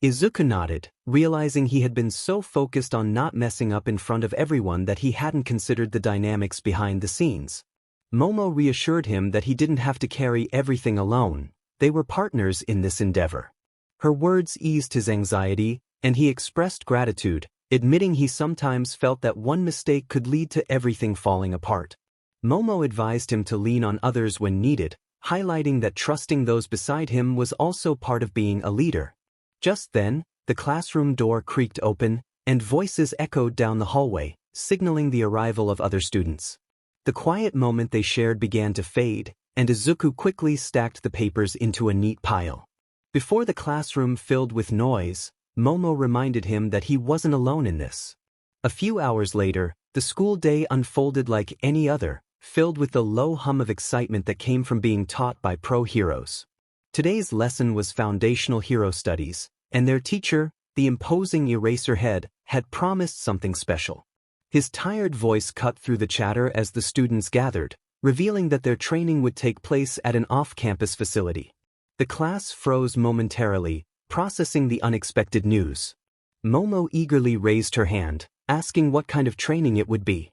Izuku nodded, realizing he had been so focused on not messing up in front of everyone that he hadn't considered the dynamics behind the scenes. Momo reassured him that he didn't have to carry everything alone. They were partners in this endeavor. Her words eased his anxiety, and he expressed gratitude, admitting he sometimes felt that one mistake could lead to everything falling apart. Momo advised him to lean on others when needed, highlighting that trusting those beside him was also part of being a leader. Just then, the classroom door creaked open, and voices echoed down the hallway, signaling the arrival of other students. The quiet moment they shared began to fade, and Izuku quickly stacked the papers into a neat pile. Before the classroom filled with noise, Momo reminded him that he wasn't alone in this. A few hours later, the school day unfolded like any other, filled with the low hum of excitement that came from being taught by pro heroes. Today's lesson was foundational hero studies, and their teacher, the imposing Eraserhead, had promised something special. His tired voice cut through the chatter as the students gathered, revealing that their training would take place at an off-campus facility. The class froze momentarily, processing the unexpected news. Momo eagerly raised her hand, asking what kind of training it would be.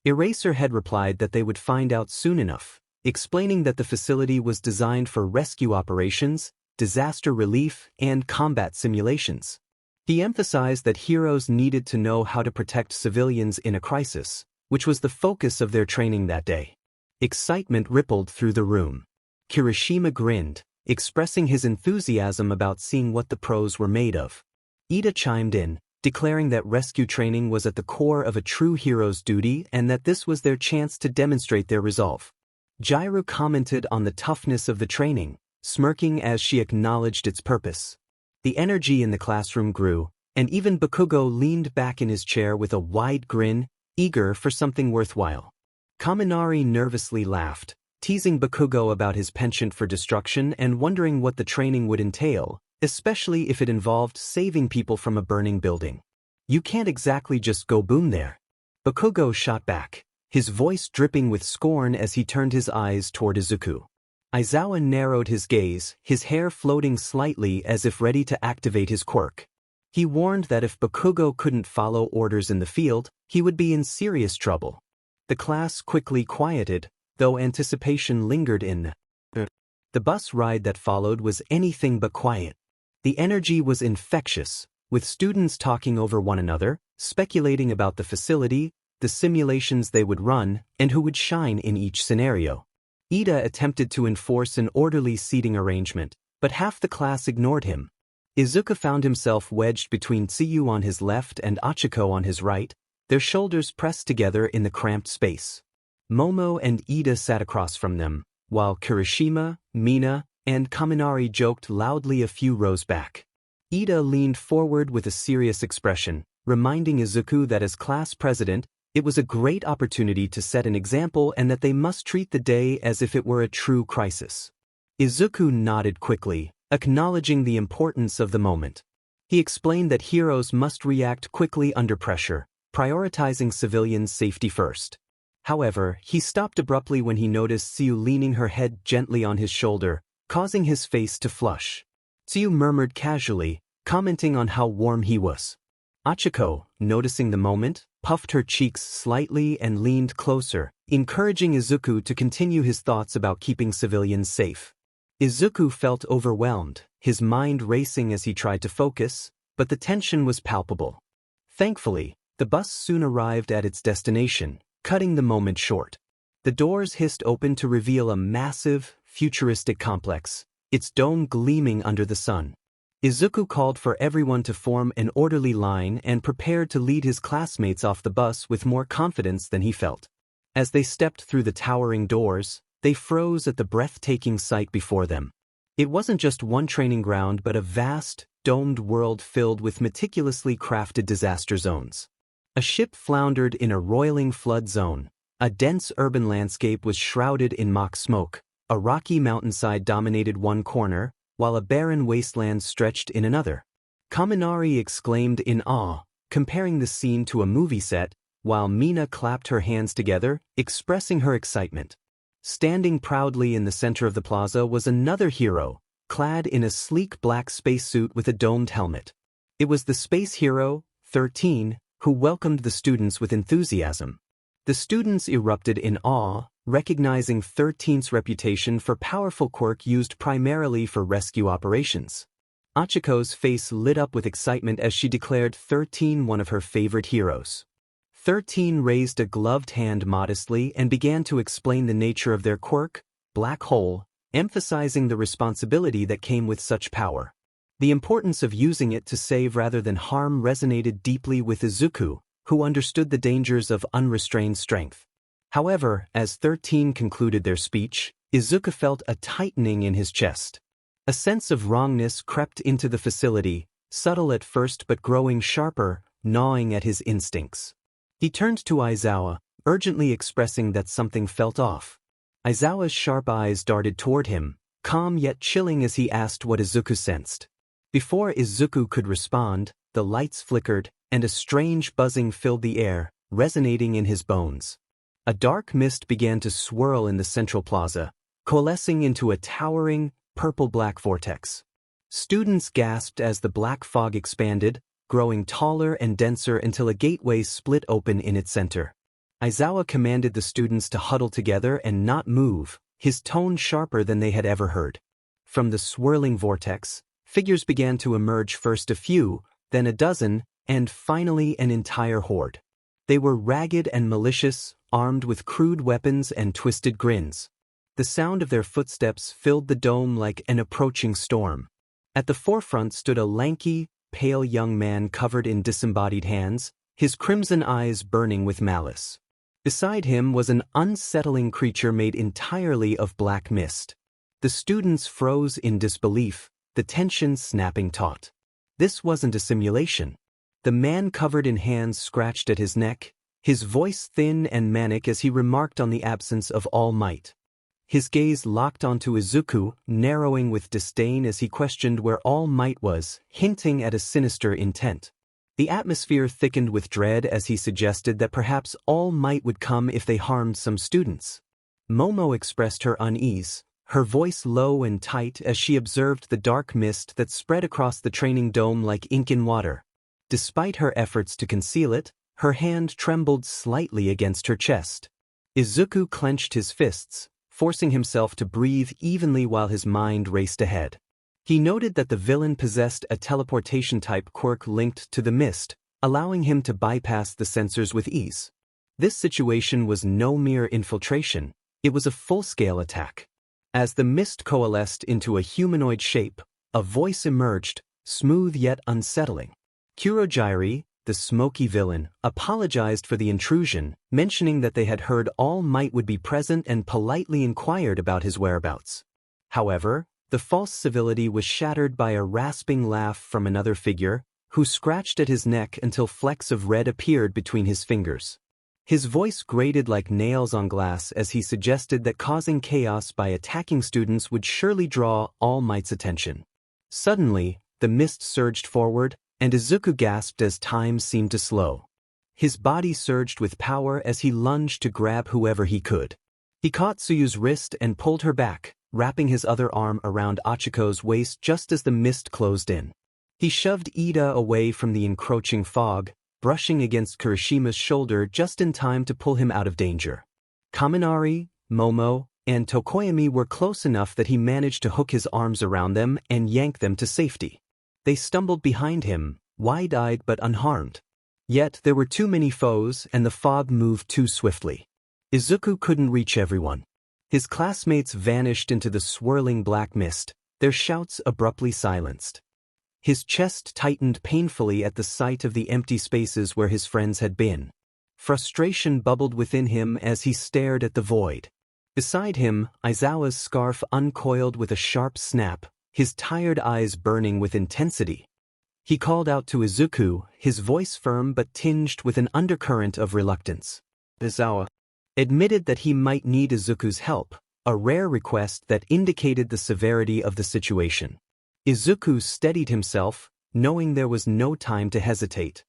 Eraserhead replied that they would find out soon enough, explaining that the facility was designed for rescue operations, disaster relief, and combat simulations. He emphasized that heroes needed to know how to protect civilians in a crisis, which was the focus of their training that day. Excitement rippled through the room. Kirishima grinned, expressing his enthusiasm about seeing what the pros were made of. Ida chimed in, declaring that rescue training was at the core of a true hero's duty and that this was their chance to demonstrate their resolve. Jairu commented on the toughness of the training, smirking as she acknowledged its purpose. The energy in the classroom grew, and even Bakugo leaned back in his chair with a wide grin, eager for something worthwhile. Kaminari nervously laughed, teasing Bakugo about his penchant for destruction and wondering what the training would entail, especially if it involved saving people from a burning building. "You can't exactly just go boom there." Bakugo shot back, his voice dripping with scorn as he turned his eyes toward Izuku. Aizawa narrowed his gaze, his hair floating slightly as if ready to activate his quirk. He warned that if Bakugo couldn't follow orders in the field, he would be in serious trouble. The class quickly quieted, though anticipation lingered in. The bus ride that followed was anything but quiet. The energy was infectious, with students talking over one another, speculating about the facility, the simulations they would run, and who would shine in each scenario. Ida attempted to enforce an orderly seating arrangement, but half the class ignored him. Izuku found himself wedged between Tsuyu on his left and Achiko on his right, their shoulders pressed together in the cramped space. Momo and Ida sat across from them, while Kirishima, Mina, and Kaminari joked loudly a few rows back. Ida leaned forward with a serious expression, reminding Izuku that as class president, it was a great opportunity to set an example and that they must treat the day as if it were a true crisis. Izuku nodded quickly, acknowledging the importance of the moment. He explained that heroes must react quickly under pressure, prioritizing civilians' safety first. However, he stopped abruptly when he noticed Tsuyu leaning her head gently on his shoulder, causing his face to flush. Tsuyu murmured casually, commenting on how warm he was. Achiko, noticing the moment, puffed her cheeks slightly and leaned closer, encouraging Izuku to continue his thoughts about keeping civilians safe. Izuku felt overwhelmed, his mind racing as he tried to focus, but the tension was palpable. Thankfully, the bus soon arrived at its destination, cutting the moment short. The doors hissed open to reveal a massive, futuristic complex, its dome gleaming under the sun. Izuku called for everyone to form an orderly line and prepared to lead his classmates off the bus with more confidence than he felt. As they stepped through the towering doors, they froze at the breathtaking sight before them. It wasn't just one training ground but a vast, domed world filled with meticulously crafted disaster zones. A ship floundered in a roiling flood zone. A dense urban landscape was shrouded in mock smoke. A rocky mountainside dominated one corner, while a barren wasteland stretched in another. Kaminari exclaimed in awe, comparing the scene to a movie set, while Mina clapped her hands together, expressing her excitement. Standing proudly in the center of the plaza was another hero, clad in a sleek black spacesuit with a domed helmet. It was the space hero, 13, who welcomed the students with enthusiasm. The students erupted in awe, recognizing 13's reputation for powerful quirk used primarily for rescue operations. Achiko's face lit up with excitement as she declared 13 one of her favorite heroes. 13 raised a gloved hand modestly and began to explain the nature of their quirk, black hole, emphasizing the responsibility that came with such power. The importance of using it to save rather than harm resonated deeply with Izuku, who understood the dangers of unrestrained strength. However, as 13 concluded their speech, Izuku felt a tightening in his chest. A sense of wrongness crept into the facility, subtle at first but growing sharper, gnawing at his instincts. He turned to Aizawa, urgently expressing that something felt off. Aizawa's sharp eyes darted toward him, calm yet chilling as he asked what Izuku sensed. Before Izuku could respond, the lights flickered, and a strange buzzing filled the air, resonating in his bones. A dark mist began to swirl in the central plaza, coalescing into a towering, purple-black vortex. Students gasped as the black fog expanded, growing taller and denser until a gateway split open in its center. Aizawa commanded the students to huddle together and not move, his tone sharper than they had ever heard. From the swirling vortex, figures began to emerge, first a few, then a dozen, and finally an entire horde. They were ragged and malicious, armed with crude weapons and twisted grins. The sound of their footsteps filled the dome like an approaching storm. At the forefront stood a lanky, pale young man covered in disembodied hands, his crimson eyes burning with malice. Beside him was an unsettling creature made entirely of black mist. The students froze in disbelief, the tension snapping taut. This wasn't a simulation. The man covered in hands scratched at his neck, his voice thin and manic as he remarked on the absence of all might. His gaze locked onto Izuku, narrowing with disdain as he questioned where all might was, hinting at a sinister intent. The atmosphere thickened with dread as he suggested that perhaps all might would come if they harmed some students. Momo expressed her unease, her voice low and tight as she observed the dark mist that spread across the training dome like ink in water. Despite her efforts to conceal it, her hand trembled slightly against her chest. Izuku clenched his fists, forcing himself to breathe evenly while his mind raced ahead. He noted that the villain possessed a teleportation-type quirk linked to the mist, allowing him to bypass the sensors with ease. This situation was no mere infiltration, it was a full-scale attack. As the mist coalesced into a humanoid shape, a voice emerged, smooth yet unsettling. Kurogyri, the smoky villain, apologized for the intrusion, mentioning that they had heard All Might would be present and politely inquired about his whereabouts. However, the false civility was shattered by a rasping laugh from another figure, who scratched at his neck until flecks of red appeared between his fingers. His voice grated like nails on glass as he suggested that causing chaos by attacking students would surely draw All Might's attention. Suddenly, the mist surged forward, and Izuku gasped as time seemed to slow. His body surged with power as he lunged to grab whoever he could. He caught Tsuyu's wrist and pulled her back, wrapping his other arm around Achiko's waist just as the mist closed in. He shoved Ida away from the encroaching fog, brushing against Kirishima's shoulder just in time to pull him out of danger. Kaminari, Momo, and Tokoyami were close enough that he managed to hook his arms around them and yank them to safety. They stumbled behind him, wide-eyed but unharmed. Yet there were too many foes and the fog moved too swiftly. Izuku couldn't reach everyone. His classmates vanished into the swirling black mist, their shouts abruptly silenced. His chest tightened painfully at the sight of the empty spaces where his friends had been. Frustration bubbled within him as he stared at the void. Beside him, Aizawa's scarf uncoiled with a sharp snap, his tired eyes burning with intensity. He called out to Izuku, his voice firm but tinged with an undercurrent of reluctance. Aizawa admitted that he might need Izuku's help, a rare request that indicated the severity of the situation. Izuku steadied himself, knowing there was no time to hesitate.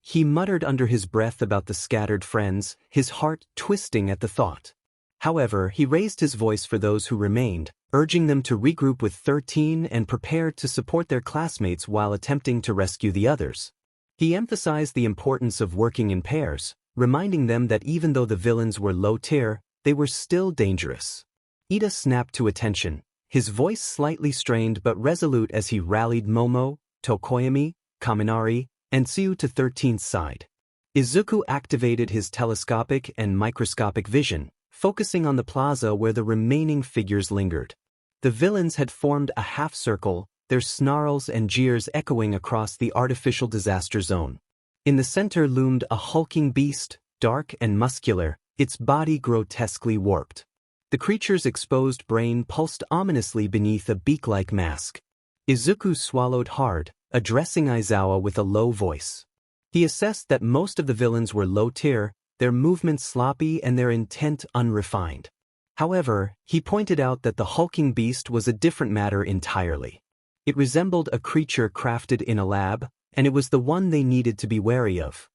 He muttered under his breath about the scattered friends, his heart twisting at the thought. However, he raised his voice for those who remained, urging them to regroup with 13 and prepare to support their classmates while attempting to rescue the others. He emphasized the importance of working in pairs, reminding them that even though the villains were low tier, they were still dangerous. Ida snapped to attention, his voice slightly strained but resolute as he rallied Momo, Tokoyami, Kaminari, and Tsuyu to 13's side. Izuku activated his telescopic and microscopic vision, focusing on the plaza where the remaining figures lingered. The villains had formed a half-circle, their snarls and jeers echoing across the artificial disaster zone. In the center loomed a hulking beast, dark and muscular, its body grotesquely warped. The creature's exposed brain pulsed ominously beneath a beak-like mask. Izuku swallowed hard, addressing Aizawa with a low voice. He assessed that most of the villains were low-tier, their movements sloppy and their intent unrefined. However, he pointed out that the hulking beast was a different matter entirely. It resembled a creature crafted in a lab, and it was the one they needed to be wary of.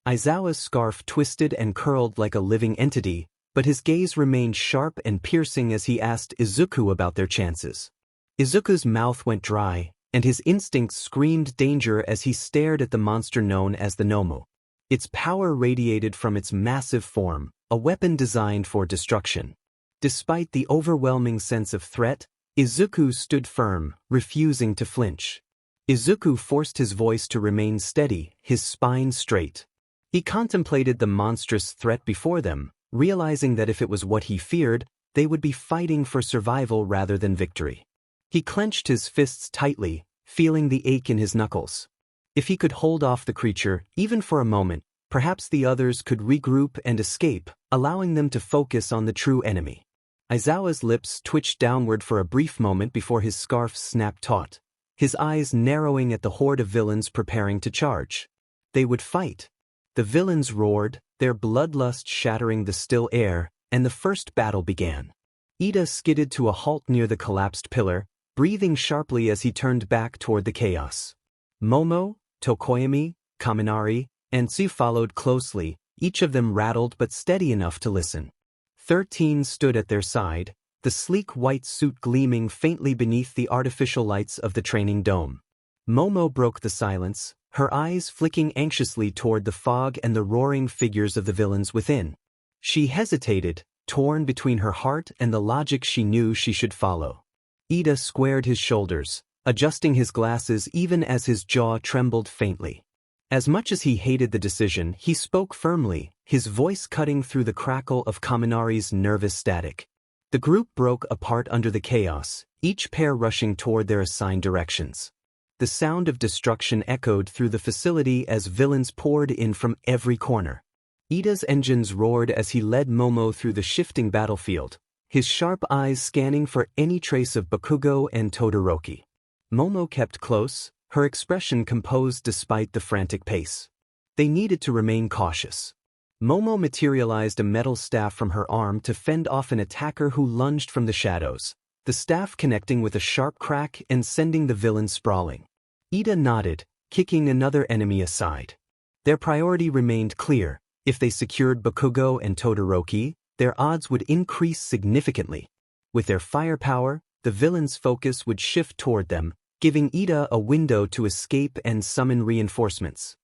Aizawa's scarf twisted and curled like a living entity, but his gaze remained sharp and piercing as he asked Izuku about their chances. Izuku's mouth went dry, and his instincts screamed danger as he stared at the monster known as the Nomu. Its power radiated from its massive form, a weapon designed for destruction. Despite the overwhelming sense of threat, Izuku stood firm, refusing to flinch. Izuku forced his voice to remain steady, his spine straight. He contemplated the monstrous threat before them, realizing that if it was what he feared, they would be fighting for survival rather than victory. He clenched his fists tightly, feeling the ache in his knuckles. If he could hold off the creature, even for a moment, perhaps the others could regroup and escape, allowing them to focus on the true enemy. Aizawa's lips twitched downward for a brief moment before his scarf snapped taut, his eyes narrowing at the horde of villains preparing to charge. They would fight. The villains roared, their bloodlust shattering the still air, and the first battle began. Ida skidded to a halt near the collapsed pillar, breathing sharply as he turned back toward the chaos. Momo, Tokoyami, Kaminari, and Tsuyu followed closely, each of them rattled but steady enough to listen. 13 stood at their side, the sleek white suit gleaming faintly beneath the artificial lights of the training dome. Momo broke the silence, her eyes flicking anxiously toward the fog and the roaring figures of the villains within. She hesitated, torn between her heart and the logic she knew she should follow. Ida squared his shoulders, adjusting his glasses even as his jaw trembled faintly. As much as he hated the decision, he spoke firmly, his voice cutting through the crackle of Kaminari's nervous static. The group broke apart under the chaos, each pair rushing toward their assigned directions. The sound of destruction echoed through the facility as villains poured in from every corner. Ida's engines roared as he led Momo through the shifting battlefield, his sharp eyes scanning for any trace of Bakugo and Todoroki. Momo kept close, her expression composed despite the frantic pace. They needed to remain cautious. Momo materialized a metal staff from her arm to fend off an attacker who lunged from the shadows, the staff connecting with a sharp crack and sending the villain sprawling. Ida nodded, kicking another enemy aside. Their priority remained clear. If they secured Bakugo and Todoroki, their odds would increase significantly. With their firepower, the villain's focus would shift toward them, giving Ida a window to escape and summon reinforcements.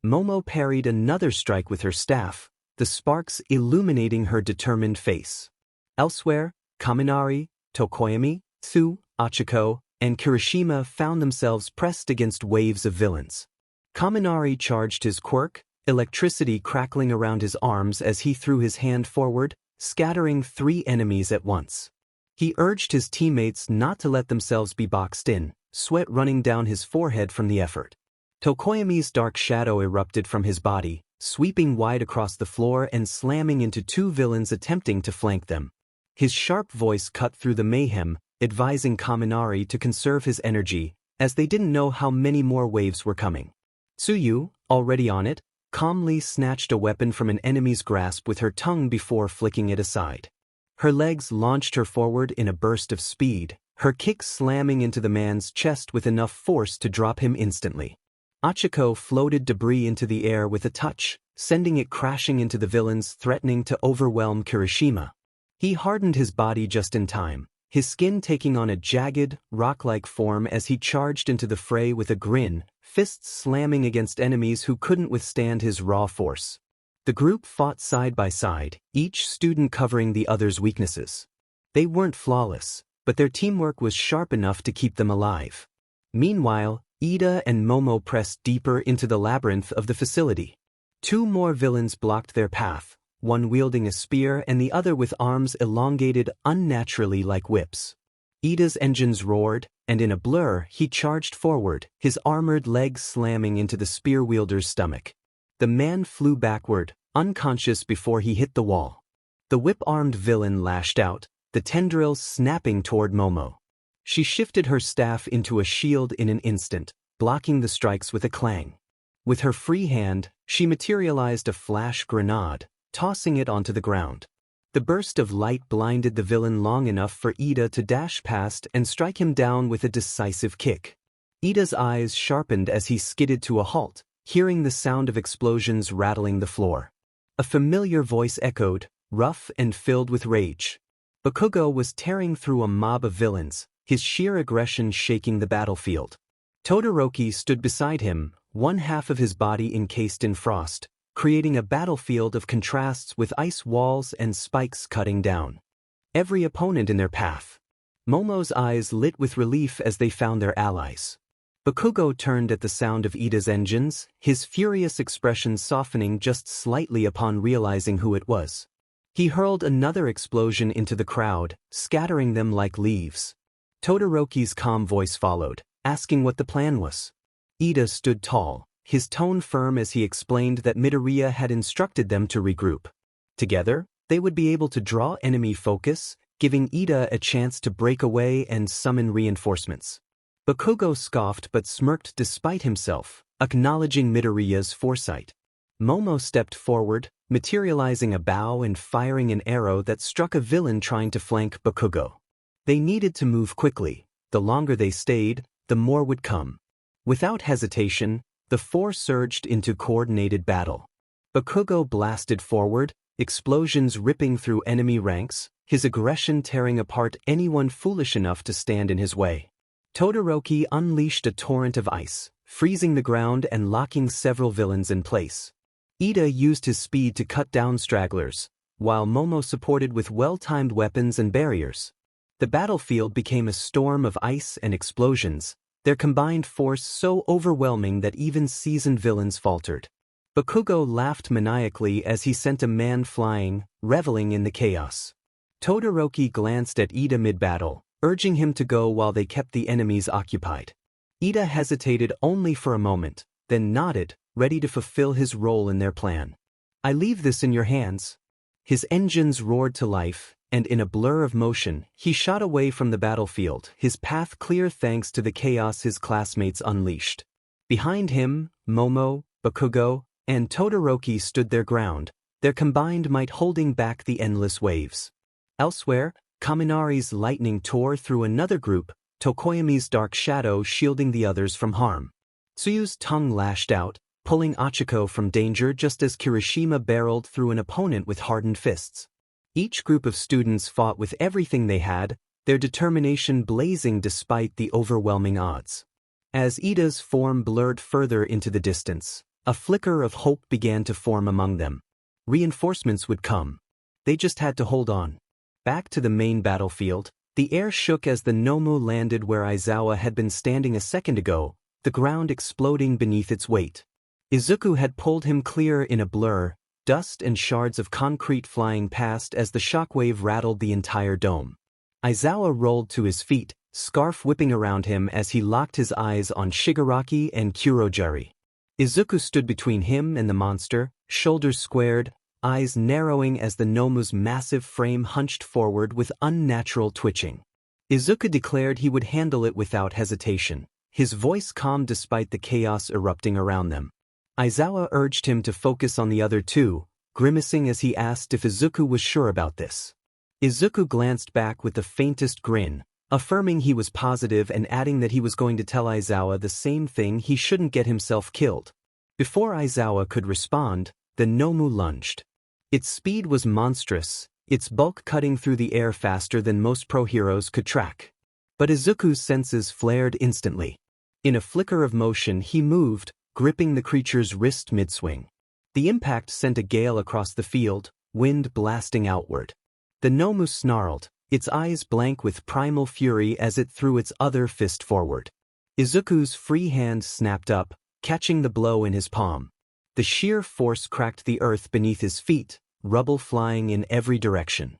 Momo parried another strike with her staff, the sparks illuminating her determined face. Elsewhere, Kaminari, Tokoyami, Tsu, Achiko, and Kirishima found themselves pressed against waves of villains. Kaminari charged his quirk, electricity crackling around his arms as he threw his hand forward, scattering 3 enemies at once. He urged his teammates not to let themselves be boxed in, sweat running down his forehead from the effort. Tokoyami's dark shadow erupted from his body, sweeping wide across the floor and slamming into 2 villains attempting to flank them. His sharp voice cut through the mayhem, advising Kaminari to conserve his energy, as they didn't know how many more waves were coming. Tsuyu, already on it, calmly snatched a weapon from an enemy's grasp with her tongue before flicking it aside. Her legs launched her forward in a burst of speed, her kick slamming into the man's chest with enough force to drop him instantly. Achiko floated debris into the air with a touch, sending it crashing into the villains, threatening to overwhelm Kirishima. He hardened his body just in time, his skin taking on a jagged, rock-like form as he charged into the fray with a grin, fists slamming against enemies who couldn't withstand his raw force. The group fought side by side, each student covering the other's weaknesses. They weren't flawless, but their teamwork was sharp enough to keep them alive. Meanwhile, Ida and Momo pressed deeper into the labyrinth of the facility. Two more villains blocked their path, one wielding a spear and the other with arms elongated unnaturally like whips. Ida's engines roared, and in a blur he charged forward, his armored legs slamming into the spear wielder's stomach. The man flew backward, unconscious before he hit the wall. The whip-armed villain lashed out, the tendrils snapping toward Momo. She shifted her staff into a shield in an instant, blocking the strikes with a clang. With her free hand, she materialized a flash grenade, tossing it onto the ground. The burst of light blinded the villain long enough for Ida to dash past and strike him down with a decisive kick. Ida's eyes sharpened as he skidded to a halt, hearing the sound of explosions rattling the floor. A familiar voice echoed, rough and filled with rage. Bakugo was tearing through a mob of villains, his sheer aggression shaking the battlefield. Todoroki stood beside him, one half of his body encased in frost, creating a battlefield of contrasts with ice walls and spikes cutting down every opponent in their path. Momo's eyes lit with relief as they found their allies. Bakugo turned at the sound of Ida's engines, his furious expression softening just slightly upon realizing who it was. He hurled another explosion into the crowd, scattering them like leaves. Todoroki's calm voice followed, asking what the plan was. Ida stood tall, his tone firm as he explained that Midoriya had instructed them to regroup. Together, they would be able to draw enemy focus, giving Ida a chance to break away and summon reinforcements. Bakugo scoffed but smirked despite himself, acknowledging Midoriya's foresight. Momo stepped forward, materializing a bow and firing an arrow that struck a villain trying to flank Bakugo. They needed to move quickly. The longer they stayed, the more would come. Without hesitation, the four surged into coordinated battle. Bakugo blasted forward, explosions ripping through enemy ranks, his aggression tearing apart anyone foolish enough to stand in his way. Todoroki unleashed a torrent of ice, freezing the ground and locking several villains in place. Ida used his speed to cut down stragglers, while Momo supported with well-timed weapons and barriers. The battlefield became a storm of ice and explosions, their combined force so overwhelming that even seasoned villains faltered. Bakugo laughed maniacally as he sent a man flying, reveling in the chaos. Todoroki glanced at Ida mid-battle, urging him to go while they kept the enemies occupied. Ida hesitated only for a moment, then nodded, ready to fulfill his role in their plan. "I leave this in your hands." His engines roared to life, and in a blur of motion, he shot away from the battlefield, his path clear thanks to the chaos his classmates unleashed. Behind him, Momo, Bakugo, and Todoroki stood their ground, their combined might holding back the endless waves. Elsewhere, Kaminari's lightning tore through another group, Tokoyami's dark shadow shielding the others from harm. Tsuyu's tongue lashed out, pulling Achiko from danger just as Kirishima barreled through an opponent with hardened fists. Each group of students fought with everything they had, their determination blazing despite the overwhelming odds. As Ida's form blurred further into the distance, a flicker of hope began to form among them. Reinforcements would come. They just had to hold on. Back to the main battlefield, the air shook as the Nomu landed where Aizawa had been standing a second ago, the ground exploding beneath its weight. Izuku had pulled him clear in a blur, dust and shards of concrete flying past as the shockwave rattled the entire dome. Aizawa rolled to his feet, scarf whipping around him as he locked his eyes on Shigaraki and Kurojari. Izuku stood between him and the monster, shoulders squared, eyes narrowing as the Nomu's massive frame hunched forward with unnatural twitching. Izuku declared he would handle it without hesitation, his voice calm despite the chaos erupting around them. Aizawa urged him to focus on the other two, grimacing as he asked if Izuku was sure about this. Izuku glanced back with the faintest grin, affirming he was positive and adding that he was going to tell Aizawa the same thing: he shouldn't get himself killed. Before Aizawa could respond, the Nomu lunged. Its speed was monstrous, its bulk cutting through the air faster than most pro heroes could track. But Izuku's senses flared instantly. In a flicker of motion he moved, gripping the creature's wrist mid-swing. The impact sent a gale across the field, wind blasting outward. The Nomu snarled, its eyes blank with primal fury as it threw its other fist forward. Izuku's free hand snapped up, catching the blow in his palm. The sheer force cracked the earth beneath his feet, rubble flying in every direction.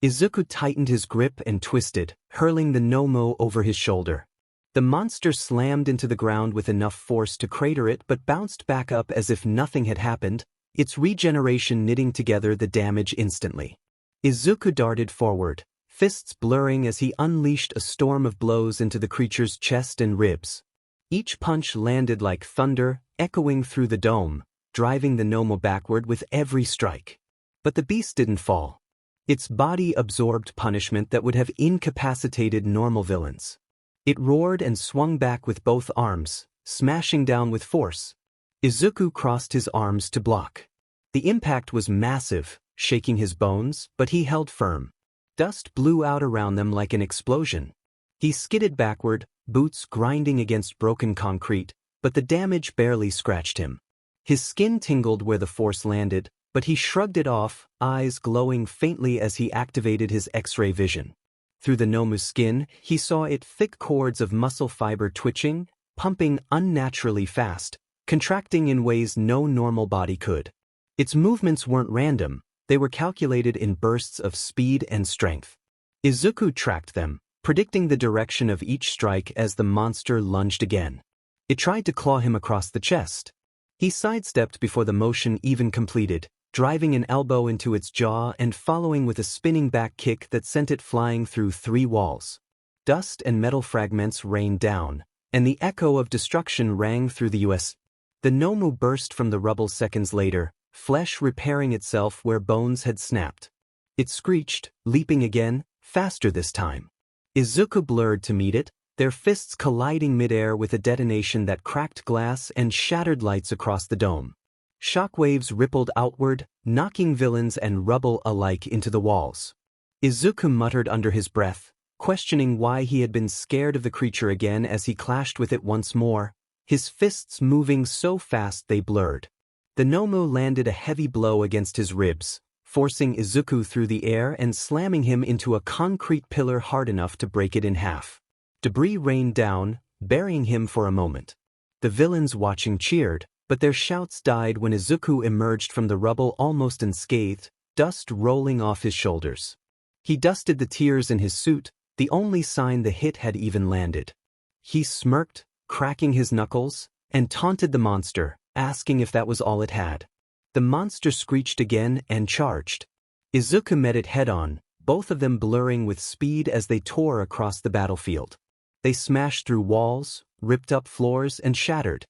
Izuku tightened his grip and twisted, hurling the Nomu over his shoulder. The monster slammed into the ground with enough force to crater it but bounced back up as if nothing had happened, its regeneration knitting together the damage instantly. Izuku darted forward, fists blurring as he unleashed a storm of blows into the creature's chest and ribs. Each punch landed like thunder, echoing through the dome, driving the Nomu backward with every strike. But the beast didn't fall. Its body absorbed punishment that would have incapacitated normal villains. It roared and swung back with both arms, smashing down with force. Izuku crossed his arms to block. The impact was massive, shaking his bones, but he held firm. Dust blew out around them like an explosion. He skidded backward, boots grinding against broken concrete, but the damage barely scratched him. His skin tingled where the force landed, but he shrugged it off, eyes glowing faintly as he activated his X-ray vision. Through the Nomu's skin, he saw it thick cords of muscle fiber twitching, pumping unnaturally fast, contracting in ways no normal body could. Its movements weren't random, they were calculated in bursts of speed and strength. Izuku tracked them, predicting the direction of each strike as the monster lunged again. It tried to claw him across the chest. He sidestepped before the motion even completed, driving an elbow into its jaw and following with a spinning back kick that sent it flying through 3 walls. Dust and metal fragments rained down, and the echo of destruction rang through the US. The Nomu burst from the rubble seconds later, flesh repairing itself where bones had snapped. It screeched, leaping again, faster this time. Izuku blurred to meet it, their fists colliding midair with a detonation that cracked glass and shattered lights across the dome. Shockwaves rippled outward, knocking villains and rubble alike into the walls. Izuku muttered under his breath, questioning why he had been scared of the creature again as he clashed with it once more, his fists moving so fast they blurred. The Nomu landed a heavy blow against his ribs, forcing Izuku through the air and slamming him into a concrete pillar hard enough to break it in half. Debris rained down, burying him for a moment. The villains watching cheered, but their shouts died when Izuku emerged from the rubble almost unscathed, dust rolling off his shoulders. He dusted the tears in his suit, the only sign the hit had even landed. He smirked, cracking his knuckles, and taunted the monster, asking if that was all it had. The monster screeched again and charged. Izuku met it head-on, both of them blurring with speed as they tore across the battlefield. They smashed through walls, ripped up floors, and shattered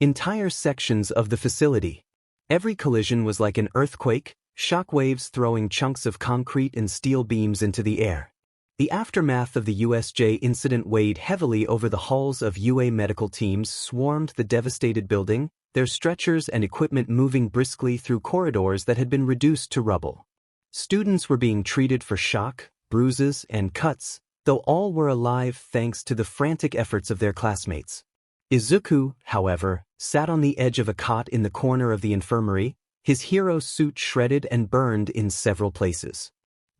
entire sections of the facility. Every collision was like an earthquake, shockwaves throwing chunks of concrete and steel beams into the air. The aftermath of the USJ incident weighed heavily over the hulls of UA medical teams swarmed the devastated building, their stretchers and equipment moving briskly through corridors that had been reduced to rubble. Students were being treated for shock, bruises, and cuts, though all were alive thanks to the frantic efforts of their classmates. Izuku, however, sat on the edge of a cot in the corner of the infirmary, his hero suit shredded and burned in several places.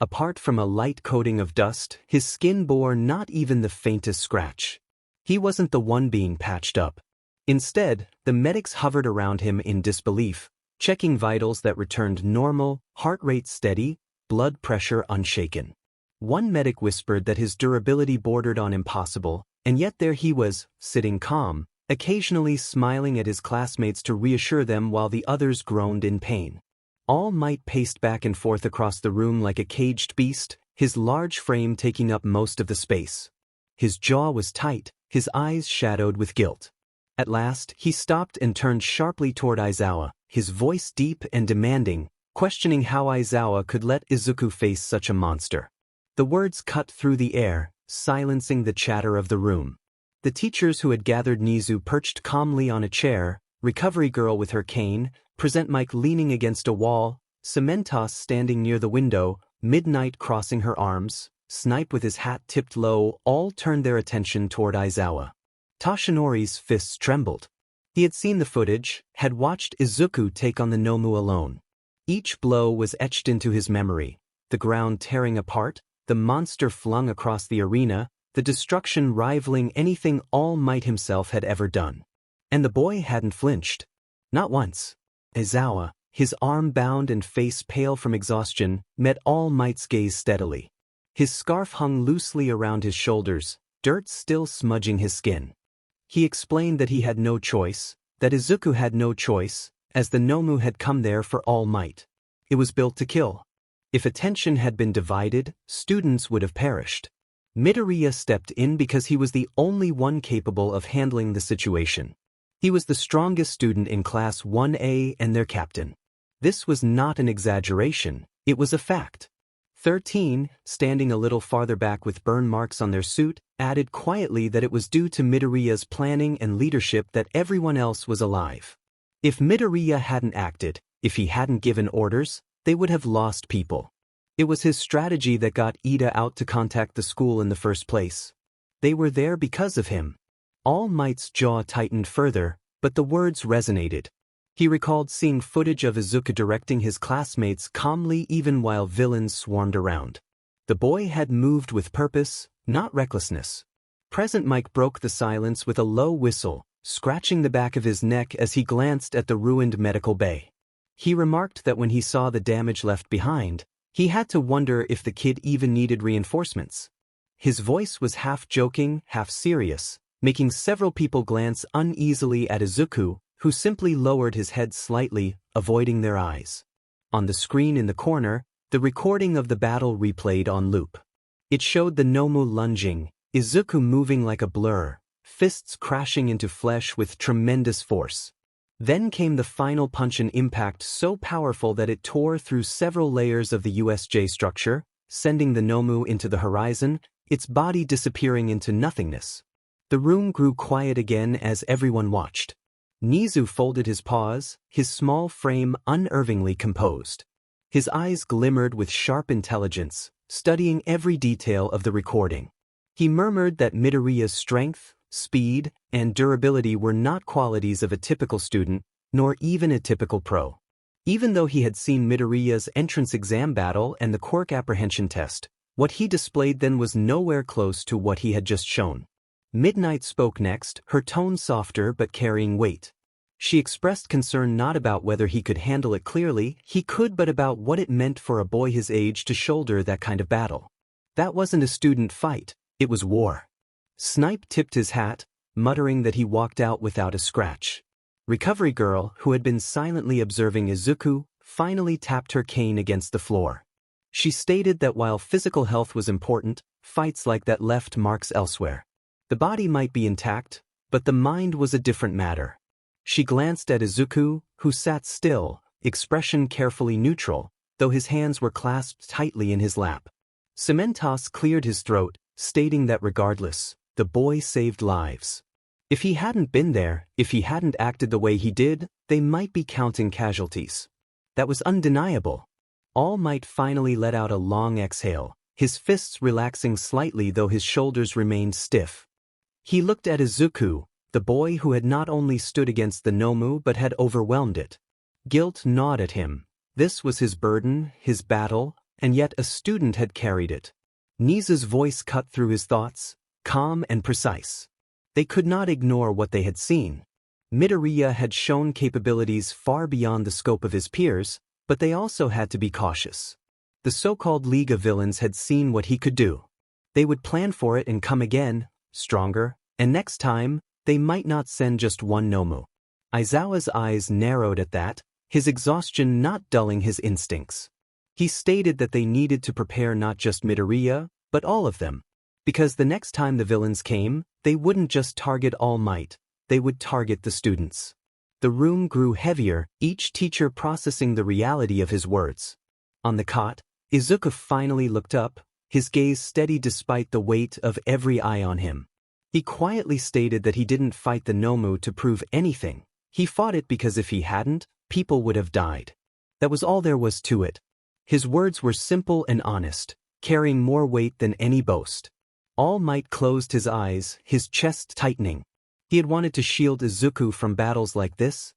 Apart from a light coating of dust, his skin bore not even the faintest scratch. He wasn't the one being patched up. Instead, the medics hovered around him in disbelief, checking vitals that returned normal, heart rate steady, blood pressure unshaken. One medic whispered that his durability bordered on impossible, and yet there he was, sitting calm, occasionally smiling at his classmates to reassure them while the others groaned in pain. All Might paced back and forth across the room like a caged beast, his large frame taking up most of the space. His jaw was tight, his eyes shadowed with guilt. At last, he stopped and turned sharply toward Aizawa, his voice deep and demanding, questioning how Aizawa could let Izuku face such a monster. The words cut through the air, silencing the chatter of the room. The teachers who had gathered Nizu perched calmly on a chair, Recovery Girl with her cane, Present Mike leaning against a wall, Cementos standing near the window, Midnight crossing her arms, Snipe with his hat tipped low, all turned their attention toward Aizawa. Toshinori's fists trembled. He had seen the footage, had watched Izuku take on the Nomu alone. Each blow was etched into his memory, the ground tearing apart, the monster flung across the arena, the destruction rivaling anything All Might himself had ever done. And the boy hadn't flinched. Not once. Aizawa, his arm bound and face pale from exhaustion, met All Might's gaze steadily. His scarf hung loosely around his shoulders, dirt still smudging his skin. He explained that he had no choice, that Izuku had no choice, as the Nomu had come there for All Might. It was built to kill. If attention had been divided, students would have perished. Midoriya stepped in because he was the only one capable of handling the situation. He was the strongest student in Class 1A and their captain. This was not an exaggeration, it was a fact. 13, standing a little farther back with burn marks on their suit, added quietly that it was due to Midoriya's planning and leadership that everyone else was alive. If Midoriya hadn't acted, if he hadn't given orders, they would have lost people. It was his strategy that got Ida out to contact the school in the first place. They were there because of him. All Might's jaw tightened further, but the words resonated. He recalled seeing footage of Izuku directing his classmates calmly even while villains swarmed around. The boy had moved with purpose, not recklessness. Present Mike broke the silence with a low whistle, scratching the back of his neck as he glanced at the ruined medical bay. He remarked that when he saw the damage left behind, he had to wonder if the kid even needed reinforcements. His voice was half joking, half serious, making several people glance uneasily at Izuku, who simply lowered his head slightly, avoiding their eyes. On the screen in the corner, the recording of the battle replayed on loop. It showed the Nomu lunging, Izuku moving like a blur, fists crashing into flesh with tremendous force. Then came the final punch, and impact so powerful that it tore through several layers of the USJ structure, sending the Nomu into the horizon, its body disappearing into nothingness. The room grew quiet again as everyone watched. Nizu folded his paws, his small frame unervingly composed. His eyes glimmered with sharp intelligence, studying every detail of the recording. He murmured that Midoriya's strength, speed, and durability were not qualities of a typical student, nor even a typical pro. Even though he had seen Midoriya's entrance exam battle and the Quirk apprehension test, what he displayed then was nowhere close to what he had just shown. Midnight spoke next, her tone softer but carrying weight. She expressed concern not about whether he could handle it clearly, but about what it meant for a boy his age to shoulder that kind of battle. That wasn't a student fight, it was war. Snipe tipped his hat, muttering that he walked out without a scratch. Recovery Girl, who had been silently observing Izuku, finally tapped her cane against the floor. She stated that while physical health was important, fights like that left marks elsewhere. The body might be intact, but the mind was a different matter. She glanced at Izuku, who sat still, expression carefully neutral, though his hands were clasped tightly in his lap. Cementos cleared his throat, stating that regardless, the boy saved lives. If he hadn't been there, if he hadn't acted the way he did, they might be counting casualties. That was undeniable. All Might finally let out a long exhale, his fists relaxing slightly though his shoulders remained stiff. He looked at Izuku, the boy who had not only stood against the Nomu but had overwhelmed it. Guilt gnawed at him. This was his burden, his battle, and yet a student had carried it. Nizu's voice cut through his thoughts, calm and precise. They could not ignore what they had seen. Midoriya had shown capabilities far beyond the scope of his peers, but they also had to be cautious. The so-called League of Villains had seen what he could do. They would plan for it and come again, stronger, and next time, they might not send just one Nomu. Aizawa's eyes narrowed at that, his exhaustion not dulling his instincts. He stated that they needed to prepare not just Midoriya, but all of them. Because the next time the villains came, they wouldn't just target All Might, they would target the students. The room grew heavier, each teacher processing the reality of his words. On the cot, Izuku finally looked up, his gaze steady despite the weight of every eye on him. He quietly stated that he didn't fight the Nomu to prove anything. He fought it because if he hadn't, people would have died. That was all there was to it. His words were simple and honest, carrying more weight than any boast. All Might closed his eyes, his chest tightening. He had wanted to shield Izuku from battles like this,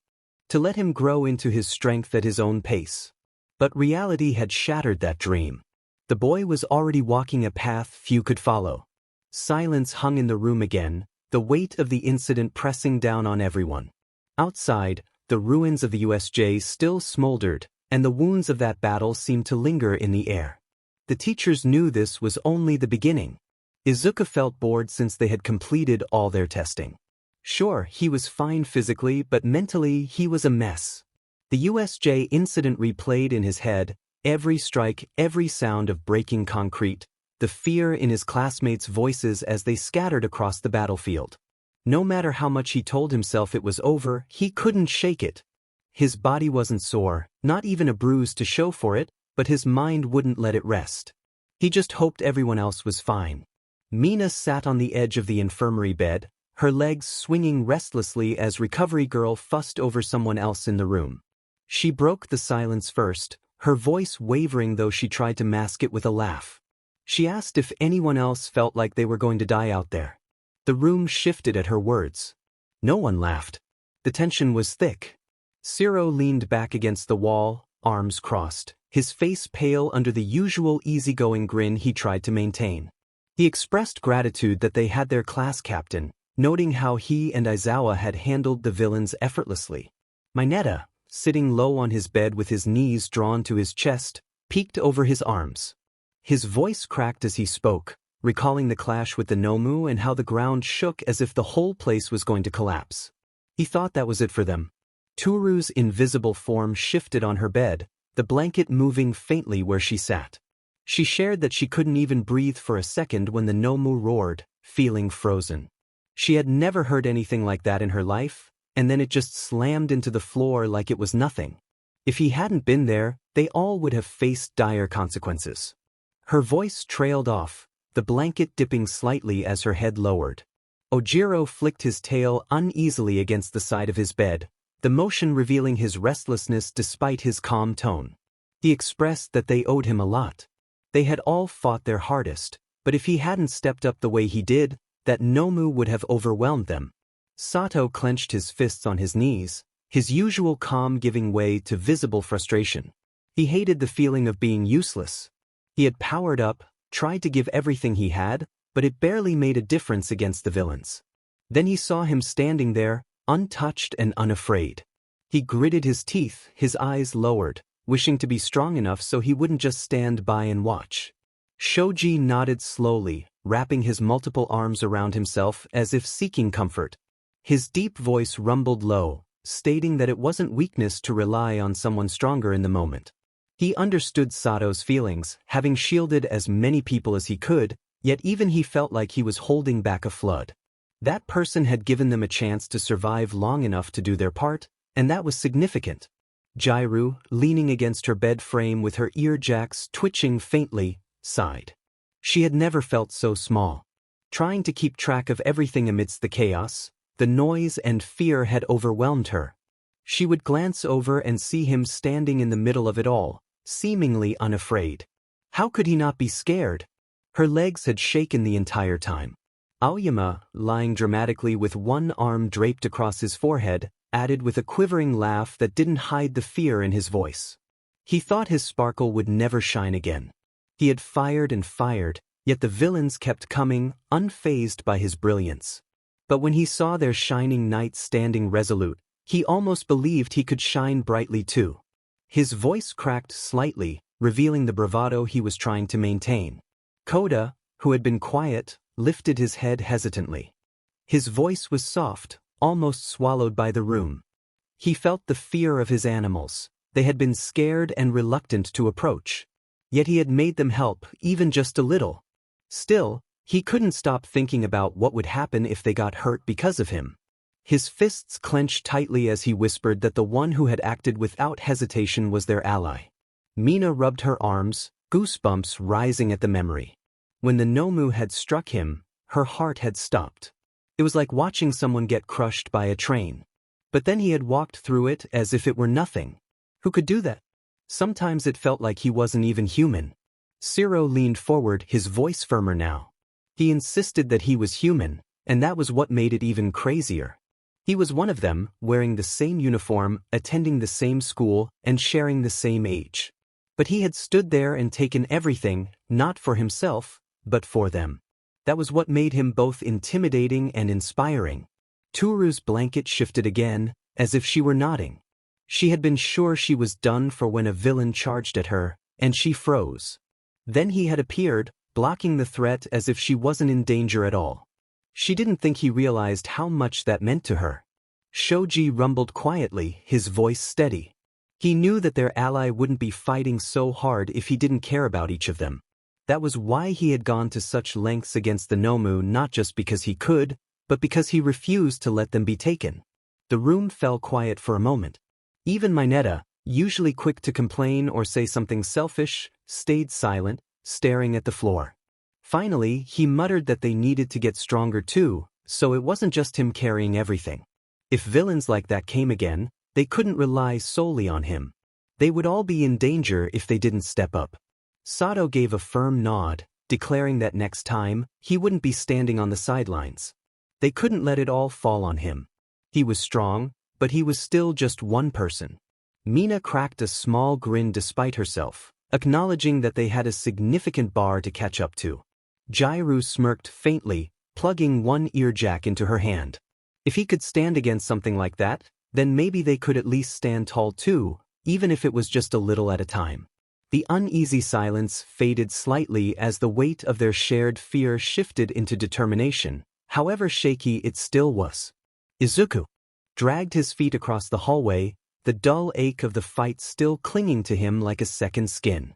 to let him grow into his strength at his own pace. But reality had shattered that dream. The boy was already walking a path few could follow. Silence hung in the room again, the weight of the incident pressing down on everyone. Outside, the ruins of the USJ still smoldered, and the wounds of that battle seemed to linger in the air. The teachers knew this was only the beginning. Izuku felt bored since they had completed all their testing. Sure, he was fine physically, but mentally he was a mess. The USJ incident replayed in his head, every strike, every sound of breaking concrete, the fear in his classmates' voices as they scattered across the battlefield. No matter how much he told himself it was over, he couldn't shake it. His body wasn't sore, not even a bruise to show for it, but his mind wouldn't let it rest. He just hoped everyone else was fine. Mina sat on the edge of the infirmary bed, her legs swinging restlessly as Recovery Girl fussed over someone else in the room. She broke the silence first, her voice wavering though she tried to mask it with a laugh. She asked if anyone else felt like they were going to die out there. The room shifted at her words. No one laughed. The tension was thick. Ciro leaned back against the wall, arms crossed, his face pale under the usual easygoing grin he tried to maintain. He expressed gratitude that they had their class captain, noting how he and Aizawa had handled the villains effortlessly. Mineta, sitting low on his bed with his knees drawn to his chest, peeked over his arms. His voice cracked as he spoke, recalling the clash with the Nomu and how the ground shook as if the whole place was going to collapse. He thought that was it for them. Turu's invisible form shifted on her bed, the blanket moving faintly where she sat. She shared that she couldn't even breathe for a second when the Nomu roared, feeling frozen. She had never heard anything like that in her life, and then it just slammed into the floor like it was nothing. If he hadn't been there, they all would have faced dire consequences. Her voice trailed off, the blanket dipping slightly as her head lowered. Ojiro flicked his tail uneasily against the side of his bed, the motion revealing his restlessness despite his calm tone. He expressed that they owed him a lot. They had all fought their hardest, but if he hadn't stepped up the way he did, that Nomu would have overwhelmed them. Sato clenched his fists on his knees, his usual calm giving way to visible frustration. He hated the feeling of being useless. He had powered up, tried to give everything he had, but it barely made a difference against the villains. Then he saw him standing there, untouched and unafraid. He gritted his teeth, his eyes lowered, wishing to be strong enough so he wouldn't just stand by and watch. Shoji nodded slowly, wrapping his multiple arms around himself as if seeking comfort. His deep voice rumbled low, stating that it wasn't weakness to rely on someone stronger in the moment. He understood Sato's feelings, having shielded as many people as he could, yet even he felt like he was holding back a flood. That person had given them a chance to survive long enough to do their part, and that was significant. Jairu, leaning against her bed frame with her ear jacks twitching faintly, sighed. She had never felt so small. Trying to keep track of everything amidst the chaos, the noise and fear had overwhelmed her. She would glance over and see him standing in the middle of it all, seemingly unafraid. How could he not be scared? Her legs had shaken the entire time. Aoyama, lying dramatically with one arm draped across his forehead, added with a quivering laugh that didn't hide the fear in his voice. He thought his sparkle would never shine again. He had fired and fired, yet the villains kept coming, unfazed by his brilliance. But when he saw their shining knight standing resolute, he almost believed he could shine brightly too. His voice cracked slightly, revealing the bravado he was trying to maintain. Koda, who had been quiet, lifted his head hesitantly. His voice was soft, almost swallowed by the room. He felt the fear of his animals. They had been scared and reluctant to approach. Yet he had made them help, even just a little. Still, he couldn't stop thinking about what would happen if they got hurt because of him. His fists clenched tightly as he whispered that the one who had acted without hesitation was their ally. Mina rubbed her arms, goosebumps rising at the memory. When the Nomu had struck him, her heart had stopped. It was like watching someone get crushed by a train. But then he had walked through it as if it were nothing. Who could do that? Sometimes it felt like he wasn't even human. Zero leaned forward, his voice firmer now. He insisted that he was human, and that was what made it even crazier. He was one of them, wearing the same uniform, attending the same school, and sharing the same age. But he had stood there and taken everything, not for himself, but for them. That was what made him both intimidating and inspiring. Turu's blanket shifted again, as if she were nodding. She had been sure she was done for when a villain charged at her, and she froze. Then he had appeared, blocking the threat as if she wasn't in danger at all. She didn't think he realized how much that meant to her. Shoji rumbled quietly, his voice steady. He knew that their ally wouldn't be fighting so hard if he didn't care about each of them. That was why he had gone to such lengths against the Nomu, not just because he could, but because he refused to let them be taken. The room fell quiet for a moment. Even Mineta, usually quick to complain or say something selfish, stayed silent, staring at the floor. Finally, he muttered that they needed to get stronger too, so it wasn't just him carrying everything. If villains like that came again, they couldn't rely solely on him. They would all be in danger if they didn't step up. Sato gave a firm nod, declaring that next time, he wouldn't be standing on the sidelines. They couldn't let it all fall on him. He was strong, but he was still just one person. Mina cracked a small grin despite herself, acknowledging that they had a significant bar to catch up to. Jairu smirked faintly, plugging one earjack into her hand. If he could stand against something like that, then maybe they could at least stand tall too, even if it was just a little at a time. The uneasy silence faded slightly as the weight of their shared fear shifted into determination, however shaky it still was. Izuku dragged his feet across the hallway, the dull ache of the fight still clinging to him like a second skin.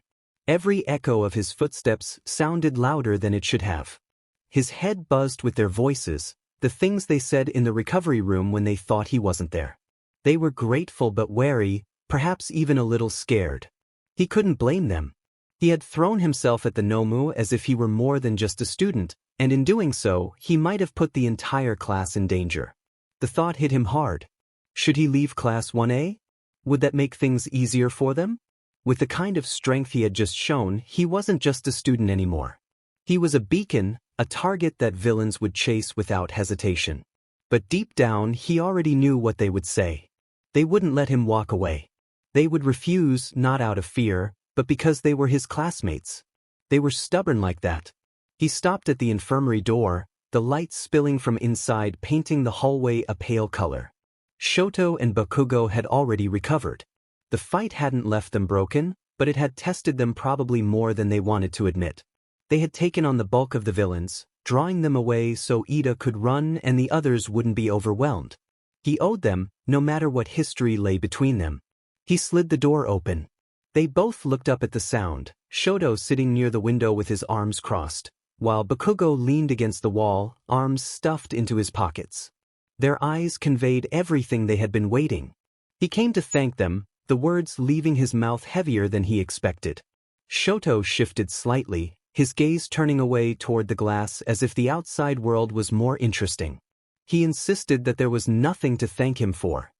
Every echo of his footsteps sounded louder than it should have. His head buzzed with their voices, the things they said in the recovery room when they thought he wasn't there. They were grateful but wary, perhaps even a little scared. He couldn't blame them. He had thrown himself at the Nomu as if he were more than just a student, and in doing so, he might have put the entire class in danger. The thought hit him hard. Should he leave Class 1A? Would that make things easier for them? With the kind of strength he had just shown, he wasn't just a student anymore. He was a beacon, a target that villains would chase without hesitation. But deep down, he already knew what they would say. They wouldn't let him walk away. They would refuse, not out of fear, but because they were his classmates. They were stubborn like that. He stopped at the infirmary door, the light spilling from inside painting the hallway a pale color. Shoto and Bakugo had already recovered. The fight hadn't left them broken, but it had tested them probably more than they wanted to admit. They had taken on the bulk of the villains, drawing them away so Ida could run and the others wouldn't be overwhelmed. He owed them, no matter what history lay between them. He slid the door open. They both looked up at the sound, Shoto sitting near the window with his arms crossed, while Bakugo leaned against the wall, arms stuffed into his pockets. Their eyes conveyed everything they had been waiting. He came to thank them, the words leaving his mouth heavier than he expected. Shoto shifted slightly, his gaze turning away toward the glass as if the outside world was more interesting. He insisted that there was nothing to thank him for.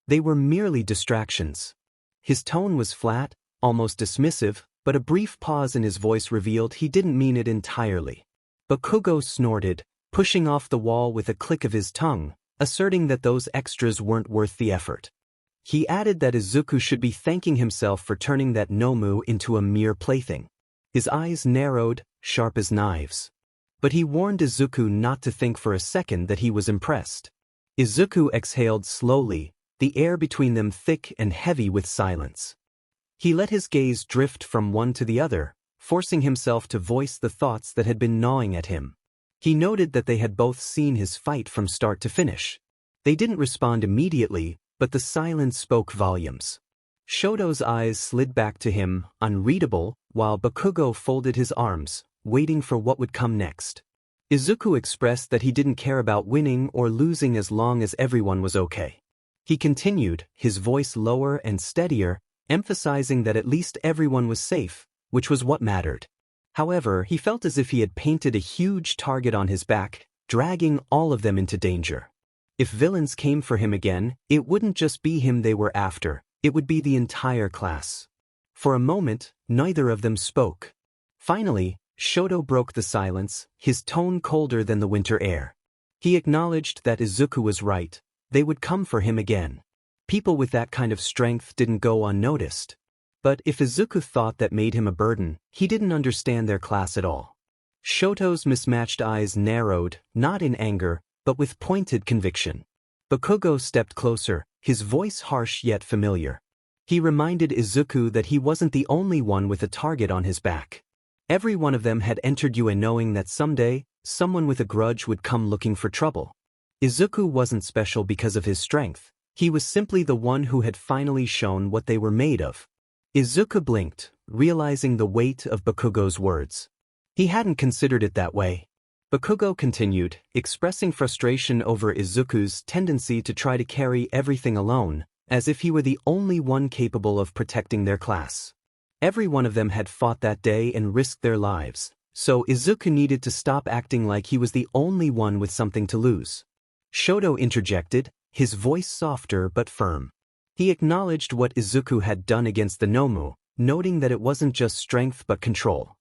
They were merely distractions. His tone was flat, almost dismissive, but a brief pause in his voice revealed he didn't mean it entirely. Bakugo snorted, pushing off the wall with a click of his tongue, asserting that those extras weren't worth the effort. He added that Izuku should be thanking himself for turning that Nomu into a mere plaything. His eyes narrowed, sharp as knives. But he warned Izuku not to think for a second that he was impressed. Izuku exhaled slowly, the air between them thick and heavy with silence. He let his gaze drift from one to the other, forcing himself to voice the thoughts that had been gnawing at him. He noted that they had both seen his fight from start to finish. They didn't respond immediately, but the silence spoke volumes. Shoto's eyes slid back to him, unreadable, while Bakugo folded his arms, waiting for what would come next. Izuku expressed that he didn't care about winning or losing as long as everyone was okay. He continued, his voice lower and steadier, emphasizing that at least everyone was safe, which was what mattered. However, he felt as if he had painted a huge target on his back, dragging all of them into danger. If villains came for him again, it wouldn't just be him they were after, it would be the entire class. For a moment, neither of them spoke. Finally, Shoto broke the silence, his tone colder than the winter air. He acknowledged that Izuku was right, they would come for him again. People with that kind of strength didn't go unnoticed. But if Izuku thought that made him a burden, he didn't understand their class at all. Shoto's mismatched eyes narrowed, not in anger, but with pointed conviction. Bakugo stepped closer, his voice harsh yet familiar. He reminded Izuku that he wasn't the only one with a target on his back. Every one of them had entered UA knowing that someday, someone with a grudge would come looking for trouble. Izuku wasn't special because of his strength, he was simply the one who had finally shown what they were made of. Izuku blinked, realizing the weight of Bakugo's words. He hadn't considered it that way. Bakugo continued, expressing frustration over Izuku's tendency to try to carry everything alone, as if he were the only one capable of protecting their class. Every one of them had fought that day and risked their lives, so Izuku needed to stop acting like he was the only one with something to lose. Shoto interjected, his voice softer but firm. He acknowledged what Izuku had done against the Nomu, noting that it wasn't just strength but control.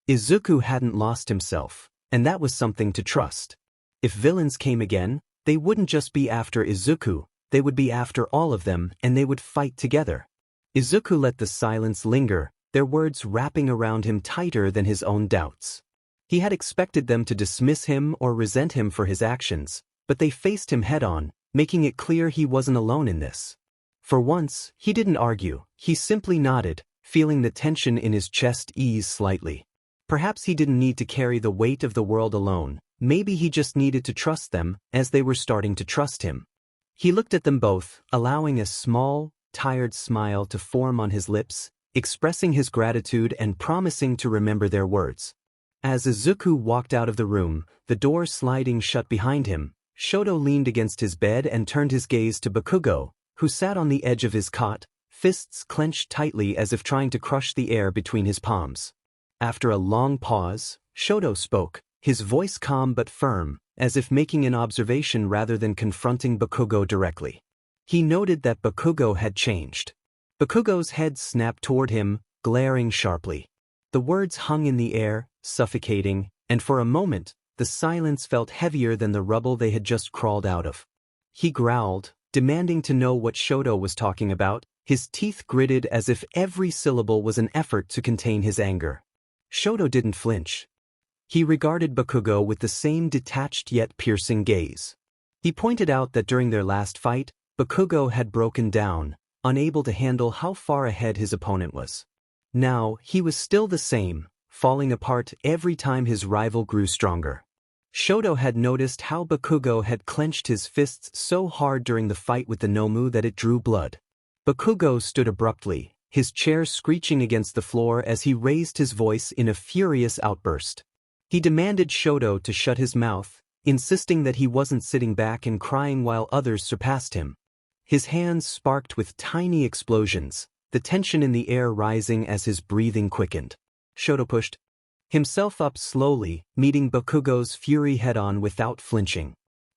Izuku hadn't lost himself, and that was something to trust. If villains came again, they wouldn't just be after Izuku, they would be after all of them and they would fight together. Izuku let the silence linger, their words wrapping around him tighter than his own doubts. He had expected them to dismiss him or resent him for his actions, but they faced him head-on, making it clear he wasn't alone in this. For once, he didn't argue, he simply nodded, feeling the tension in his chest ease slightly. Perhaps he didn't need to carry the weight of the world alone, maybe he just needed to trust them, as they were starting to trust him. He looked at them both, allowing a small, tired smile to form on his lips, expressing his gratitude and promising to remember their words. As Izuku walked out of the room, the door sliding shut behind him, Shoto leaned against his bed and turned his gaze to Bakugo, who sat on the edge of his cot, fists clenched tightly as if trying to crush the air between his palms. After a long pause, Shoto spoke, his voice calm but firm, as if making an observation rather than confronting Bakugo directly. He noted that Bakugo had changed. Bakugo's head snapped toward him, glaring sharply. The words hung in the air, suffocating, and for a moment, the silence felt heavier than the rubble they had just crawled out of. He growled, demanding to know what Shoto was talking about, his teeth gritted as if every syllable was an effort to contain his anger. Shoto didn't flinch. He regarded Bakugo with the same detached yet piercing gaze. He pointed out that during their last fight, Bakugo had broken down, unable to handle how far ahead his opponent was. Now, he was still the same, falling apart every time his rival grew stronger. Shoto had noticed how Bakugo had clenched his fists so hard during the fight with the Nomu that it drew blood. Bakugo stood abruptly, his chair screeching against the floor as he raised his voice in a furious outburst. He demanded Shoto to shut his mouth, insisting that he wasn't sitting back and crying while others surpassed him. His hands sparked with tiny explosions, the tension in the air rising as his breathing quickened. Shoto pushed himself up slowly, meeting Bakugo's fury head-on without flinching.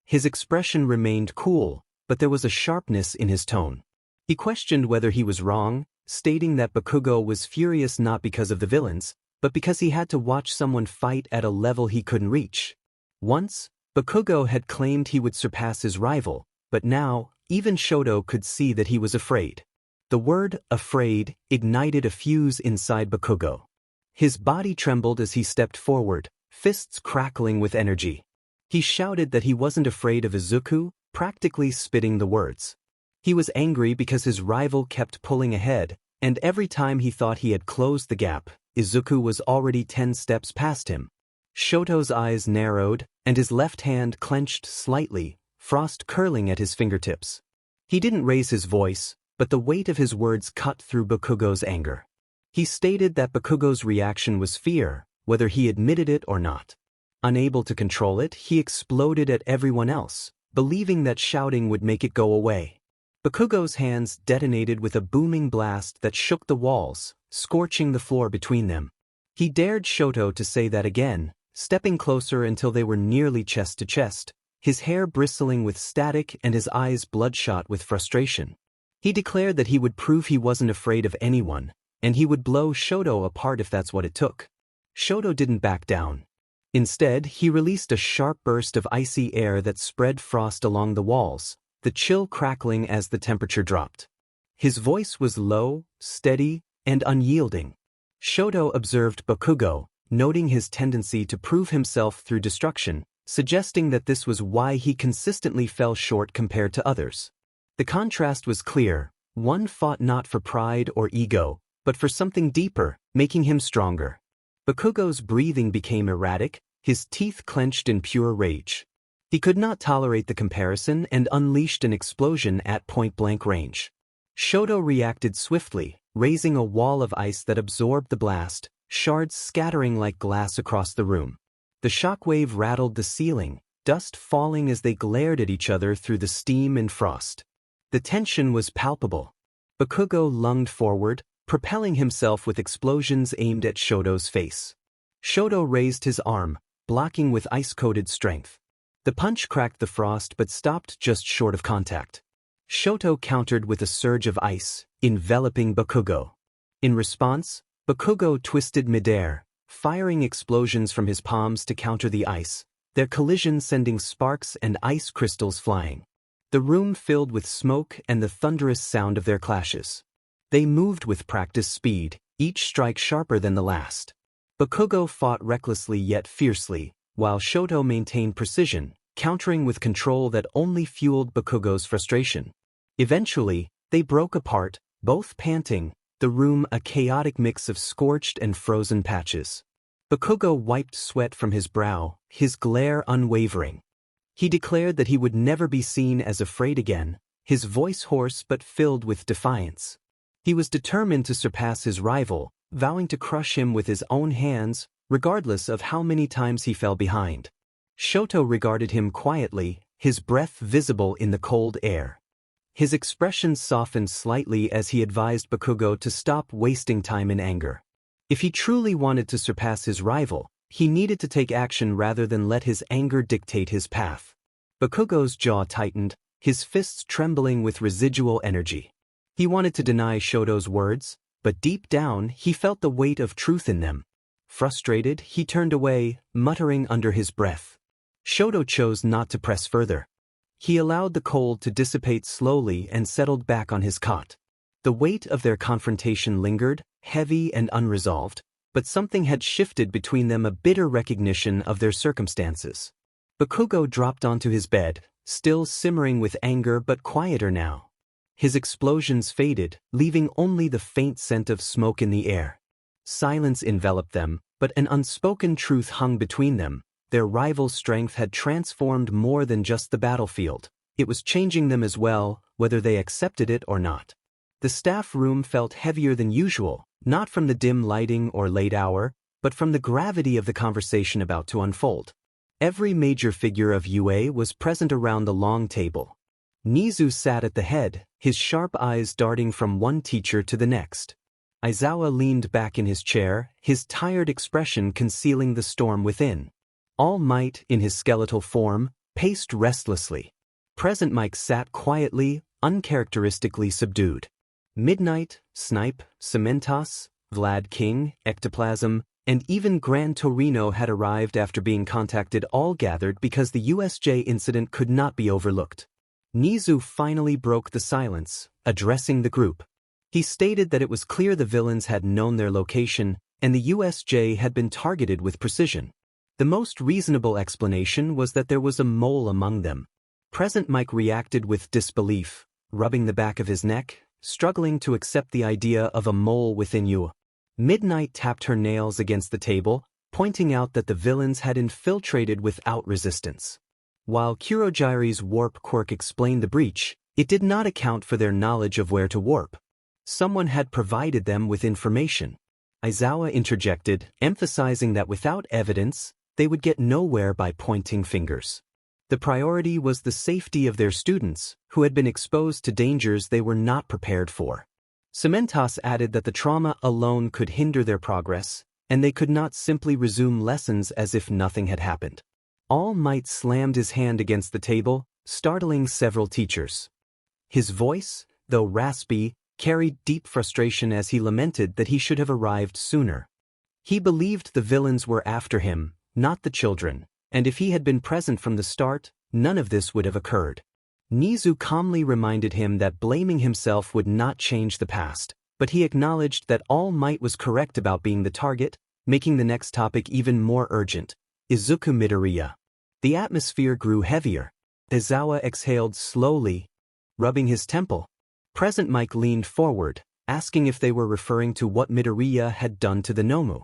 His expression remained cool, but there was a sharpness in his tone. He questioned whether he was wrong, stating that Bakugo was furious not because of the villains, but because he had to watch someone fight at a level he couldn't reach. Once, Bakugo had claimed he would surpass his rival, but now, even Shoto could see that he was afraid. The word, afraid, ignited a fuse inside Bakugo. His body trembled as he stepped forward, fists crackling with energy. He shouted that he wasn't afraid of Izuku, practically spitting the words. He was angry because his rival kept pulling ahead, and every time he thought he had closed the gap, Izuku was already 10 steps past him. Shoto's eyes narrowed, and his left hand clenched slightly, frost curling at his fingertips. He didn't raise his voice, but the weight of his words cut through Bakugo's anger. He stated that Bakugo's reaction was fear, whether he admitted it or not. Unable to control it, he exploded at everyone else, believing that shouting would make it go away. Bakugo's hands detonated with a booming blast that shook the walls, scorching the floor between them. He dared Shoto to say that again, stepping closer until they were nearly chest to chest, his hair bristling with static and his eyes bloodshot with frustration. He declared that he would prove he wasn't afraid of anyone, and he would blow Shoto apart if that's what it took. Shoto didn't back down. Instead, he released a sharp burst of icy air that spread frost along the walls, the chill crackling as the temperature dropped. His voice was low, steady, and unyielding. Shoto observed Bakugo, noting his tendency to prove himself through destruction, suggesting that this was why he consistently fell short compared to others. The contrast was clear. One fought not for pride or ego, but for something deeper, making him stronger. Bakugo's breathing became erratic, his teeth clenched in pure rage. He could not tolerate the comparison and unleashed an explosion at point-blank range. Shoto reacted swiftly, raising a wall of ice that absorbed the blast, shards scattering like glass across the room. The shockwave rattled the ceiling, dust falling as they glared at each other through the steam and frost. The tension was palpable. Bakugo lunged forward, propelling himself with explosions aimed at Shoto's face. Shoto raised his arm, blocking with ice-coated strength. The punch cracked the frost but stopped just short of contact. Shoto countered with a surge of ice, enveloping Bakugo. In response, Bakugo twisted midair, firing explosions from his palms to counter the ice, their collision sending sparks and ice crystals flying. The room filled with smoke and the thunderous sound of their clashes. They moved with practiced speed, each strike sharper than the last. Bakugo fought recklessly yet fiercely, while Shoto maintained precision, countering with control that only fueled Bakugo's frustration. Eventually, they broke apart, both panting, the room a chaotic mix of scorched and frozen patches. Bakugo wiped sweat from his brow, his glare unwavering. He declared that he would never be seen as afraid again, his voice hoarse but filled with defiance. He was determined to surpass his rival, vowing to crush him with his own hands, regardless of how many times he fell behind. Shoto regarded him quietly, his breath visible in the cold air. His expression softened slightly as he advised Bakugo to stop wasting time in anger. If he truly wanted to surpass his rival, he needed to take action rather than let his anger dictate his path. Bakugo's jaw tightened, his fists trembling with residual energy. He wanted to deny Shoto's words, but deep down he felt the weight of truth in them. Frustrated, he turned away, muttering under his breath. Shoto chose not to press further. He allowed the cold to dissipate slowly and settled back on his cot. The weight of their confrontation lingered, heavy and unresolved, but something had shifted between them, a bitter recognition of their circumstances. Bakugo dropped onto his bed, still simmering with anger but quieter now. His explosions faded, leaving only the faint scent of smoke in the air. Silence enveloped them, but an unspoken truth hung between them. Their rival's strength had transformed more than just the battlefield. It was changing them as well, whether they accepted it or not. The staff room felt heavier than usual, not from the dim lighting or late hour, but from the gravity of the conversation about to unfold. Every major figure of UA was present around the long table. Nizu sat at the head, his sharp eyes darting from one teacher to the next. Aizawa leaned back in his chair, his tired expression concealing the storm within. All Might, in his skeletal form, paced restlessly. Present Mike sat quietly, uncharacteristically subdued. Midnight, Snipe, Cementos, Vlad King, Ectoplasm, and even Gran Torino had arrived after being contacted, all gathered because the USJ incident could not be overlooked. Nizu finally broke the silence, addressing the group. He stated that it was clear the villains had known their location, and the USJ had been targeted with precision. The most reasonable explanation was that there was a mole among them. Present Mike reacted with disbelief, rubbing the back of his neck, struggling to accept the idea of a mole within you. Midnight tapped her nails against the table, pointing out that the villains had infiltrated without resistance. While Kurogiri's warp quirk explained the breach, it did not account for their knowledge of where to warp. Someone had provided them with information. Aizawa interjected, emphasizing that without evidence, they would get nowhere by pointing fingers. The priority was the safety of their students, who had been exposed to dangers they were not prepared for. Cementos added that the trauma alone could hinder their progress, and they could not simply resume lessons as if nothing had happened. All Might slammed his hand against the table, startling several teachers. His voice, though raspy, carried deep frustration as he lamented that he should have arrived sooner. He believed the villains were after him, not the children, and if he had been present from the start, none of this would have occurred. Nizu calmly reminded him that blaming himself would not change the past, but he acknowledged that All Might was correct about being the target, making the next topic even more urgent. Izuku Midoriya. The atmosphere grew heavier. Aizawa exhaled slowly, rubbing his temple. Present Mike leaned forward, asking if they were referring to what Midoriya had done to the Nomu.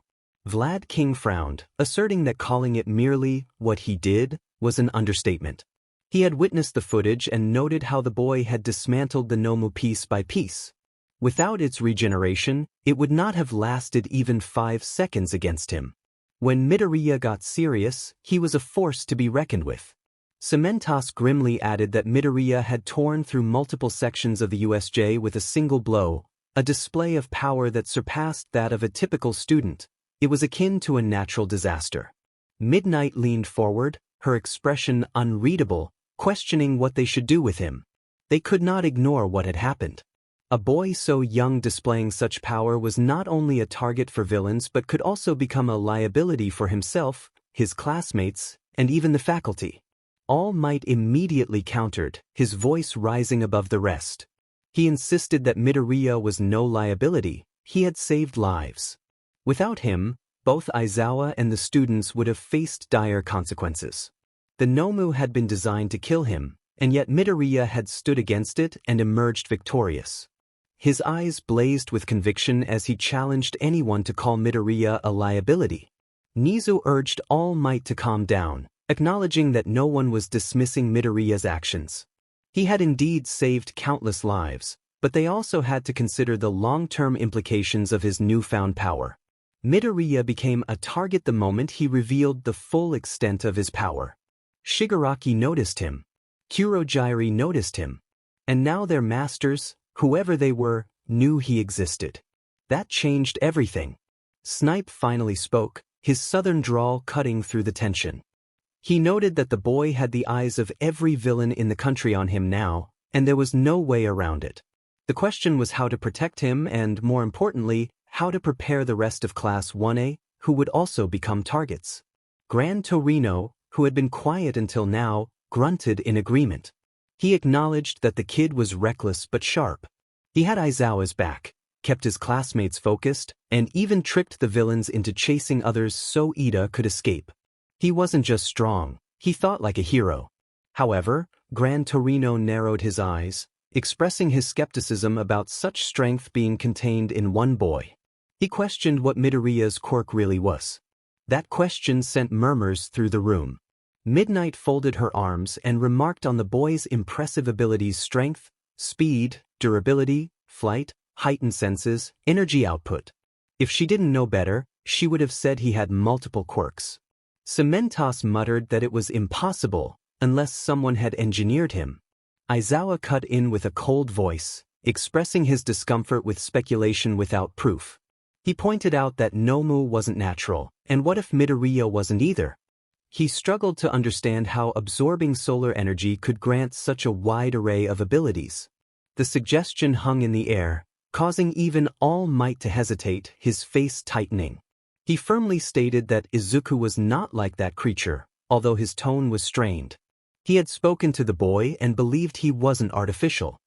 Vlad King frowned, asserting that calling it merely what he did was an understatement. He had witnessed the footage and noted how the boy had dismantled the Nomu piece by piece. Without its regeneration, it would not have lasted even 5 seconds against him. When Midoriya got serious, he was a force to be reckoned with. Cementos grimly added that Midoriya had torn through multiple sections of the USJ with a single blow, a display of power that surpassed that of a typical student. It was akin to a natural disaster. Midnight leaned forward, her expression unreadable, questioning what they should do with him. They could not ignore what had happened. A boy so young displaying such power was not only a target for villains but could also become a liability for himself, his classmates, and even the faculty. All Might immediately countered, his voice rising above the rest. He insisted that Midoriya was no liability, he had saved lives. Without him, both Aizawa and the students would have faced dire consequences. The Nomu had been designed to kill him, and yet Midoriya had stood against it and emerged victorious. His eyes blazed with conviction as he challenged anyone to call Midoriya a liability. Nizu urged All Might to calm down, acknowledging that no one was dismissing Midoriya's actions. He had indeed saved countless lives, but they also had to consider the long-term implications of his newfound power. Midoriya became a target the moment he revealed the full extent of his power. Shigaraki noticed him. Kurojiiri noticed him. And now their masters, whoever they were, knew he existed. That changed everything. Snipe finally spoke, his southern drawl cutting through the tension. He noted that the boy had the eyes of every villain in the country on him now, and there was no way around it. The question was how to protect him and, more importantly, how to prepare the rest of Class 1A, who would also become targets. Gran Torino, who had been quiet until now, grunted in agreement. He acknowledged that the kid was reckless but sharp. He had Aizawa's back, kept his classmates focused, and even tricked the villains into chasing others so Ida could escape. He wasn't just strong, he thought like a hero. However, Gran Torino narrowed his eyes, expressing his skepticism about such strength being contained in one boy. He questioned what Midoriya's quirk really was. That question sent murmurs through the room. Midnight folded her arms and remarked on the boy's impressive abilities: strength, speed, durability, flight, heightened senses, energy output. If she didn't know better, she would have said he had multiple quirks. Cementos muttered that it was impossible, unless someone had engineered him. Aizawa cut in with a cold voice, expressing his discomfort with speculation without proof. He pointed out that Nomu wasn't natural, and what if Midoriya wasn't either? He struggled to understand how absorbing solar energy could grant such a wide array of abilities. The suggestion hung in the air, causing even All Might to hesitate, his face tightening. He firmly stated that Izuku was not like that creature, although his tone was strained. He had spoken to the boy and believed he wasn't artificial.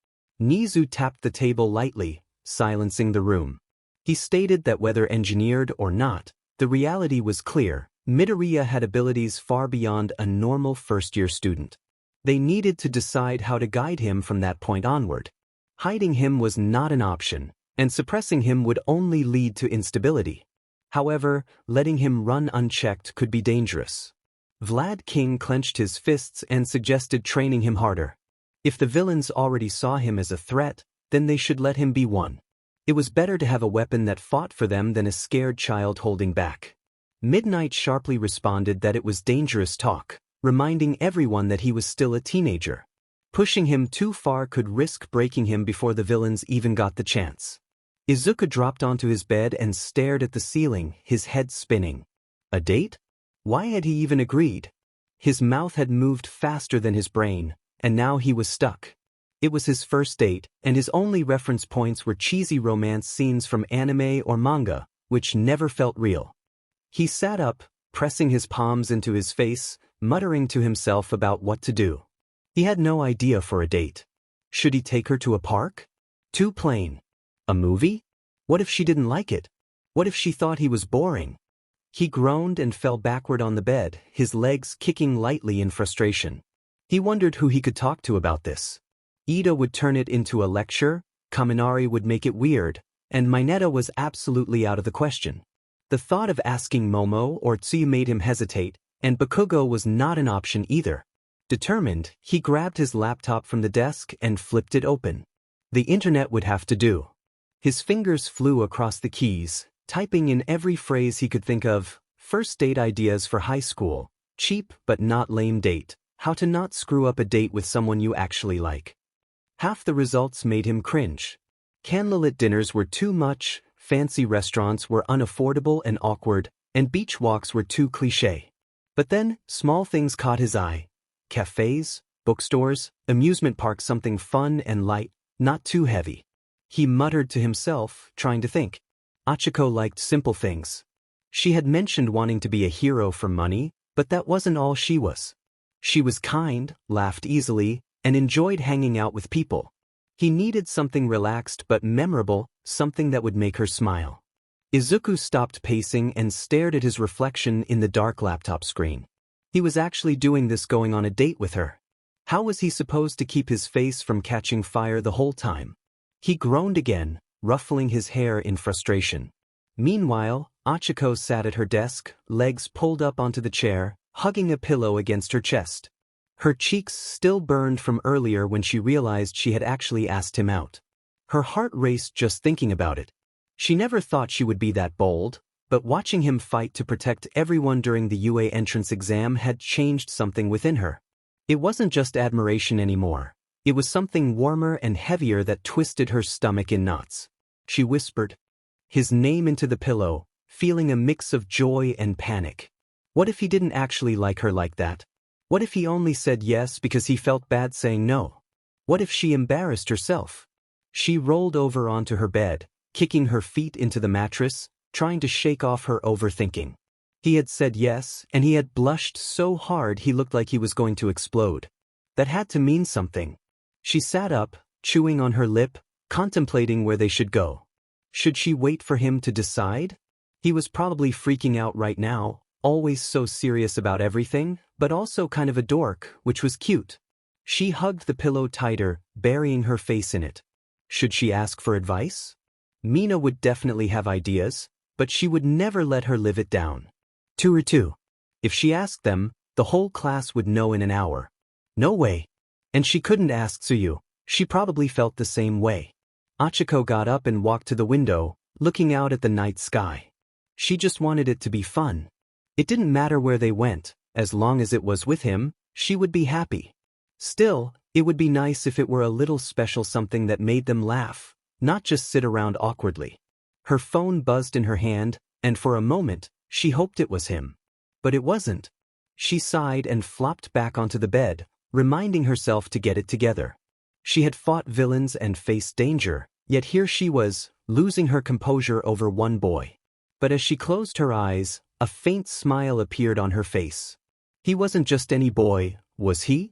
Nizu tapped the table lightly, silencing the room. He stated that whether engineered or not, the reality was clear: Midoriya had abilities far beyond a normal first-year student. They needed to decide how to guide him from that point onward. Hiding him was not an option, and suppressing him would only lead to instability. However, letting him run unchecked could be dangerous. Vlad King clenched his fists and suggested training him harder. If the villains already saw him as a threat, then they should let him be one. It was better to have a weapon that fought for them than a scared child holding back. Midnight sharply responded that it was dangerous talk, reminding everyone that he was still a teenager. Pushing him too far could risk breaking him before the villains even got the chance. Izuku dropped onto his bed and stared at the ceiling, his head spinning. A date? Why had he even agreed? His mouth had moved faster than his brain, and now he was stuck. It was his first date, and his only reference points were cheesy romance scenes from anime or manga, which never felt real. He sat up, pressing his palms into his face, muttering to himself about what to do. He had no idea for a date. Should he take her to a park? Too plain. A movie? What if she didn't like it? What if she thought he was boring? He groaned and fell backward on the bed, his legs kicking lightly in frustration. He wondered who he could talk to about this. Ida would turn it into a lecture, Kaminari would make it weird, and Mineta was absolutely out of the question. The thought of asking Momo or Tsuyu made him hesitate, and Bakugo was not an option either. Determined, he grabbed his laptop from the desk and flipped it open. The internet would have to do. His fingers flew across the keys, typing in every phrase he could think of: first date ideas for high school, cheap but not lame date, how to not screw up a date with someone you actually like. Half the results made him cringe. Candlelit dinners were too much, fancy restaurants were unaffordable and awkward, and beach walks were too cliché. But then, small things caught his eye. Cafes, bookstores, amusement parks, something fun and light, not too heavy. He muttered to himself, trying to think. Achiko liked simple things. She had mentioned wanting to be a hero for money, but that wasn't all she was. She was kind, laughed easily, and enjoyed hanging out with people. He needed something relaxed but memorable, something that would make her smile. Izuku stopped pacing and stared at his reflection in the dark laptop screen. He was actually doing this, going on a date with her. How was he supposed to keep his face from catching fire the whole time? He groaned again, ruffling his hair in frustration. Meanwhile, Achiko sat at her desk, legs pulled up onto the chair, hugging a pillow against her chest. Her cheeks still burned from earlier when she realized she had actually asked him out. Her heart raced just thinking about it. She never thought she would be that bold, but watching him fight to protect everyone during the UA entrance exam had changed something within her. It wasn't just admiration anymore. It was something warmer and heavier that twisted her stomach in knots. She whispered his name into the pillow, feeling a mix of joy and panic. What if he didn't actually like her like that? What if he only said yes because he felt bad saying no? What if she embarrassed herself? She rolled over onto her bed, kicking her feet into the mattress, trying to shake off her overthinking. He had said yes, and he had blushed so hard he looked like he was going to explode. That had to mean something. She sat up, chewing on her lip, contemplating where they should go. Should she wait for him to decide? He was probably freaking out right now, always so serious about everything, but also kind of a dork, which was cute. She hugged the pillow tighter, burying her face in it. Should she ask for advice? Mina would definitely have ideas, but she would never let her live it down. 2 or 2. If she asked them, the whole class would know in an hour. No way. And she couldn't ask Tsuyu. She probably felt the same way. Achiko got up and walked to the window, looking out at the night sky. She just wanted it to be fun. It didn't matter where they went, as long as it was with him, she would be happy. Still, it would be nice if it were a little special, something that made them laugh, not just sit around awkwardly. Her phone buzzed in her hand, and for a moment, she hoped it was him. But it wasn't. She sighed and flopped back onto the bed, reminding herself to get it together. She had fought villains and faced danger, yet here she was, losing her composure over one boy. But as she closed her eyes, a faint smile appeared on her face. He wasn't just any boy, was he?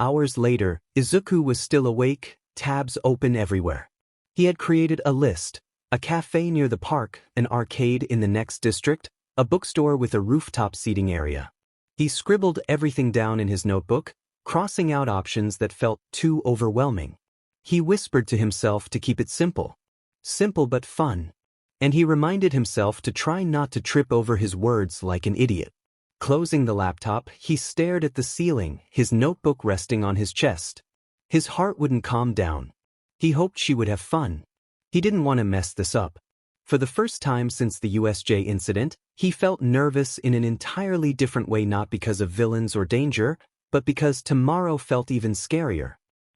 Hours later, Izuku was still awake, tabs open everywhere. He had created a list: a cafe near the park, an arcade in the next district, a bookstore with a rooftop seating area. He scribbled everything down in his notebook, crossing out options that felt too overwhelming. He whispered to himself to keep it simple. Simple but fun. And he reminded himself to try not to trip over his words like an idiot. Closing the laptop, he stared at the ceiling, his notebook resting on his chest. His heart wouldn't calm down. He hoped she would have fun. He didn't want to mess this up. For the first time since the USJ incident, he felt nervous in an entirely different way, not because of villains or danger, but because tomorrow felt even scarier.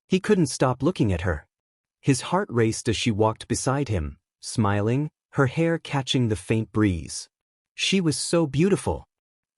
He couldn't stop looking at her. His heart raced as she walked beside him, smiling, her hair catching the faint breeze. She was so beautiful.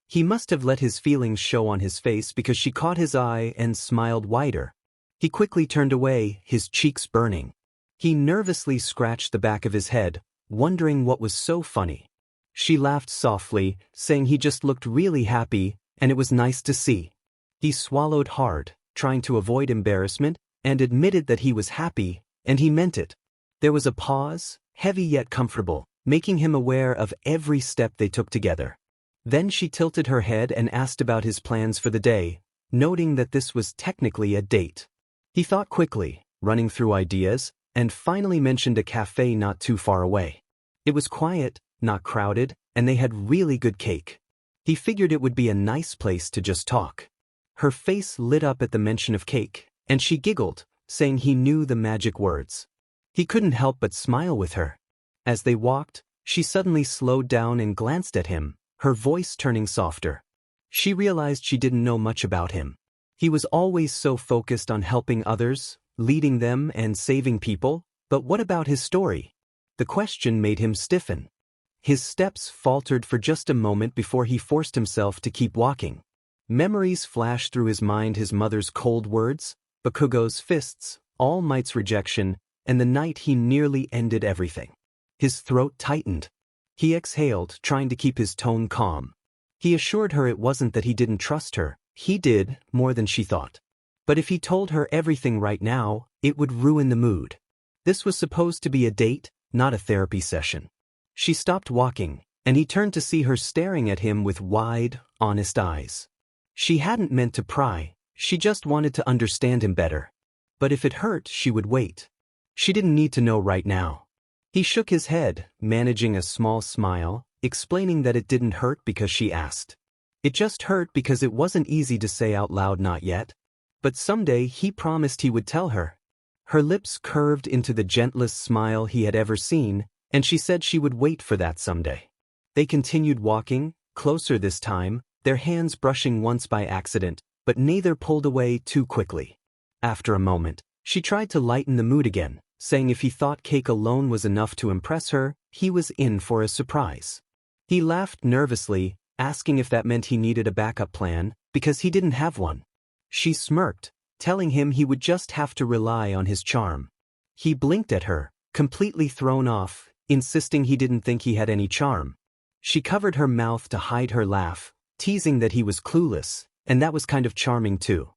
He must have let his feelings show on his face because she caught his eye and smiled wider. He quickly turned away, his cheeks burning. He nervously scratched the back of his head, wondering what was so funny. She laughed softly, saying he just looked really happy, and it was nice to see. He swallowed hard, trying to avoid embarrassment, and admitted that he was happy, and he meant it. There was a pause, heavy yet comfortable, making him aware of every step they took together. Then she tilted her head and asked about his plans for the day, noting that this was technically a date. He thought quickly, running through ideas, and finally mentioned a cafe not too far away. It was quiet, not crowded, and they had really good cake. He figured it would be a nice place to just talk. Her face lit up at the mention of cake, and she giggled, saying he knew the magic words. He couldn't help but smile with her. As they walked, she suddenly slowed down and glanced at him, her voice turning softer. She realized she didn't know much about him. He was always so focused on helping others, leading them and saving people, but what about his story? The question made him stiffen. His steps faltered for just a moment before he forced himself to keep walking. Memories flashed through his mind, his mother's cold words, Bakugo's fists, All Might's rejection, and the night he nearly ended everything. His throat tightened. He exhaled, trying to keep his tone calm. He assured her it wasn't that he didn't trust her, he did, more than she thought. But if he told her everything right now, it would ruin the mood. This was supposed to be a date, not a therapy session. She stopped walking, and he turned to see her staring at him with wide, honest eyes. She hadn't meant to pry, she just wanted to understand him better. But if it hurt, she would wait. She didn't need to know right now. He shook his head, managing a small smile, explaining that it didn't hurt because she asked. It just hurt because it wasn't easy to say out loud not yet. But someday he promised he would tell her. Her lips curved into the gentlest smile he had ever seen, and she said she would wait for that someday. They continued walking, closer this time, their hands brushing once by accident, but neither pulled away too quickly. After a moment, she tried to lighten the mood again, saying if he thought cake alone was enough to impress her, he was in for a surprise. He laughed nervously, asking if that meant he needed a backup plan, because he didn't have one. She smirked, telling him he would just have to rely on his charm. He blinked at her, completely thrown off, insisting he didn't think he had any charm. She covered her mouth to hide her laugh, teasing that he was clueless, and that was kind of charming too.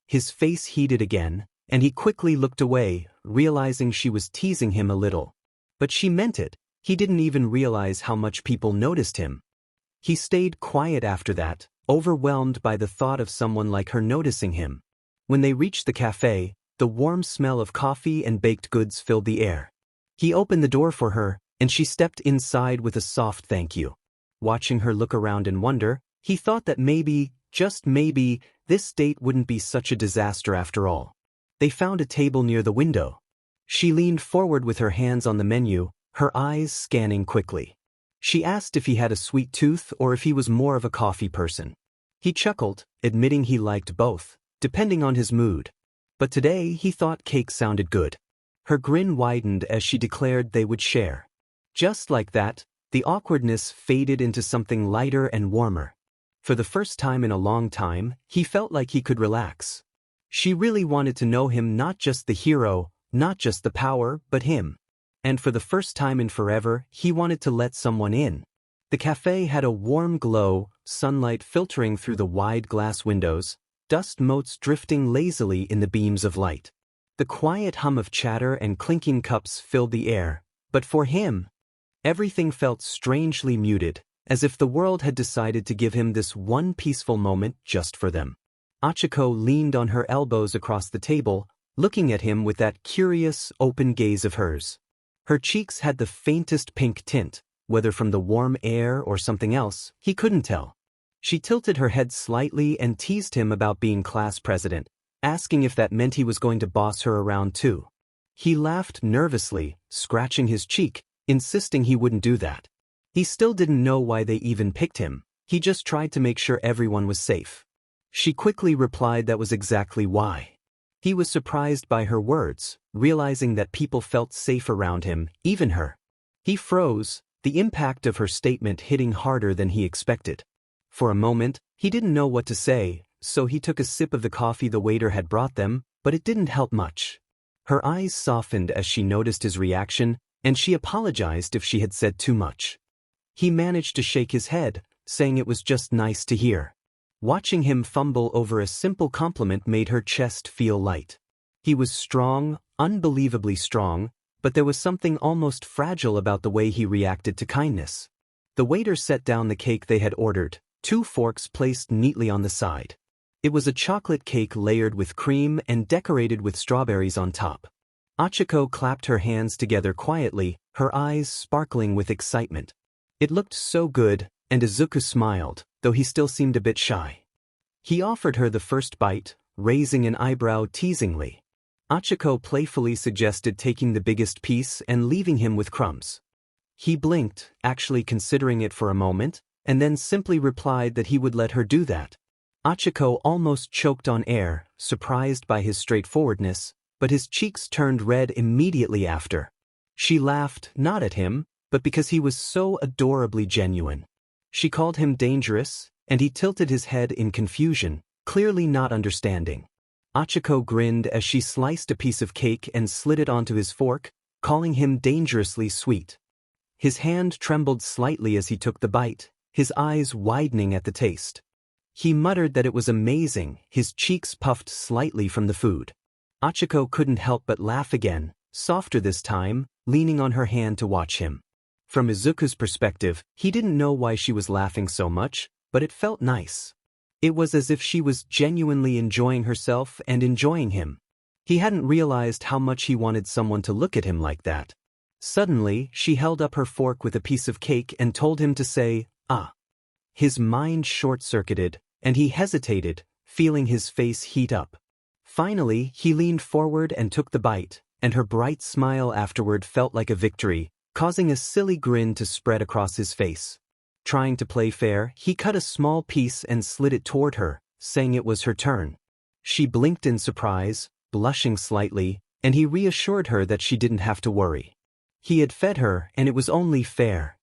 His face heated again, and he quickly looked away, realizing she was teasing him a little. But she meant it, he didn't even realize how much people noticed him. He stayed quiet after that, overwhelmed by the thought of someone like her noticing him. When they reached the cafe, the warm smell of coffee and baked goods filled the air. He opened the door for her, and she stepped inside with a soft thank you. Watching her look around in wonder, he thought that maybe, just maybe, this date wouldn't be such a disaster after all. They found a table near the window. She leaned forward with her hands on the menu, her eyes scanning quickly. She asked if he had a sweet tooth or if he was more of a coffee person. He chuckled, admitting he liked both, depending on his mood. But today he thought cake sounded good. Her grin widened as she declared they would share. Just like that, the awkwardness faded into something lighter and warmer. For the first time in a long time, he felt like he could relax. She really wanted to know him, not just the hero, not just the power, but him. And for the first time in forever, he wanted to let someone in. The cafe had a warm glow, sunlight filtering through the wide glass windows, dust motes drifting lazily in the beams of light. The quiet hum of chatter and clinking cups filled the air, but for him, everything felt strangely muted, as if the world had decided to give him this one peaceful moment just for them. Achiko leaned on her elbows across the table, looking at him with that curious, open gaze of hers. Her cheeks had the faintest pink tint, whether from the warm air or something else, he couldn't tell. She tilted her head slightly and teased him about being class president, asking if that meant he was going to boss her around too. He laughed nervously, scratching his cheek, insisting he wouldn't do that. He still didn't know why they even picked him, he just tried to make sure everyone was safe. She quickly replied that was exactly why. He was surprised by her words, realizing that people felt safe around him, even her. He froze, the impact of her statement hitting harder than he expected. For a moment, he didn't know what to say, so he took a sip of the coffee the waiter had brought them, but it didn't help much. Her eyes softened as she noticed his reaction, and she apologized if she had said too much. He managed to shake his head, saying it was just nice to hear. Watching him fumble over a simple compliment made her chest feel light. He was strong, unbelievably strong, but there was something almost fragile about the way he reacted to kindness. The waiter set down the cake they had ordered, 2 forks placed neatly on the side. It was a chocolate cake layered with cream and decorated with strawberries on top. Achiko clapped her hands together quietly, her eyes sparkling with excitement. It looked so good, and Izuku smiled, though he still seemed a bit shy. He offered her the first bite, raising an eyebrow teasingly. Achiko playfully suggested taking the biggest piece and leaving him with crumbs. He blinked, actually considering it for a moment, and then simply replied that he would let her do that. Achiko almost choked on air, surprised by his straightforwardness, but his cheeks turned red immediately after. She laughed, not at him, but because he was so adorably genuine. She called him dangerous, and he tilted his head in confusion, clearly not understanding. Achiko grinned as she sliced a piece of cake and slid it onto his fork, calling him dangerously sweet. His hand trembled slightly as he took the bite, his eyes widening at the taste. He muttered that it was amazing, his cheeks puffed slightly from the food. Achiko couldn't help but laugh again, softer this time, leaning on her hand to watch him. From Izuku's perspective, he didn't know why she was laughing so much, but it felt nice. It was as if she was genuinely enjoying herself and enjoying him. He hadn't realized how much he wanted someone to look at him like that. Suddenly, she held up her fork with a piece of cake and told him to say, "Ah." His mind short-circuited, and he hesitated, feeling his face heat up. Finally, he leaned forward and took the bite, and her bright smile afterward felt like a victory, causing a silly grin to spread across his face. Trying to play fair, he cut a small piece and slid it toward her, saying it was her turn. She blinked in surprise, blushing slightly, and he reassured her that she didn't have to worry. He had fed her, and it was only fair.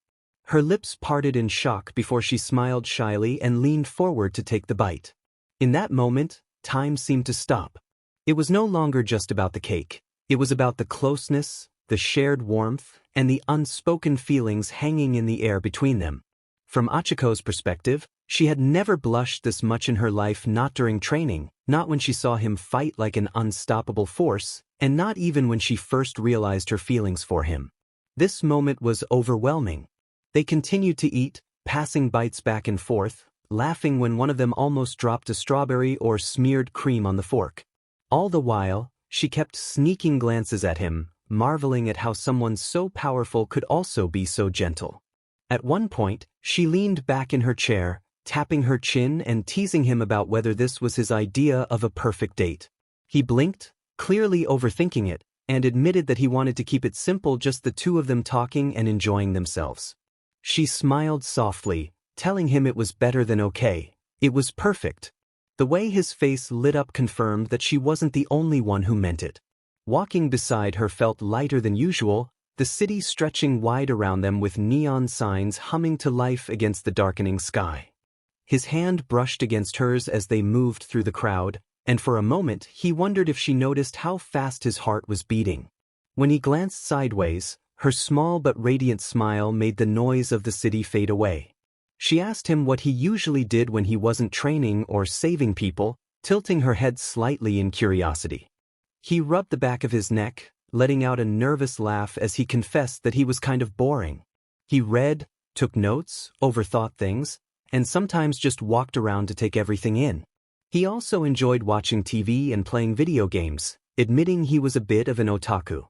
Her lips parted in shock before she smiled shyly and leaned forward to take the bite. In that moment, time seemed to stop. It was no longer just about the cake. It was about the closeness, the shared warmth, and the unspoken feelings hanging in the air between them. From Achiko's perspective, she had never blushed this much in her life, not during training, not when she saw him fight like an unstoppable force, and not even when she first realized her feelings for him. This moment was overwhelming. They continued to eat, passing bites back and forth, laughing when one of them almost dropped a strawberry or smeared cream on the fork. All the while, she kept sneaking glances at him, marveling at how someone so powerful could also be so gentle. At one point, she leaned back in her chair, tapping her chin and teasing him about whether this was his idea of a perfect date. He blinked, clearly overthinking it, and admitted that he wanted to keep it simple, just the two of them talking and enjoying themselves. She smiled softly, telling him it was better than okay. It was perfect. The way his face lit up confirmed that she wasn't the only one who meant it. Walking beside her felt lighter than usual, the city stretching wide around them with neon signs humming to life against the darkening sky. His hand brushed against hers as they moved through the crowd, and for a moment he wondered if she noticed how fast his heart was beating. When he glanced sideways, her small but radiant smile made the noise of the city fade away. She asked him what he usually did when he wasn't training or saving people, tilting her head slightly in curiosity. He rubbed the back of his neck, letting out a nervous laugh as he confessed that he was kind of boring. He read, took notes, overthought things, and sometimes just walked around to take everything in. He also enjoyed watching TV and playing video games, admitting he was a bit of an otaku.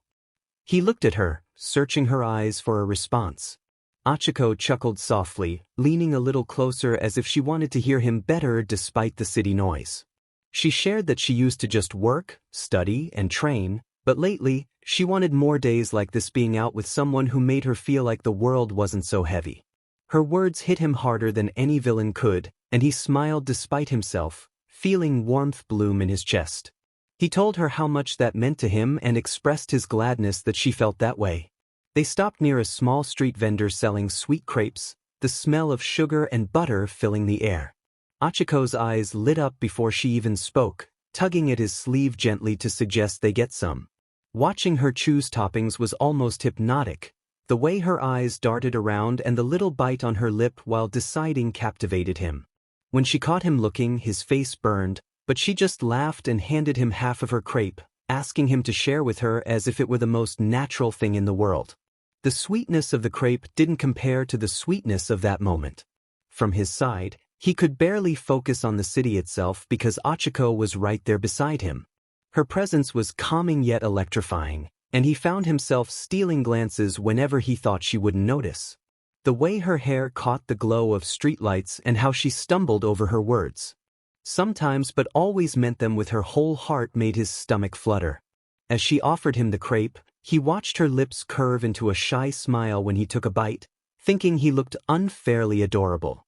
He looked at her, searching her eyes for a response. Achiko chuckled softly, leaning a little closer as if she wanted to hear him better despite the city noise. She shared that she used to just work, study, and train, but lately, she wanted more days like this, being out with someone who made her feel like the world wasn't so heavy. Her words hit him harder than any villain could, and he smiled despite himself, feeling warmth bloom in his chest. He told her how much that meant to him and expressed his gladness that she felt that way. They stopped near a small street vendor selling sweet crepes, the smell of sugar and butter filling the air. Achiko's eyes lit up before she even spoke, tugging at his sleeve gently to suggest they get some. Watching her choose toppings was almost hypnotic. The way her eyes darted around and the little bite on her lip while deciding captivated him. When she caught him looking, his face burned, but she just laughed and handed him half of her crepe, asking him to share with her as if it were the most natural thing in the world. The sweetness of the crepe didn't compare to the sweetness of that moment. From his side, he could barely focus on the city itself because Achiko was right there beside him. Her presence was calming yet electrifying, and he found himself stealing glances whenever he thought she wouldn't notice. The way her hair caught the glow of streetlights and how she stumbled over her words. Sometimes but always meant them with her whole heart made his stomach flutter. As she offered him the crepe, he watched her lips curve into a shy smile when he took a bite, thinking he looked unfairly adorable.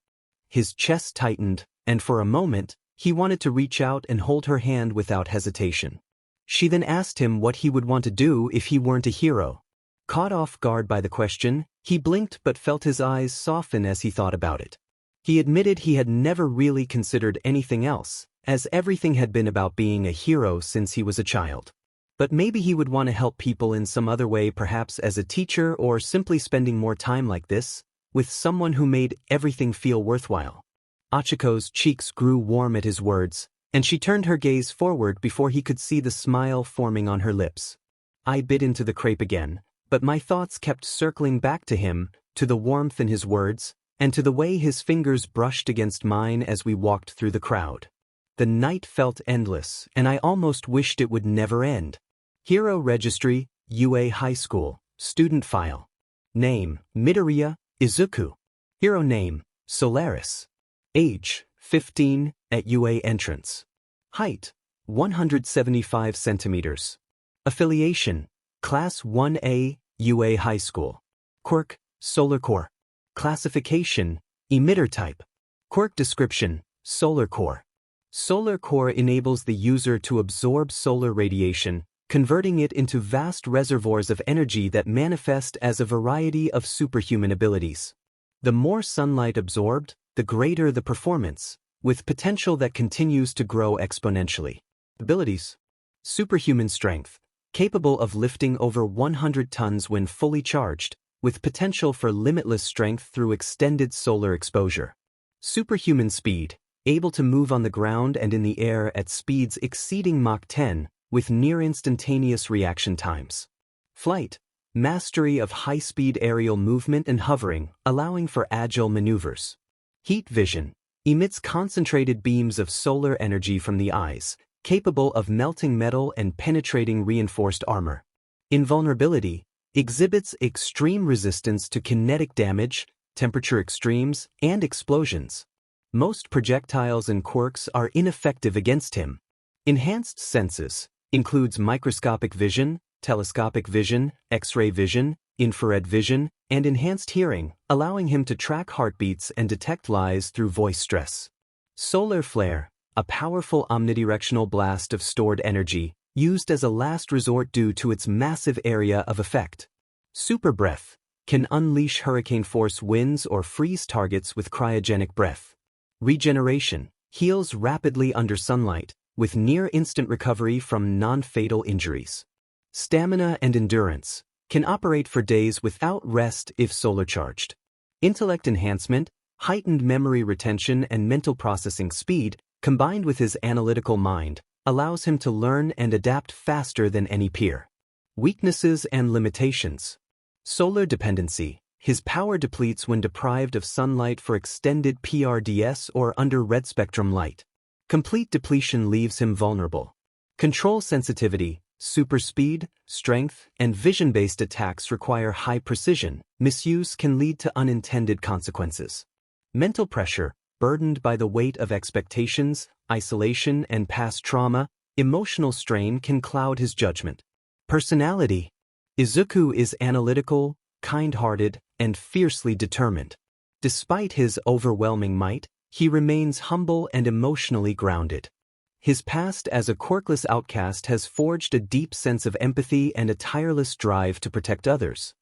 His chest tightened, and for a moment, he wanted to reach out and hold her hand without hesitation. She then asked him what he would want to do if he weren't a hero. Caught off guard by the question, he blinked but felt his eyes soften as he thought about it. He admitted he had never really considered anything else, as everything had been about being a hero since he was a child. But maybe he would want to help people in some other way, perhaps as a teacher or simply spending more time like this, with someone who made everything feel worthwhile. Achiko's cheeks grew warm at his words, and she turned her gaze forward before he could see the smile forming on her lips. I bit into the crepe again, but my thoughts kept circling back to him, to the warmth in his words, and to the way his fingers brushed against mine as we walked through the crowd. The night felt endless, and I almost wished it would never end. Hero Registry, UA High School, Student File. Name, Midoriya, Izuku. Hero Name, Solaris. Age, 15, at UA entrance. Height, 175 centimeters. Affiliation, Class 1A, UA High School. Quirk, Solar Core. Classification, Emitter Type. Quirk Description, Solar Core. Solar Core enables the user to absorb solar radiation, converting it into vast reservoirs of energy that manifest as a variety of superhuman abilities. The more sunlight absorbed, the greater the performance, with potential that continues to grow exponentially. Abilities. Superhuman strength, capable of lifting over 100 tons when fully charged, with potential for limitless strength through extended solar exposure. Superhuman speed, able to move on the ground and in the air at speeds exceeding Mach 10, with near-instantaneous reaction times. Flight, mastery of high-speed aerial movement and hovering, allowing for agile maneuvers. Heat vision, emits concentrated beams of solar energy from the eyes, capable of melting metal and penetrating reinforced armor. Invulnerability, exhibits extreme resistance to kinetic damage, temperature extremes, and explosions. Most projectiles and quirks are ineffective against him. Enhanced senses, includes microscopic vision, telescopic vision, X-ray vision, infrared vision, and enhanced hearing, allowing him to track heartbeats and detect lies through voice stress. Solar flare, a powerful omnidirectional blast of stored energy, used as a last resort due to its massive area of effect. Super breath, can unleash hurricane-force winds or freeze targets with cryogenic breath. Regeneration, heals rapidly under sunlight, with near-instant recovery from non-fatal injuries. Stamina and endurance, can operate for days without rest if solar-charged. Intellect enhancement, heightened memory retention and mental processing speed, combined with his analytical mind, allows him to learn and adapt faster than any peer. Weaknesses and limitations. Solar dependency, his power depletes when deprived of sunlight for extended PRDS or under red spectrum light. Complete depletion leaves him vulnerable. Control sensitivity, super speed, strength, and vision-based attacks require high precision. Misuse can lead to unintended consequences. Mental pressure, burdened by the weight of expectations, isolation, and past trauma, emotional strain can cloud his judgment. Personality. Izuku is analytical, kind-hearted, and fiercely determined. Despite his overwhelming might, he remains humble and emotionally grounded. His past as a quirkless outcast has forged a deep sense of empathy and a tireless drive to protect others.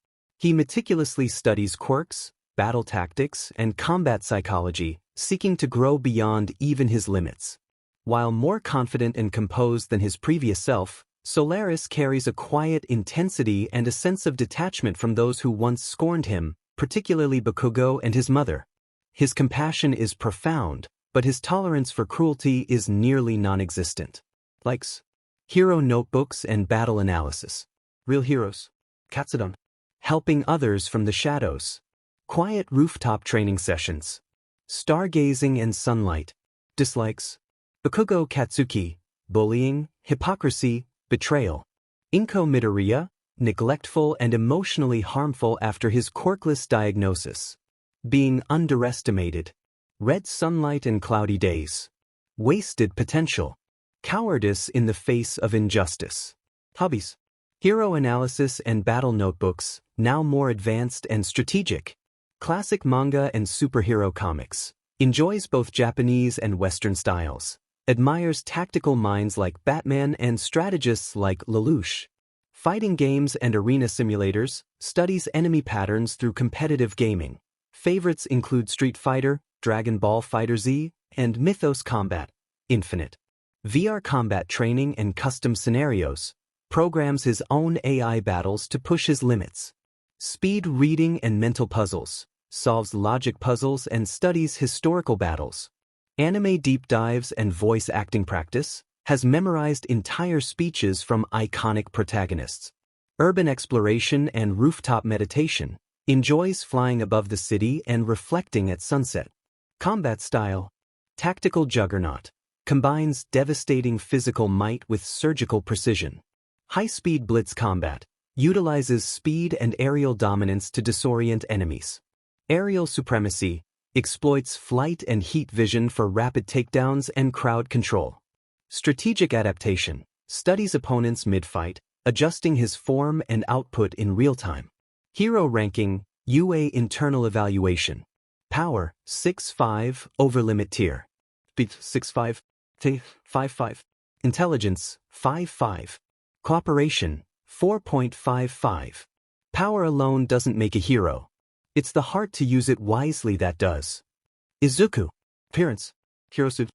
He meticulously studies quirks, battle tactics, and combat psychology, seeking to grow beyond even his limits. While more confident and composed than his previous self, Solaris carries a quiet intensity and a sense of detachment from those who once scorned him, particularly Bakugo and his mother. His compassion is profound, but his tolerance for cruelty is nearly non-existent. Likes hero notebooks and battle analysis. Real heroes. Katsudon. Helping others from the shadows. Quiet rooftop training sessions. Stargazing and sunlight. Dislikes. Bakugo Katsuki, bullying, hypocrisy, betrayal. Izuku Midoriya, neglectful and emotionally harmful after his quirkless diagnosis. Being underestimated. Red sunlight and cloudy days. Wasted potential. Cowardice in the face of injustice. Hobbies. Hero analysis and battle notebooks, now more advanced and strategic. Classic manga and superhero comics. Enjoys both Japanese and Western styles. Admires tactical minds like Batman and strategists like Lelouch. Fighting games and arena simulators, studies enemy patterns through competitive gaming. Favorites include Street Fighter, Dragon Ball FighterZ, and Mythos Combat Infinite. VR combat training and custom scenarios. Programs his own AI battles to push his limits. Speed reading and mental puzzles. Solves logic puzzles and studies historical battles. Anime deep dives and voice acting practice. Has memorized entire speeches from iconic protagonists. Urban exploration and rooftop meditation. Enjoys flying above the city and reflecting at sunset. Combat style. Tactical juggernaut. Combines devastating physical might with surgical precision. High-speed blitz combat. Utilizes speed and aerial dominance to disorient enemies. Aerial supremacy. Exploits flight and heat vision for rapid takedowns and crowd control. Strategic adaptation. Studies opponents mid-fight, adjusting his form and output in real time. Hero ranking, UA internal evaluation. Power, 6.5, over limit tier. Speed, 6.5, T, 5.5. Intelligence, 5.5. Cooperation, 4.55. Power alone doesn't make a hero. It's the heart to use it wisely that does. Izuku. Appearance. Hero suit.